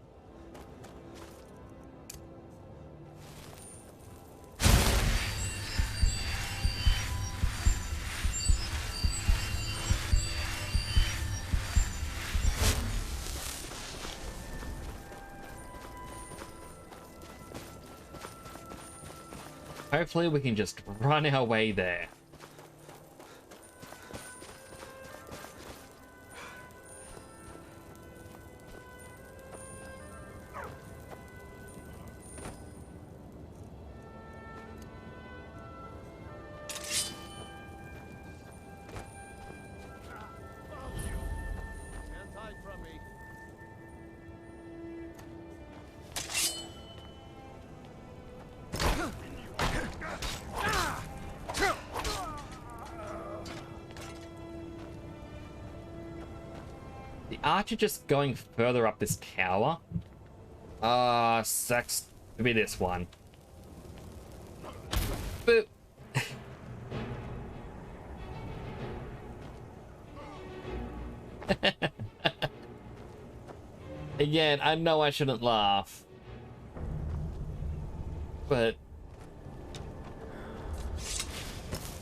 Hopefully we can just run our way there.
Can't hide from me.
The archer just going further up this tower. Sucks to be this one. Boop. Again, I know I shouldn't laugh, but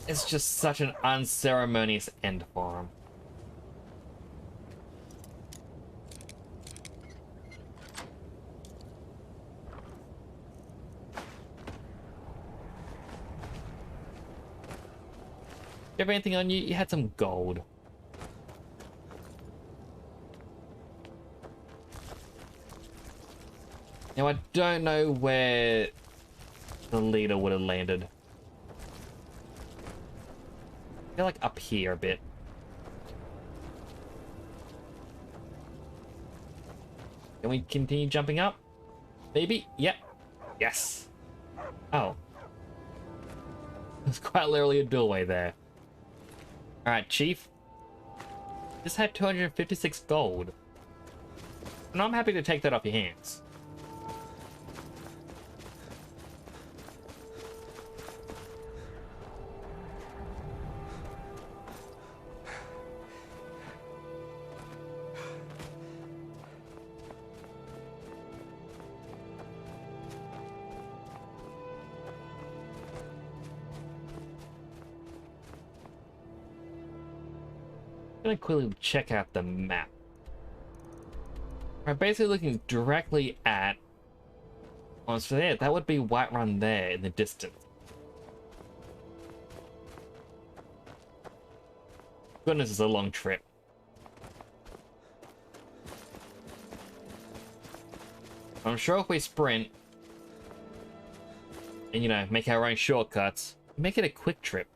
it's just such an unceremonious end for him. You have anything on you? You had some gold. Now I don't know where the leader would have landed. I feel like up here a bit. Can we continue jumping up? Maybe? Yep. Yes. Oh. There's quite literally a doorway there. Alright, Chief. Just had 256 gold. And I'm happy to take that off your hands. I'm gonna quickly check out the map. We're basically looking directly at, well, so there, that would be Whiterun there in the distance. Goodness, it's a long trip. I'm sure if we sprint and, you know, make our own shortcuts, make it a quick trip.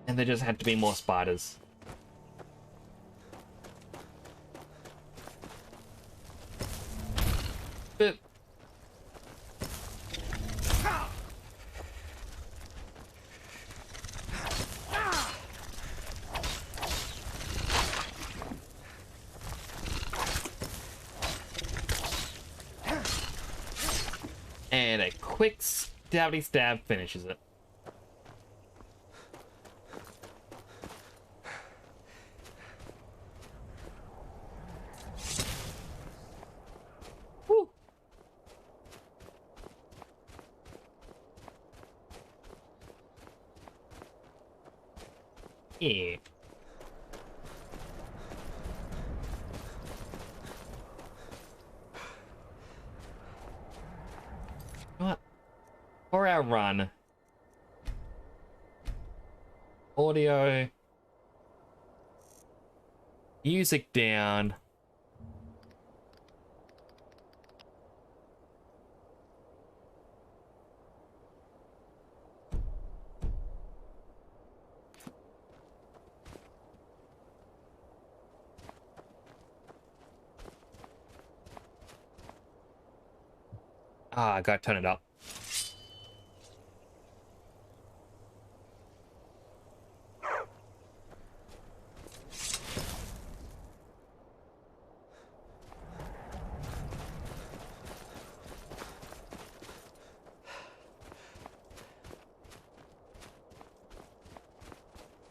And there just had to be more spiders. Boop. And a quick stabby stab finishes it. Woo. Yeah. What? For our run. Audio. Music down. Ah, I gotta turn it up.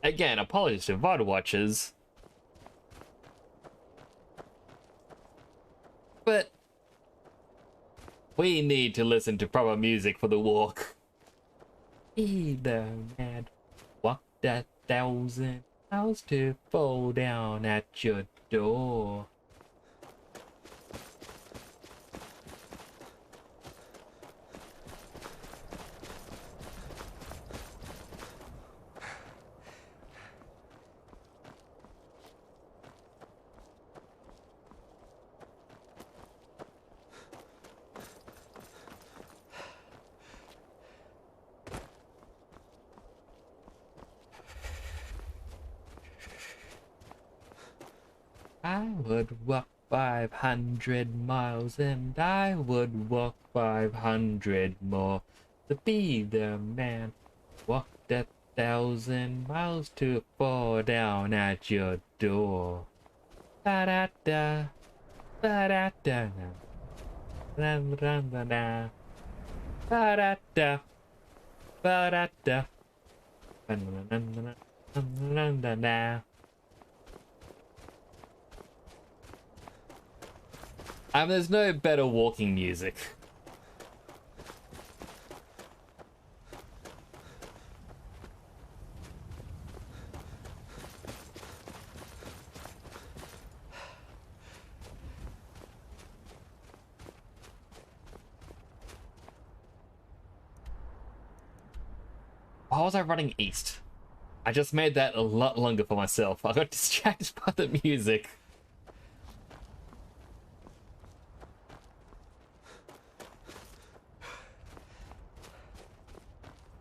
Again, apologies to VOD watchers. But we need to listen to proper music for the walk. Either mad walked 1,000 miles to fall down at your door. I would walk 500 miles and I would walk 500 more to be the man. Walked 1,000 miles to fall down at your door. Da da da, da da da, da da da da, da da da, da da da, da da da. There's no better walking music. Why was I running east? I just made that a lot longer for myself. I got distracted by the music.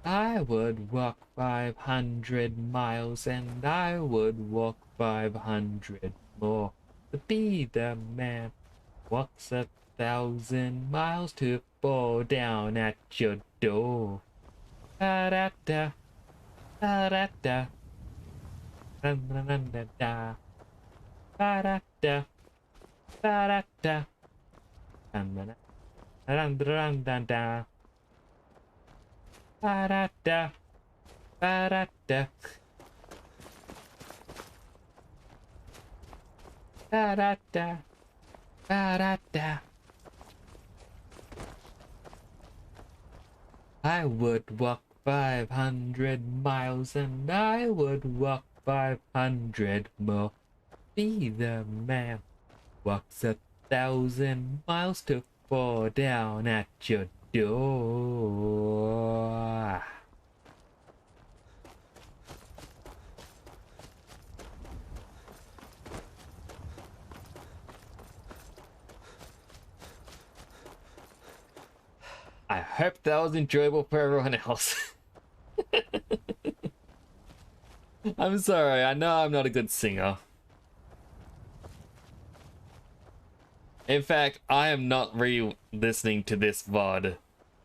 I would walk 500 miles and I would walk 500 more to be the man. Walks 1,000 miles to fall down at your door. Da da da, da da da, da da da da, da da da, da da da, da da da da da. Ba-da-da, ba-da-da, ba-da-da, ba-da-da. I would walk 500 miles and I would walk 500 more. Be the man. Walks 1,000 miles to fall down at your door. I hope that was enjoyable for everyone else. I'm sorry, I know I'm not a good singer. In fact, I am not re-listening to this VOD.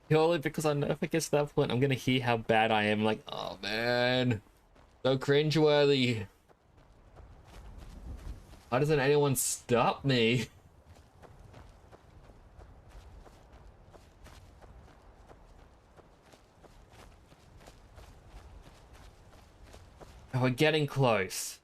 Purely because I know if it gets to that point, I'm gonna hear how bad I am. Like, oh man, so cringeworthy. Why doesn't anyone stop me? Oh, we're getting close.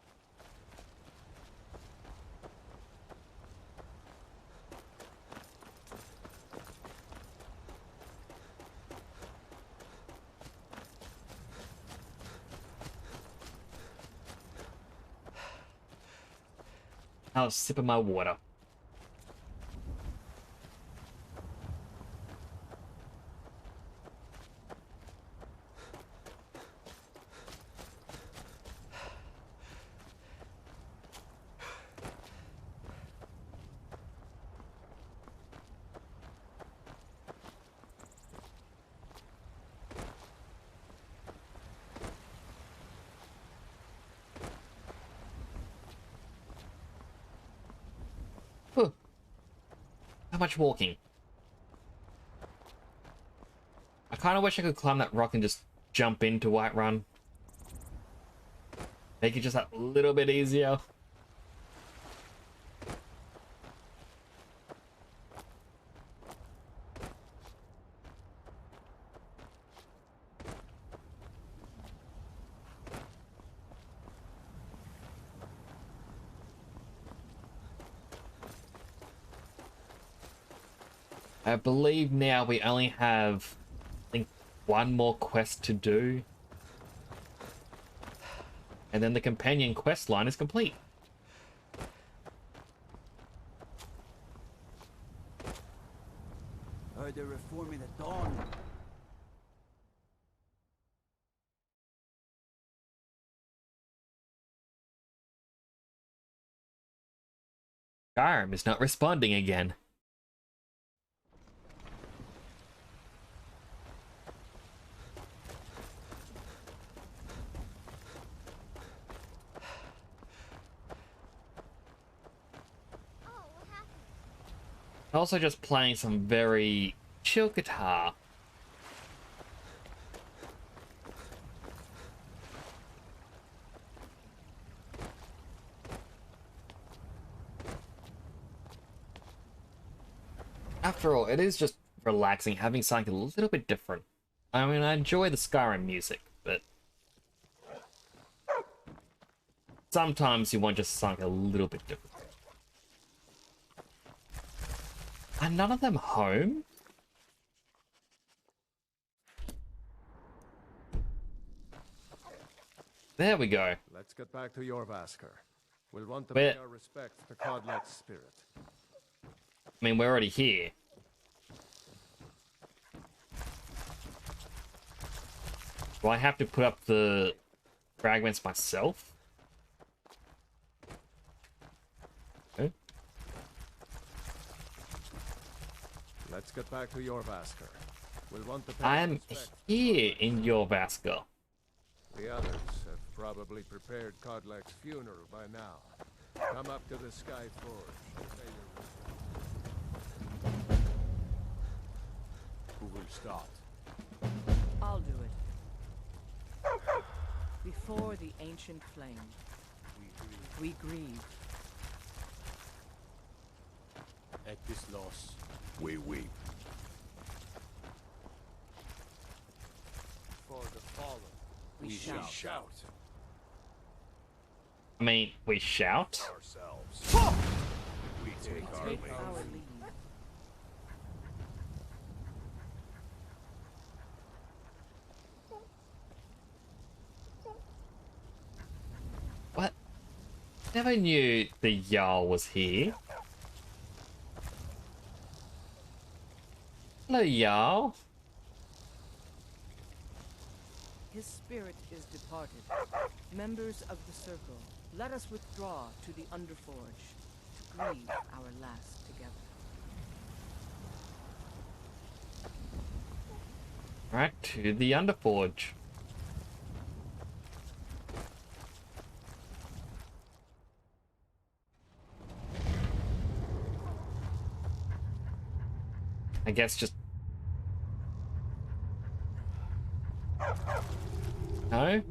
I'll sip of my water. Whew. How much walking? I kind of wish I could climb that rock and just jump into Whiterun. Make it just that little bit easier. I believe now we only have, I think, one more quest to do. And then the companion quest line is complete.
Heard they're reforming the Dawn.
Skyrim is not responding again. Also just playing some very chill guitar. After all, it is just relaxing having something a little bit different. I mean, I enjoy the Skyrim music, but sometimes you want just something a little bit different. Are none of them home? There we go.
Let's get back to your Vasker. We'll want to
Where-
pay our respects to Codlet's spirit.
I mean, we're already here. Do I have to put up the fragments myself? Okay.
Let's get back to your Vasker. We'll want to pay
I
our
am
respects.
here in your Vasker.
The others have probably prepared Codlet's funeral by now. Come up to the Sky Forge and pay your respects.
Who will start?
I'll do it. Before the ancient flame, we grieve.
At this loss,
We weep.
for the fallen,
We shout.
shout.
I mean, we shout?
Ourselves. We take our
Take
leave.
our leave.
What? Never knew the Jarl was here. Hello, Jarl.
His spirit is departed. Members of the Circle, let us withdraw to the Underforge to grieve our last together.
Right, to the Underforge. I guess just... No?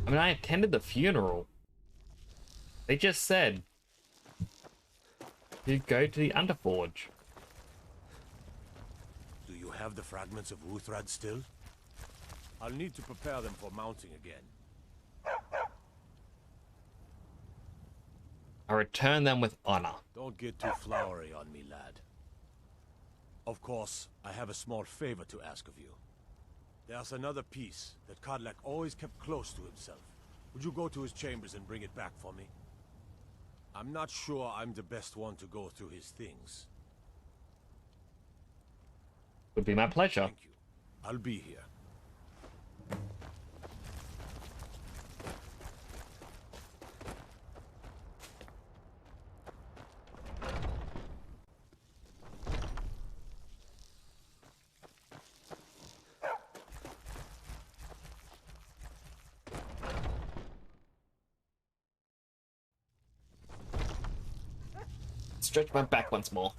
I mean, I attended the funeral. They just said you go to the Underforge.
Do you have the fragments of Uthrad still? I'll need to prepare them for mounting again.
I return them with honor.
Don't get too flowery on me, lad. Of course, I have a small favor to ask of you. There's another piece that Kodlak always kept close to himself. Would you go to his chambers and bring it back for me? I'm not sure I'm the best one to go through his things.
Would be my pleasure.
Thank you. I'll be here.
Stretch my back once more.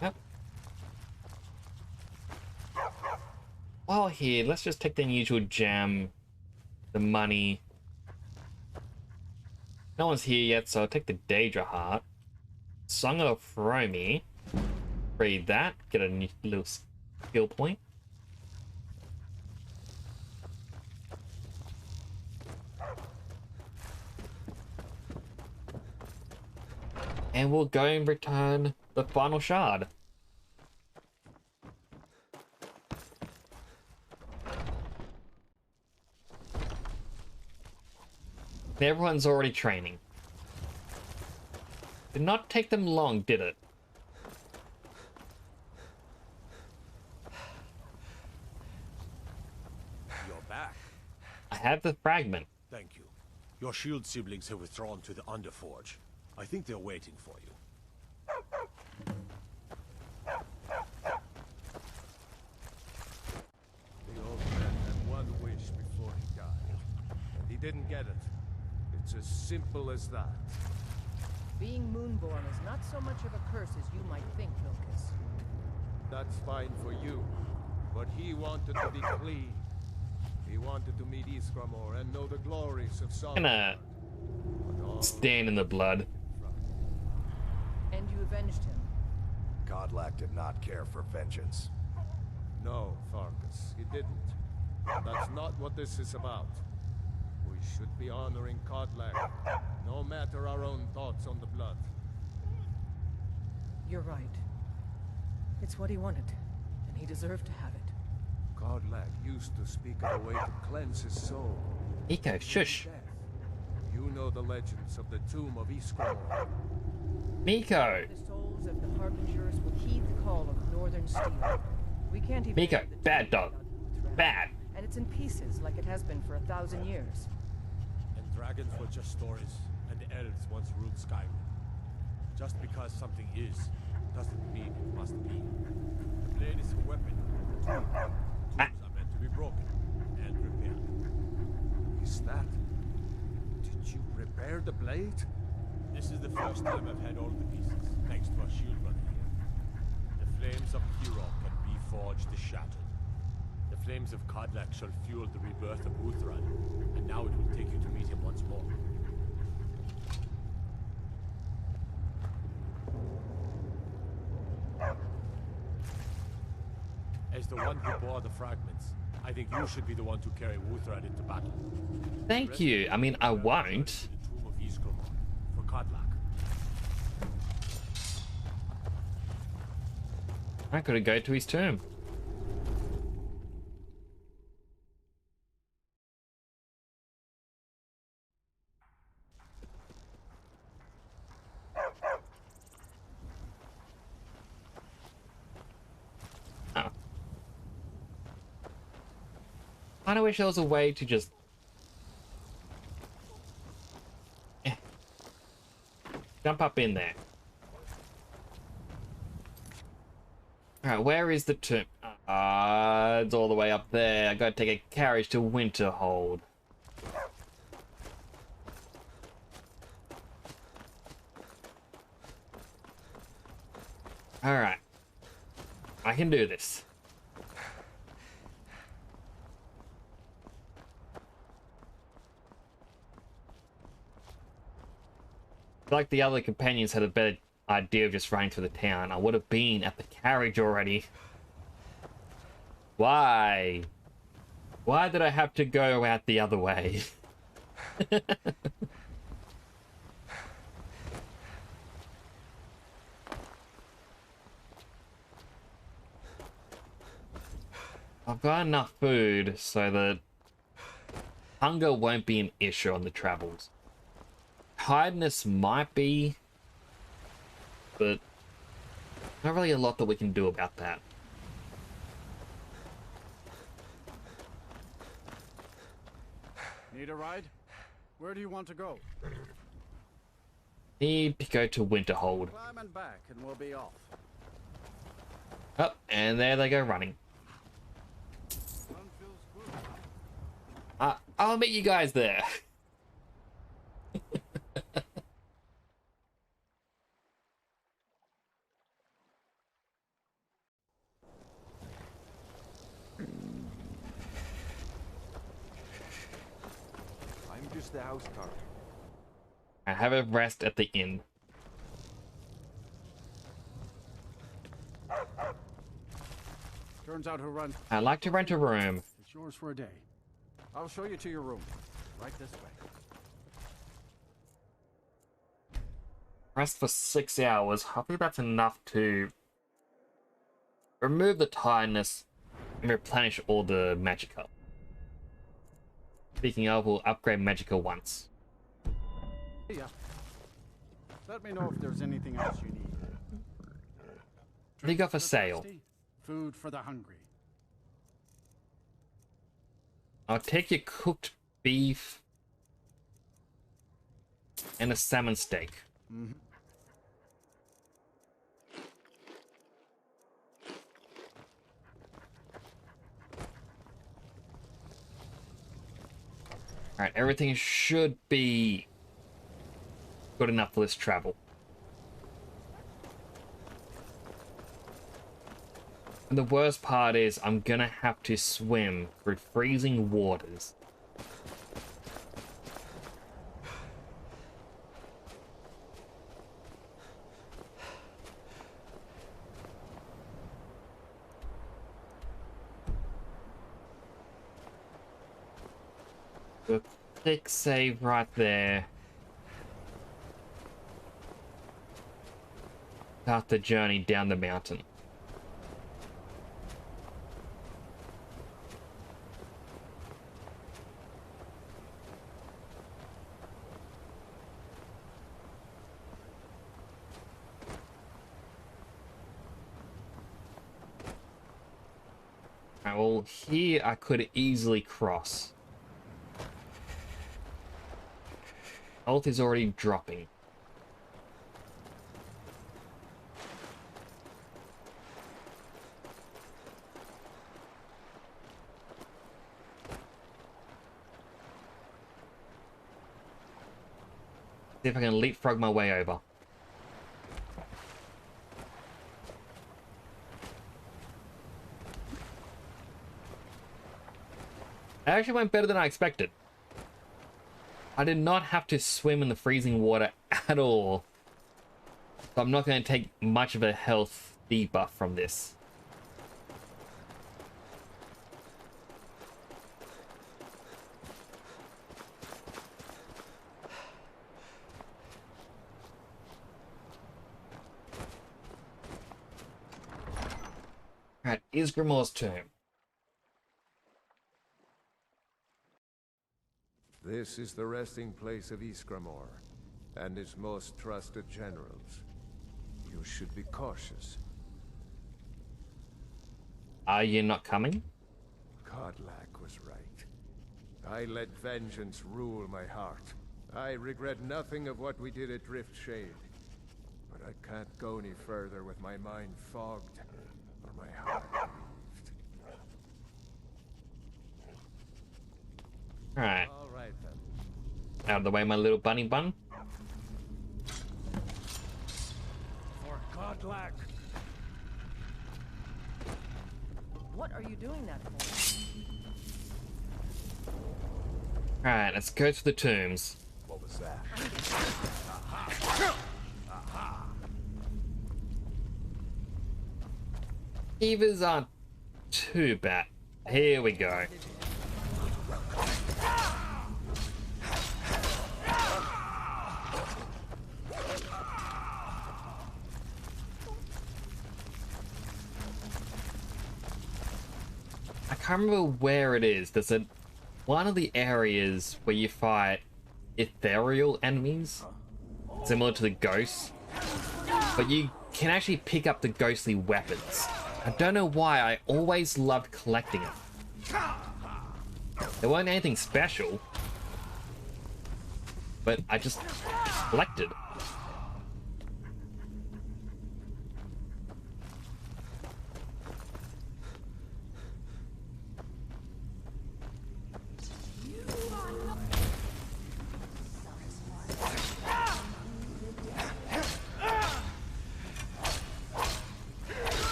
Yep. While here, let's just take the usual gem, the money. No one's here yet, so I'll take the Daedra heart. Song of Fromi. Read that, get a new little skill point. And we'll go and return the final shard. Everyone's already training. Did not take them long, did it?
You're back.
I have the fragment.
Thank you. Your shield siblings have withdrawn to the Underforge. I think they're waiting for you.
The old man had one wish before he died, and he didn't get it. It's as simple as that.
Being Moonborn is not so much of a curse as you might think, Vilcus.
That's fine for you, but he wanted to be clean. He wanted to meet Iskramor and know the glories of Song.
Gonna stand in the blood.
And you avenged him.
Kodlak did not care for vengeance.
No, Farkas, he didn't. That's not what this is about. We should be honoring Kodlak, no matter our own thoughts on the blood.
You're right. It's what he wanted, and he deserved to have it.
Kodlak used to speak of a way to cleanse his soul.
Eco, shush.
You know the legends of the tomb of Iskramor.
Miko.
The souls of the Harbingers will heed the call of Northern Steel. We can't even...
Miko, bad dog. Bad.
And it's in pieces like it has been for 1,000 years.
And dragons were just stories, and the elves once ruled Skyrim. Just because something is, doesn't mean it must be. The blade is a weapon, a tool. Tools are meant to be broken and repaired.
Is that... Did you repair the blade?
This is the first time I've had all the pieces, thanks to our shield runner here. The flames of Hero can reforge the shattered. The flames of Kodlak shall fuel the rebirth of Uthran, and now it will take you to meet him once more. As the one who bore the fragments, I think you should be the one to carry Uthran into battle.
Thank you. I mean, I won't.
The tomb of Iskramor for Kodlak.
I could go to his tomb. Oh. I wish there was a way to just... jump up in there. Alright, where is the tomb? It's all the way up there. I gotta take a carriage to Winterhold. Alright. I can do this. feel like the other companions had a better idea of just running through the town. I would have been at the carriage already. Why? Why did I have to go out the other way? I've got enough food so that hunger won't be an issue on the travels. Tiredness might be, but not really a lot that we can do about that.
Need a ride? Where do you want to go?
Need to go to Winterhold.
Climb and back and we'll be off.
Oh, and there they go running. I'll meet you guys there.
I'm just the house car.
I have a rest at the inn.
Turns out who runs.
I'd like to rent a room.
It's yours for a day. I'll show you to your room. Right this way.
Rest for 6 hours. I think that's enough to remove the tiredness and replenish all the magicka. Speaking of, we'll upgrade magicka once.
Yeah. Let me know if there's anything else you need.
What do you got for sale?
Food for the hungry.
I'll take your cooked beef and a salmon steak.
Mm-hmm.
Alright, everything should be good enough for this travel. And the worst part is I'm gonna have to swim through freezing waters. A quick save right there. Start the journey down the mountain. Well, here I could easily cross. Health is already dropping. See if I can leapfrog my way over. It actually went better than I expected. I did not have to swim in the freezing water at all. So I'm not going to take much of a health debuff from this. Alright, Isgrimor's tomb.
This is the resting place of Isgramor, and his most trusted generals. You should be cautious.
Are you not coming?
Kodlak was right. I let vengeance rule my heart. I regret nothing of what we did at Driftshade. But I can't go any further with my mind fogged, or my heart grieved.
Alright.
All right then.
Out of the way, my little bunny bun.
For Godlack.
What are you doing that for?
Alright, let's go to the tombs.
What was that?
Evers aren't too bad. Here we go. I can't remember where it is. There's one of the areas where you fight ethereal enemies, similar to the ghosts, but you can actually pick up the ghostly weapons. I don't know why, I always loved collecting them. There weren't anything special, but I just collected.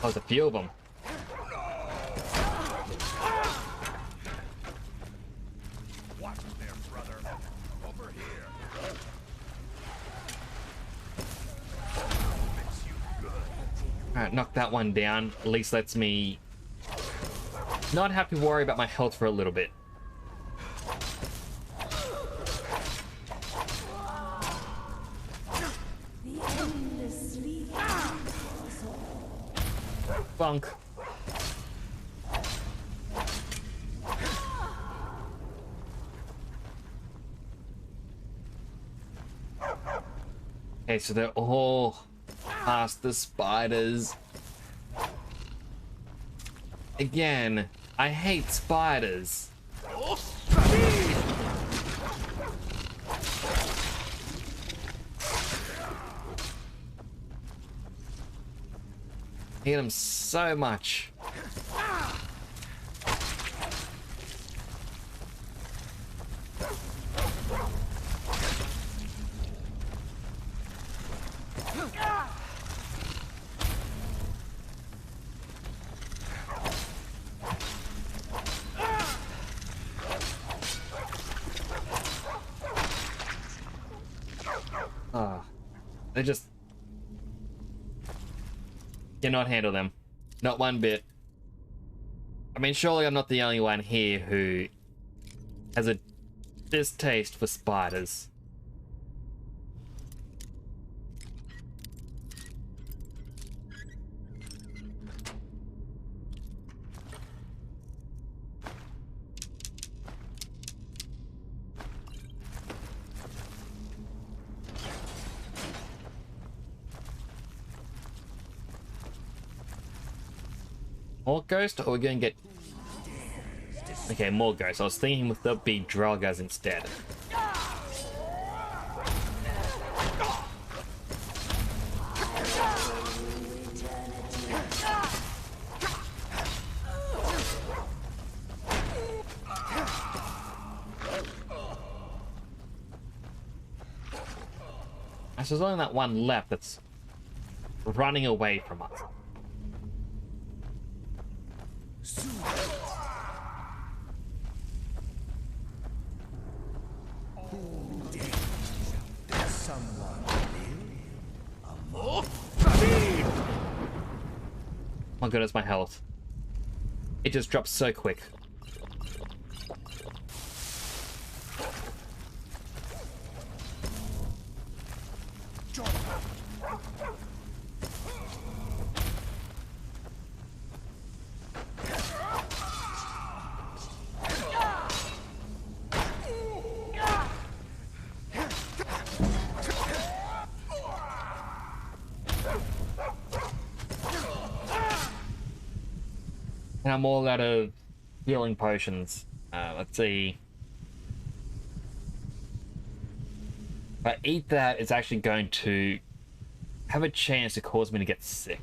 Oh, there's a few of them.
Watch there, brother. Over here.
Alright, knock that one down. At least lets me not have to worry about my health for a little bit. Bunk. Okay, so they're all past the spiders. Again, I hate spiders. I hate them so much. They just cannot handle them. Not one bit. I mean, surely I'm not the only one here who has a distaste for spiders. More ghost, or we're gonna get... Okay, more ghosts. I was thinking with the big Dragas instead. So there's only that one left that's running away from us. My goodness, my health. It just drops so quick. And I'm all out of healing potions. Let's see. If I eat that, it's actually going to have a chance to cause me to get sick.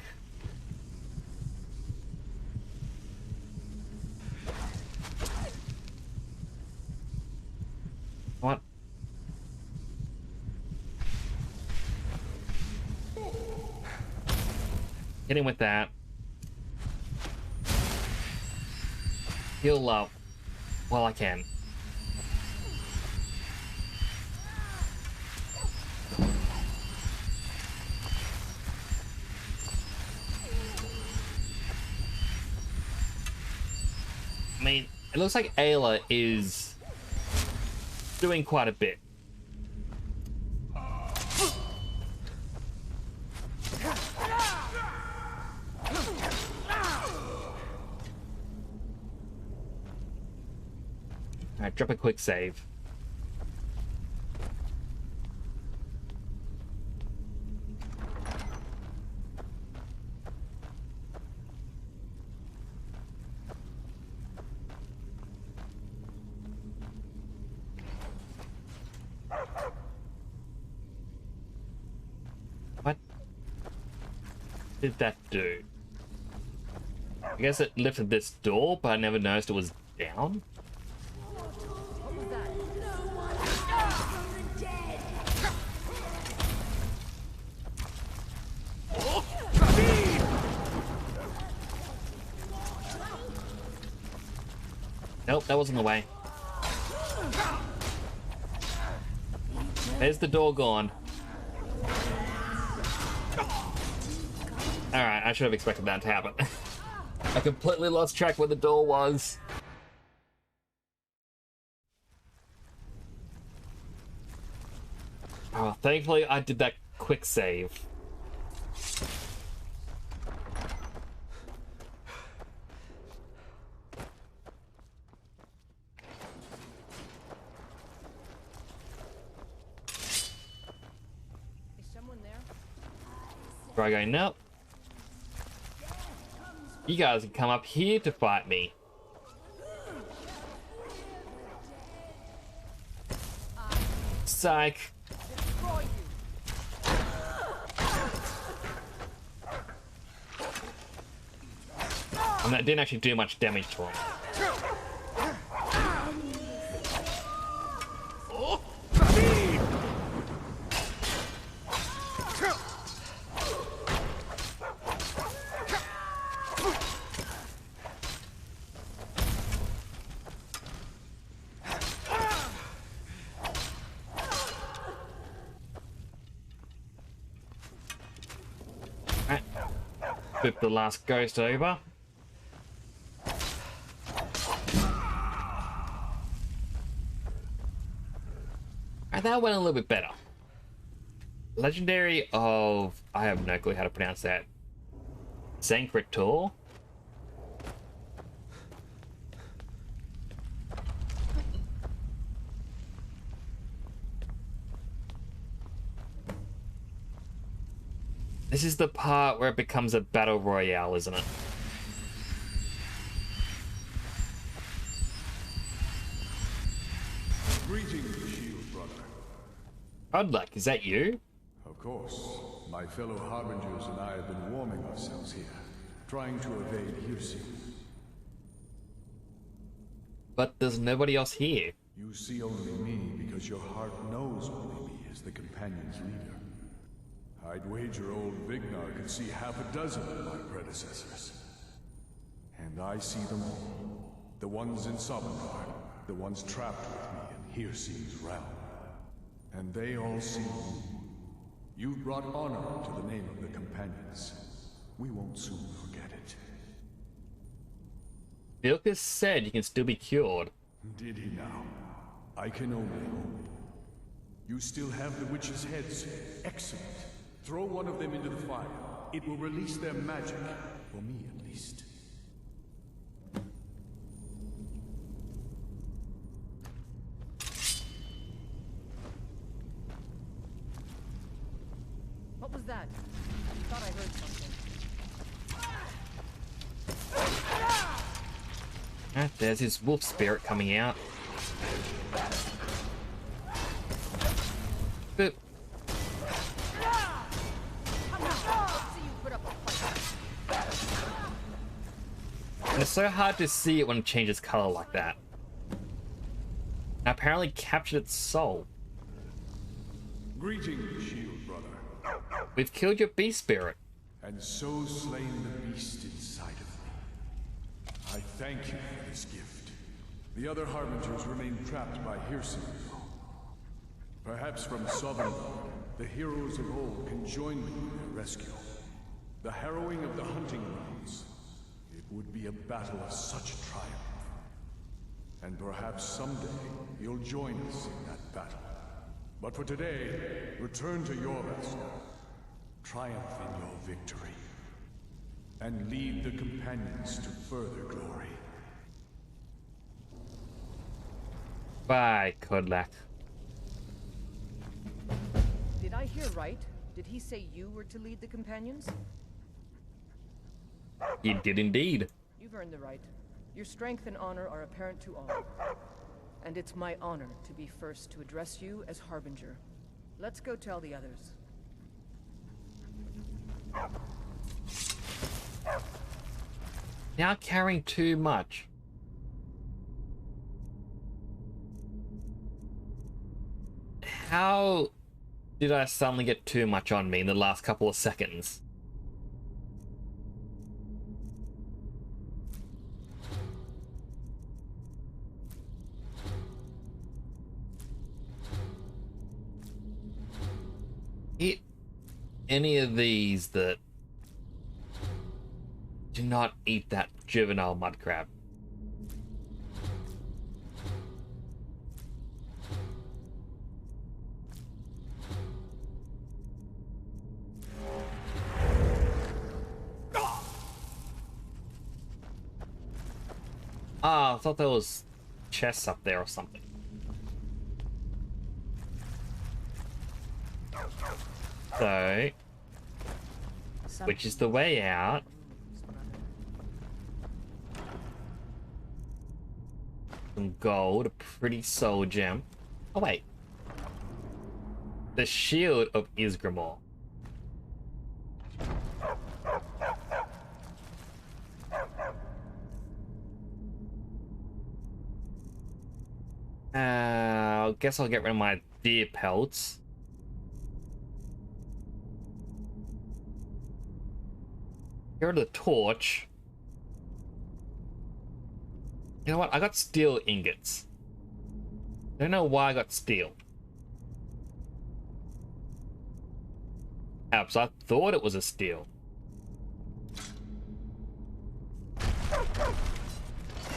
What? Hitting with that. Heal up while I can. mean, it looks like Ayla is doing quite a bit. Alright, drop a quick save. What did that do? I guess it lifted this door, but I never noticed it was down. Nope, that wasn't the way. There's the door gone. Alright, I should have expected that to happen. I completely lost track where the door was. Oh, thankfully I did that quick save. Try going, nope. You guys can come up here to fight me. Psych. And that didn't actually do much damage to him. Flip the last ghost over. And that went a little bit better. Legendary of... I have no clue how to pronounce that. Zankritor. This is the part where it becomes a battle royale, isn't it?
Greetings, Shield Brother.
Odlek, is that you?
Of course. My fellow Harbingers and I have been warming ourselves here, trying to evade Hirsi.
But there's nobody else here.
You see only me because your heart knows only me as the Companion's leader. I'd wager old Vignar could see half a dozen of my predecessors. And I see them all. The ones in Sovngarde, the ones trapped with me in Hirsi's realm. And they all see you. You've brought honor to the name of the Companions. We won't soon forget it.
Vilkas said you can still be cured.
Did he now? I can only hope. You still have the witches' heads. Excellent. Throw one of them into the fire. It will release their magic. For me, at least.
What was that? I thought I heard something.
Ah, there's his wolf spirit coming out. Boop. And it's so hard to see it when it changes color like that. I apparently captured its soul.
Greetings, Shield Brother.
We've killed your beast spirit.
And so slain the beast inside of me. I thank you for this gift. The other Harbingers remain trapped by Hirsi. Perhaps from Sovngarde, the heroes of old can join me in their rescue. The harrowing of the hunting grounds. It would be a battle of such triumph. And perhaps someday you'll join us in that battle. But for today, return to your master, triumph in your victory, and lead the companions to further glory.
Bye, Kodlak.
Did I hear right? Did he say you were to lead the companions?
You did indeed.
You've earned the right. Your strength and honor are apparent to all. And it's my honor to be first to address you as Harbinger. Let's go tell the others.
Now carrying too much. How did I suddenly get too much on me in the last couple of seconds? Eat any of these that do not eat that juvenile mud crab. Ah, I thought there was chests up there or something. So, which is the way out? Some gold, a pretty soul gem. Oh wait. The shield of Isgramor. I guess I'll get rid of my deer pelts. Get rid of the torch. You know what? I got steel ingots. Don't know why I got steel. Perhaps I thought it was a steel.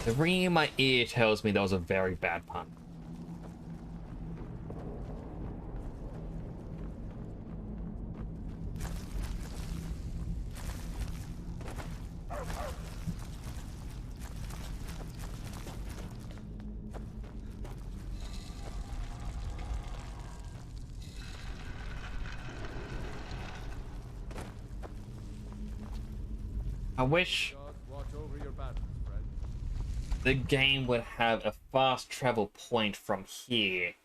The ringing in my ear tells me that was a very bad pun. I wish the game would have a fast travel point from here.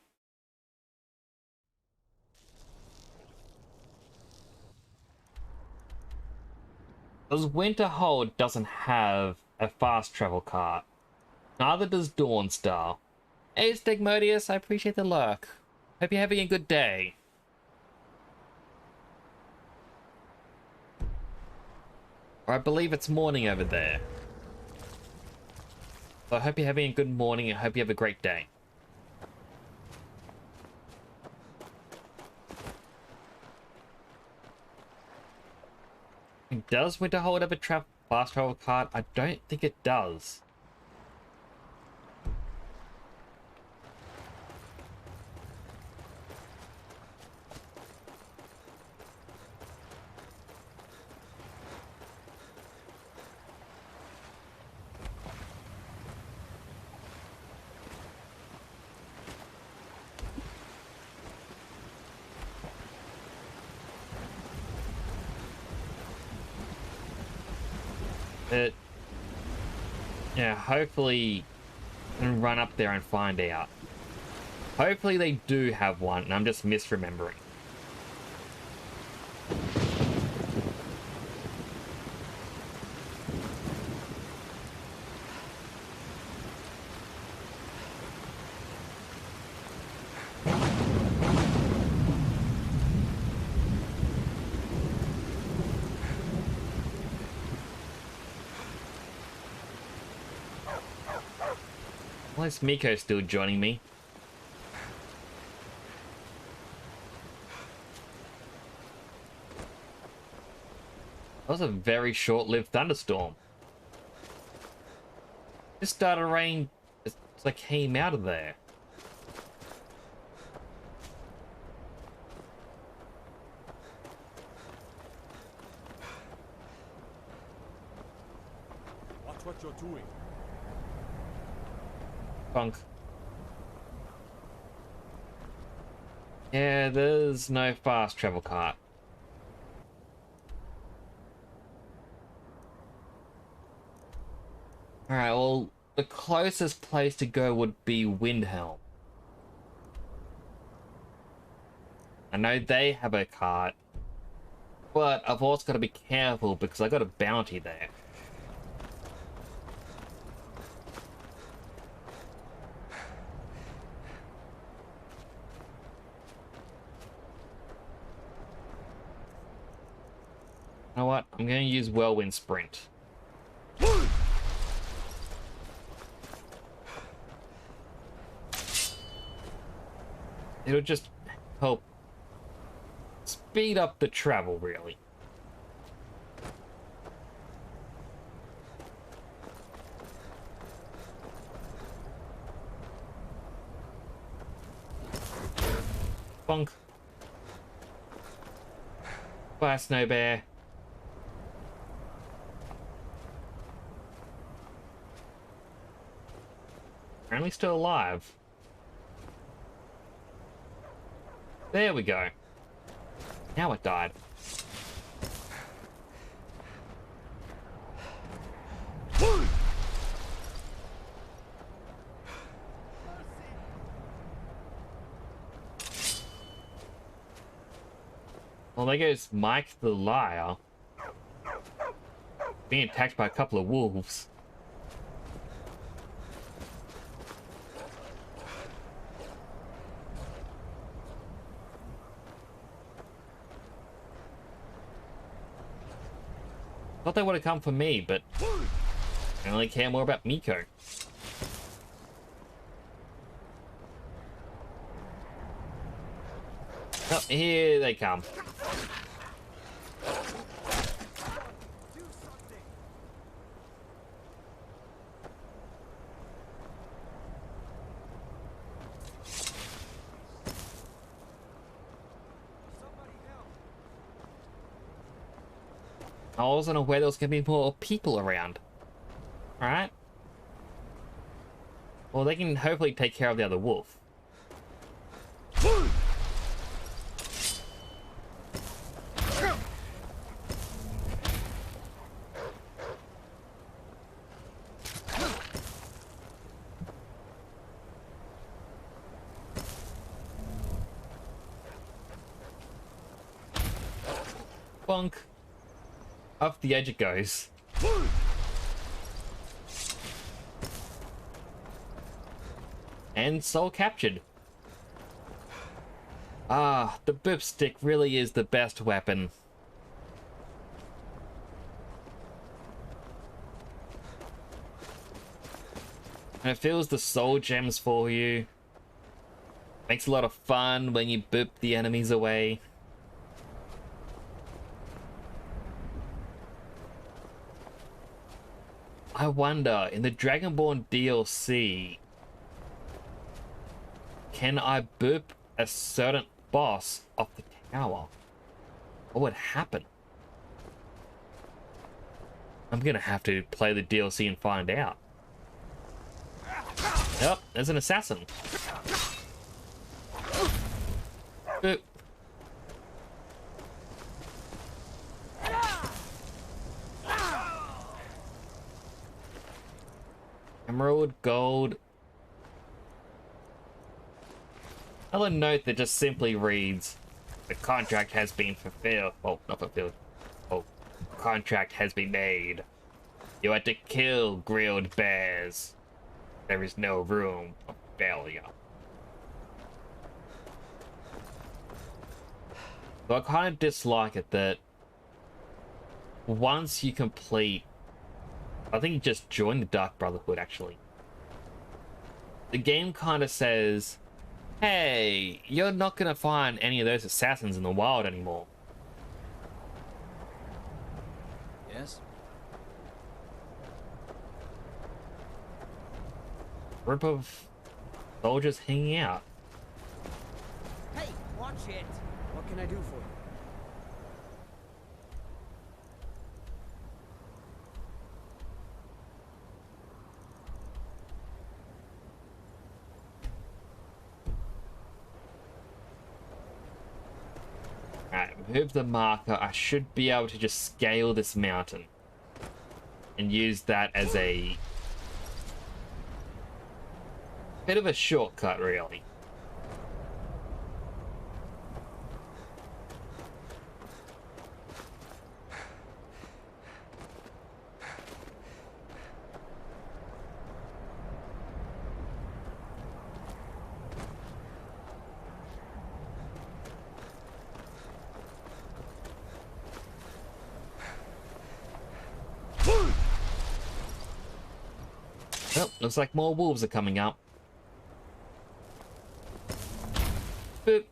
Because Winterhold doesn't have a fast travel cart. Neither does Dawnstar. Hey, Stigmodius, I appreciate the lurk. Hope you're having a good day. Or I believe it's morning over there. So I hope you're having a good morning and I hope you have a great day. Does Winterhold have a fast travel card? I don't think it does. Yeah, hopefully I can run up there and find out. Hopefully they do have one and I'm just misremembering. Why is Miko still joining me? That was a very short-lived thunderstorm. Just started raining So I came out of there.
Watch what you're doing.
Funk. Yeah, there's no fast travel cart. Alright, well, the closest place to go would be Windhelm. I know they have a cart, but I've also got to be careful because I got a bounty there. You know what? I'm going to use Whirlwind Sprint. It'll just help speed up the travel, really. Bonk. Bye, Snow Bear. Apparently still alive. There we go. Now it died. Well, there goes Mike the Liar. Being attacked by a couple of wolves. Thought they would have come for me, but I only care more about Miko. Oh, here they come. I wasn't aware there was going to be more people around. Alright. Well, they can hopefully take care of the other wolf. Bonk. Off the edge it goes. And soul captured. Ah, the boop stick really is the best weapon. And it fills the soul gems for you. Makes a lot of fun when you boop the enemies away. I wonder, in the Dragonborn DLC, can I boop a certain boss off the tower? What would happen? I'm gonna have to play the DLC and find out. Yep, there's an assassin. Boop. Emerald, gold. Another note that just simply reads, the contract has been fulfilled. Oh, not fulfilled. Oh, contract has been made. You had to kill grilled bears. There is no room for failure. So I kind of dislike it that once you complete, I think you just joined the Dark Brotherhood actually. The game kind of says, hey, you're not gonna find any of those assassins in the wild anymore.
Yes?
group of soldiers hanging out.
Hey, watch it! What can I do for you?
Alright, move the marker. I should be able to just scale this mountain and use that as a bit of a shortcut, really. Well, looks like more wolves are coming up. Boop.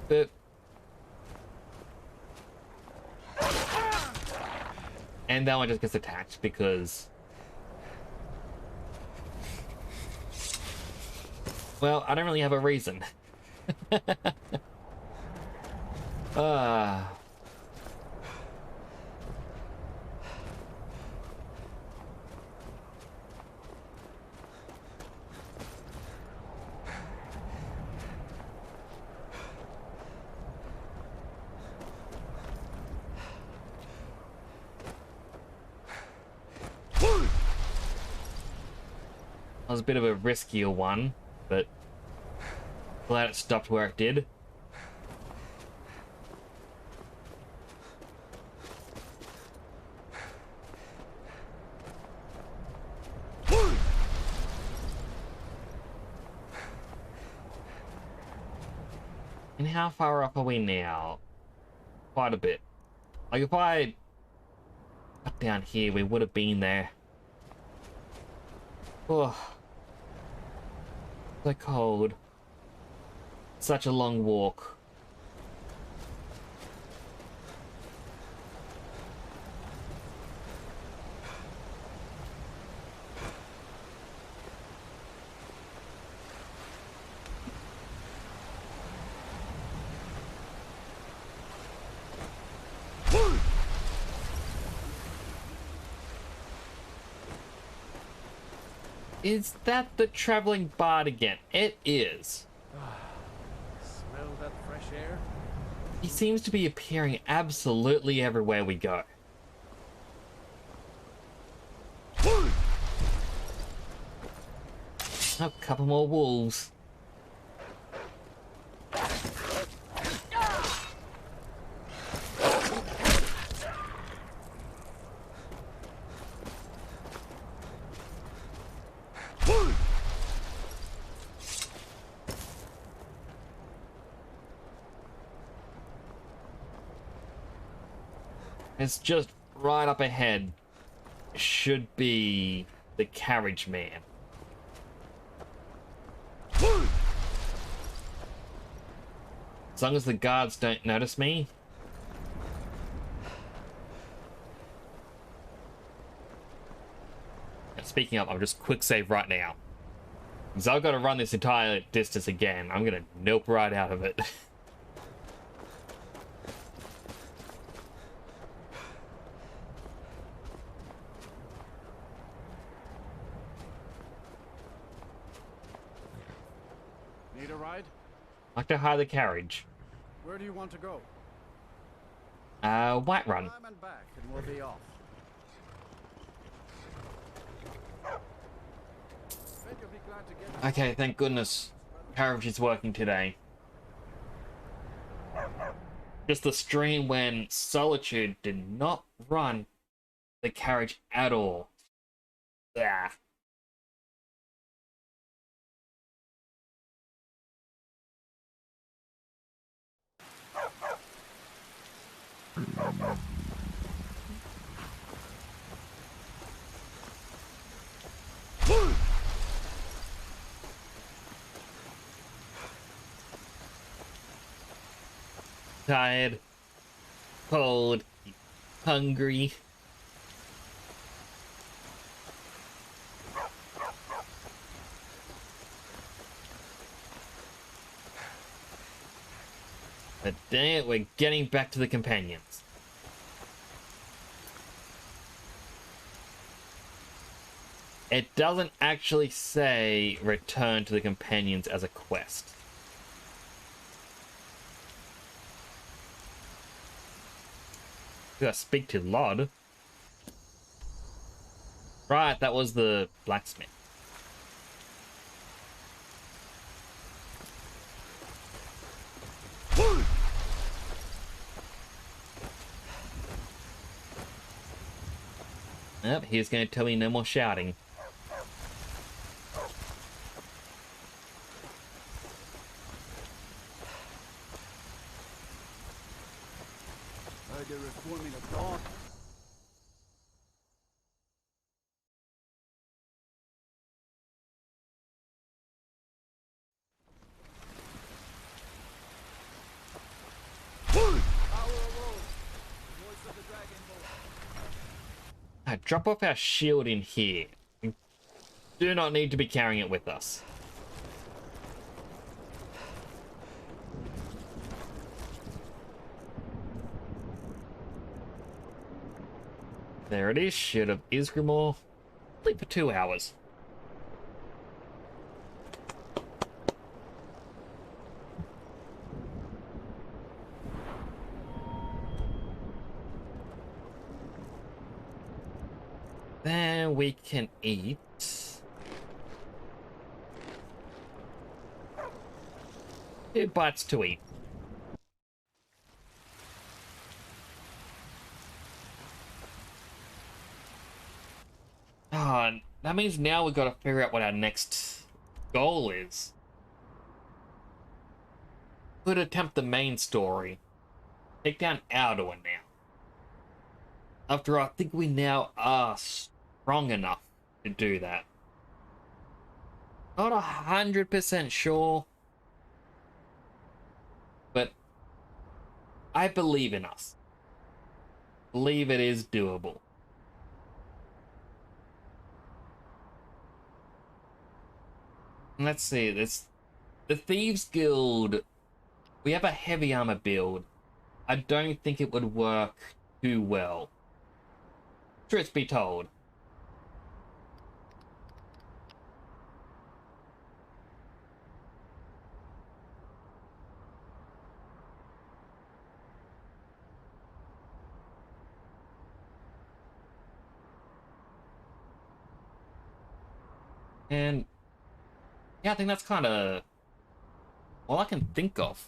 Boop. And that one just gets attacked because... well, I don't really have a reason. Ah. That was a bit of a riskier one, but glad it stopped where it did. And how far up are we now? Quite a bit. Like if I got down here, we would have been there. Oh, so cold. Such a long walk. Is that the traveling bard again? It is.
Smell that fresh air?
He seems to be appearing absolutely everywhere we go. Oh, a couple more wolves. It's just right up ahead. Should be the carriage man. As long as the guards don't notice me. Speaking of, I'll just quick save right now. Because I've got to run this entire distance again. I'm going to nope right out of it.
Need a ride?
I'd like to hire the carriage.
Where do you want to go?
White Run.
Climb and back, and we'll be off. Bet you'll be glad to get
Okay, thank goodness. Carriage is working today. Just the stream when Solitude did not run the carriage at all. Yeah. Tired, cold, hungry. But dang it, we're getting back to the companions. It doesn't actually say return to the companions as a quest. We gotta speak to Lod. Right, that was the blacksmith. Yep, he's gonna tell me no more shouting.
Heard they're reforming a dog.
Drop off our shield in here. We do not need to be carrying it with us. There it is, Shield of Isgrimor. Sleep for 2 hours. Then we can eat. 2 bites to eat. Ah, that means now we've got to figure out what our next goal is. Could attempt the main story. Take down Alduin now. After all, I think we now are strong enough to do that. Not 100% sure, but I believe in us. Believe it is doable. Let's see, the Thieves Guild, we have a heavy armor build. I don't think it would work too well. Truth be told. And yeah, I think that's kind of all I can think of.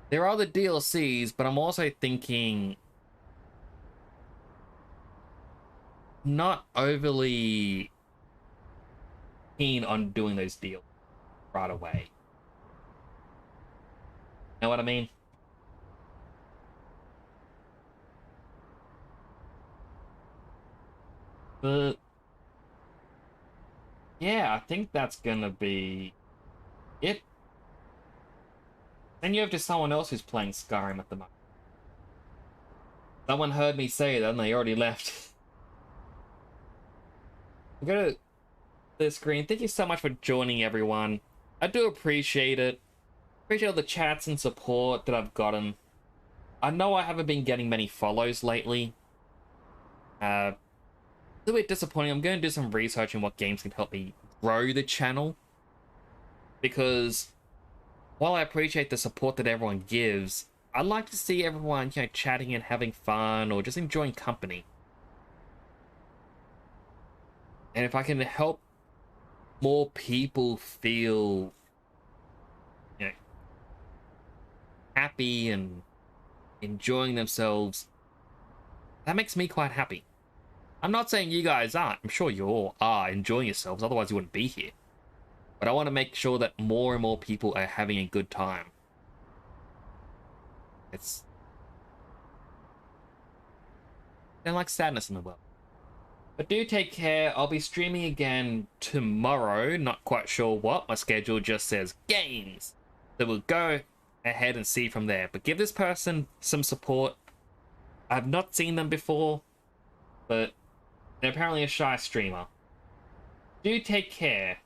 There are the DLCs, but I'm also thinking not overly keen on doing those deals right away. Know what I mean? But yeah, I think that's gonna be it. Then you have to someone else who's playing Skyrim at the moment. Someone heard me say that and they already left. Go to the screen. Thank you so much for joining, everyone. I do appreciate it. Appreciate all the chats and support that I've gotten. I know I haven't been getting many follows lately. A little bit disappointing. I'm going to do some research on what games can help me grow the channel. Because while I appreciate the support that everyone gives, I'd like to see everyone, you know, chatting and having fun or just enjoying company. And if I can help more people feel, you know, happy and enjoying themselves, that makes me quite happy. I'm not saying you guys aren't. I'm sure you all are enjoying yourselves, otherwise you wouldn't be here. But I want to make sure that more and more people are having a good time. It's... I don't like sadness in the world. But do take care. I'll be streaming again tomorrow. Not quite sure what. My schedule just says games. So we'll go ahead and see from there. But give this person some support. I've not seen them before, but they're apparently a shy streamer. Do take care.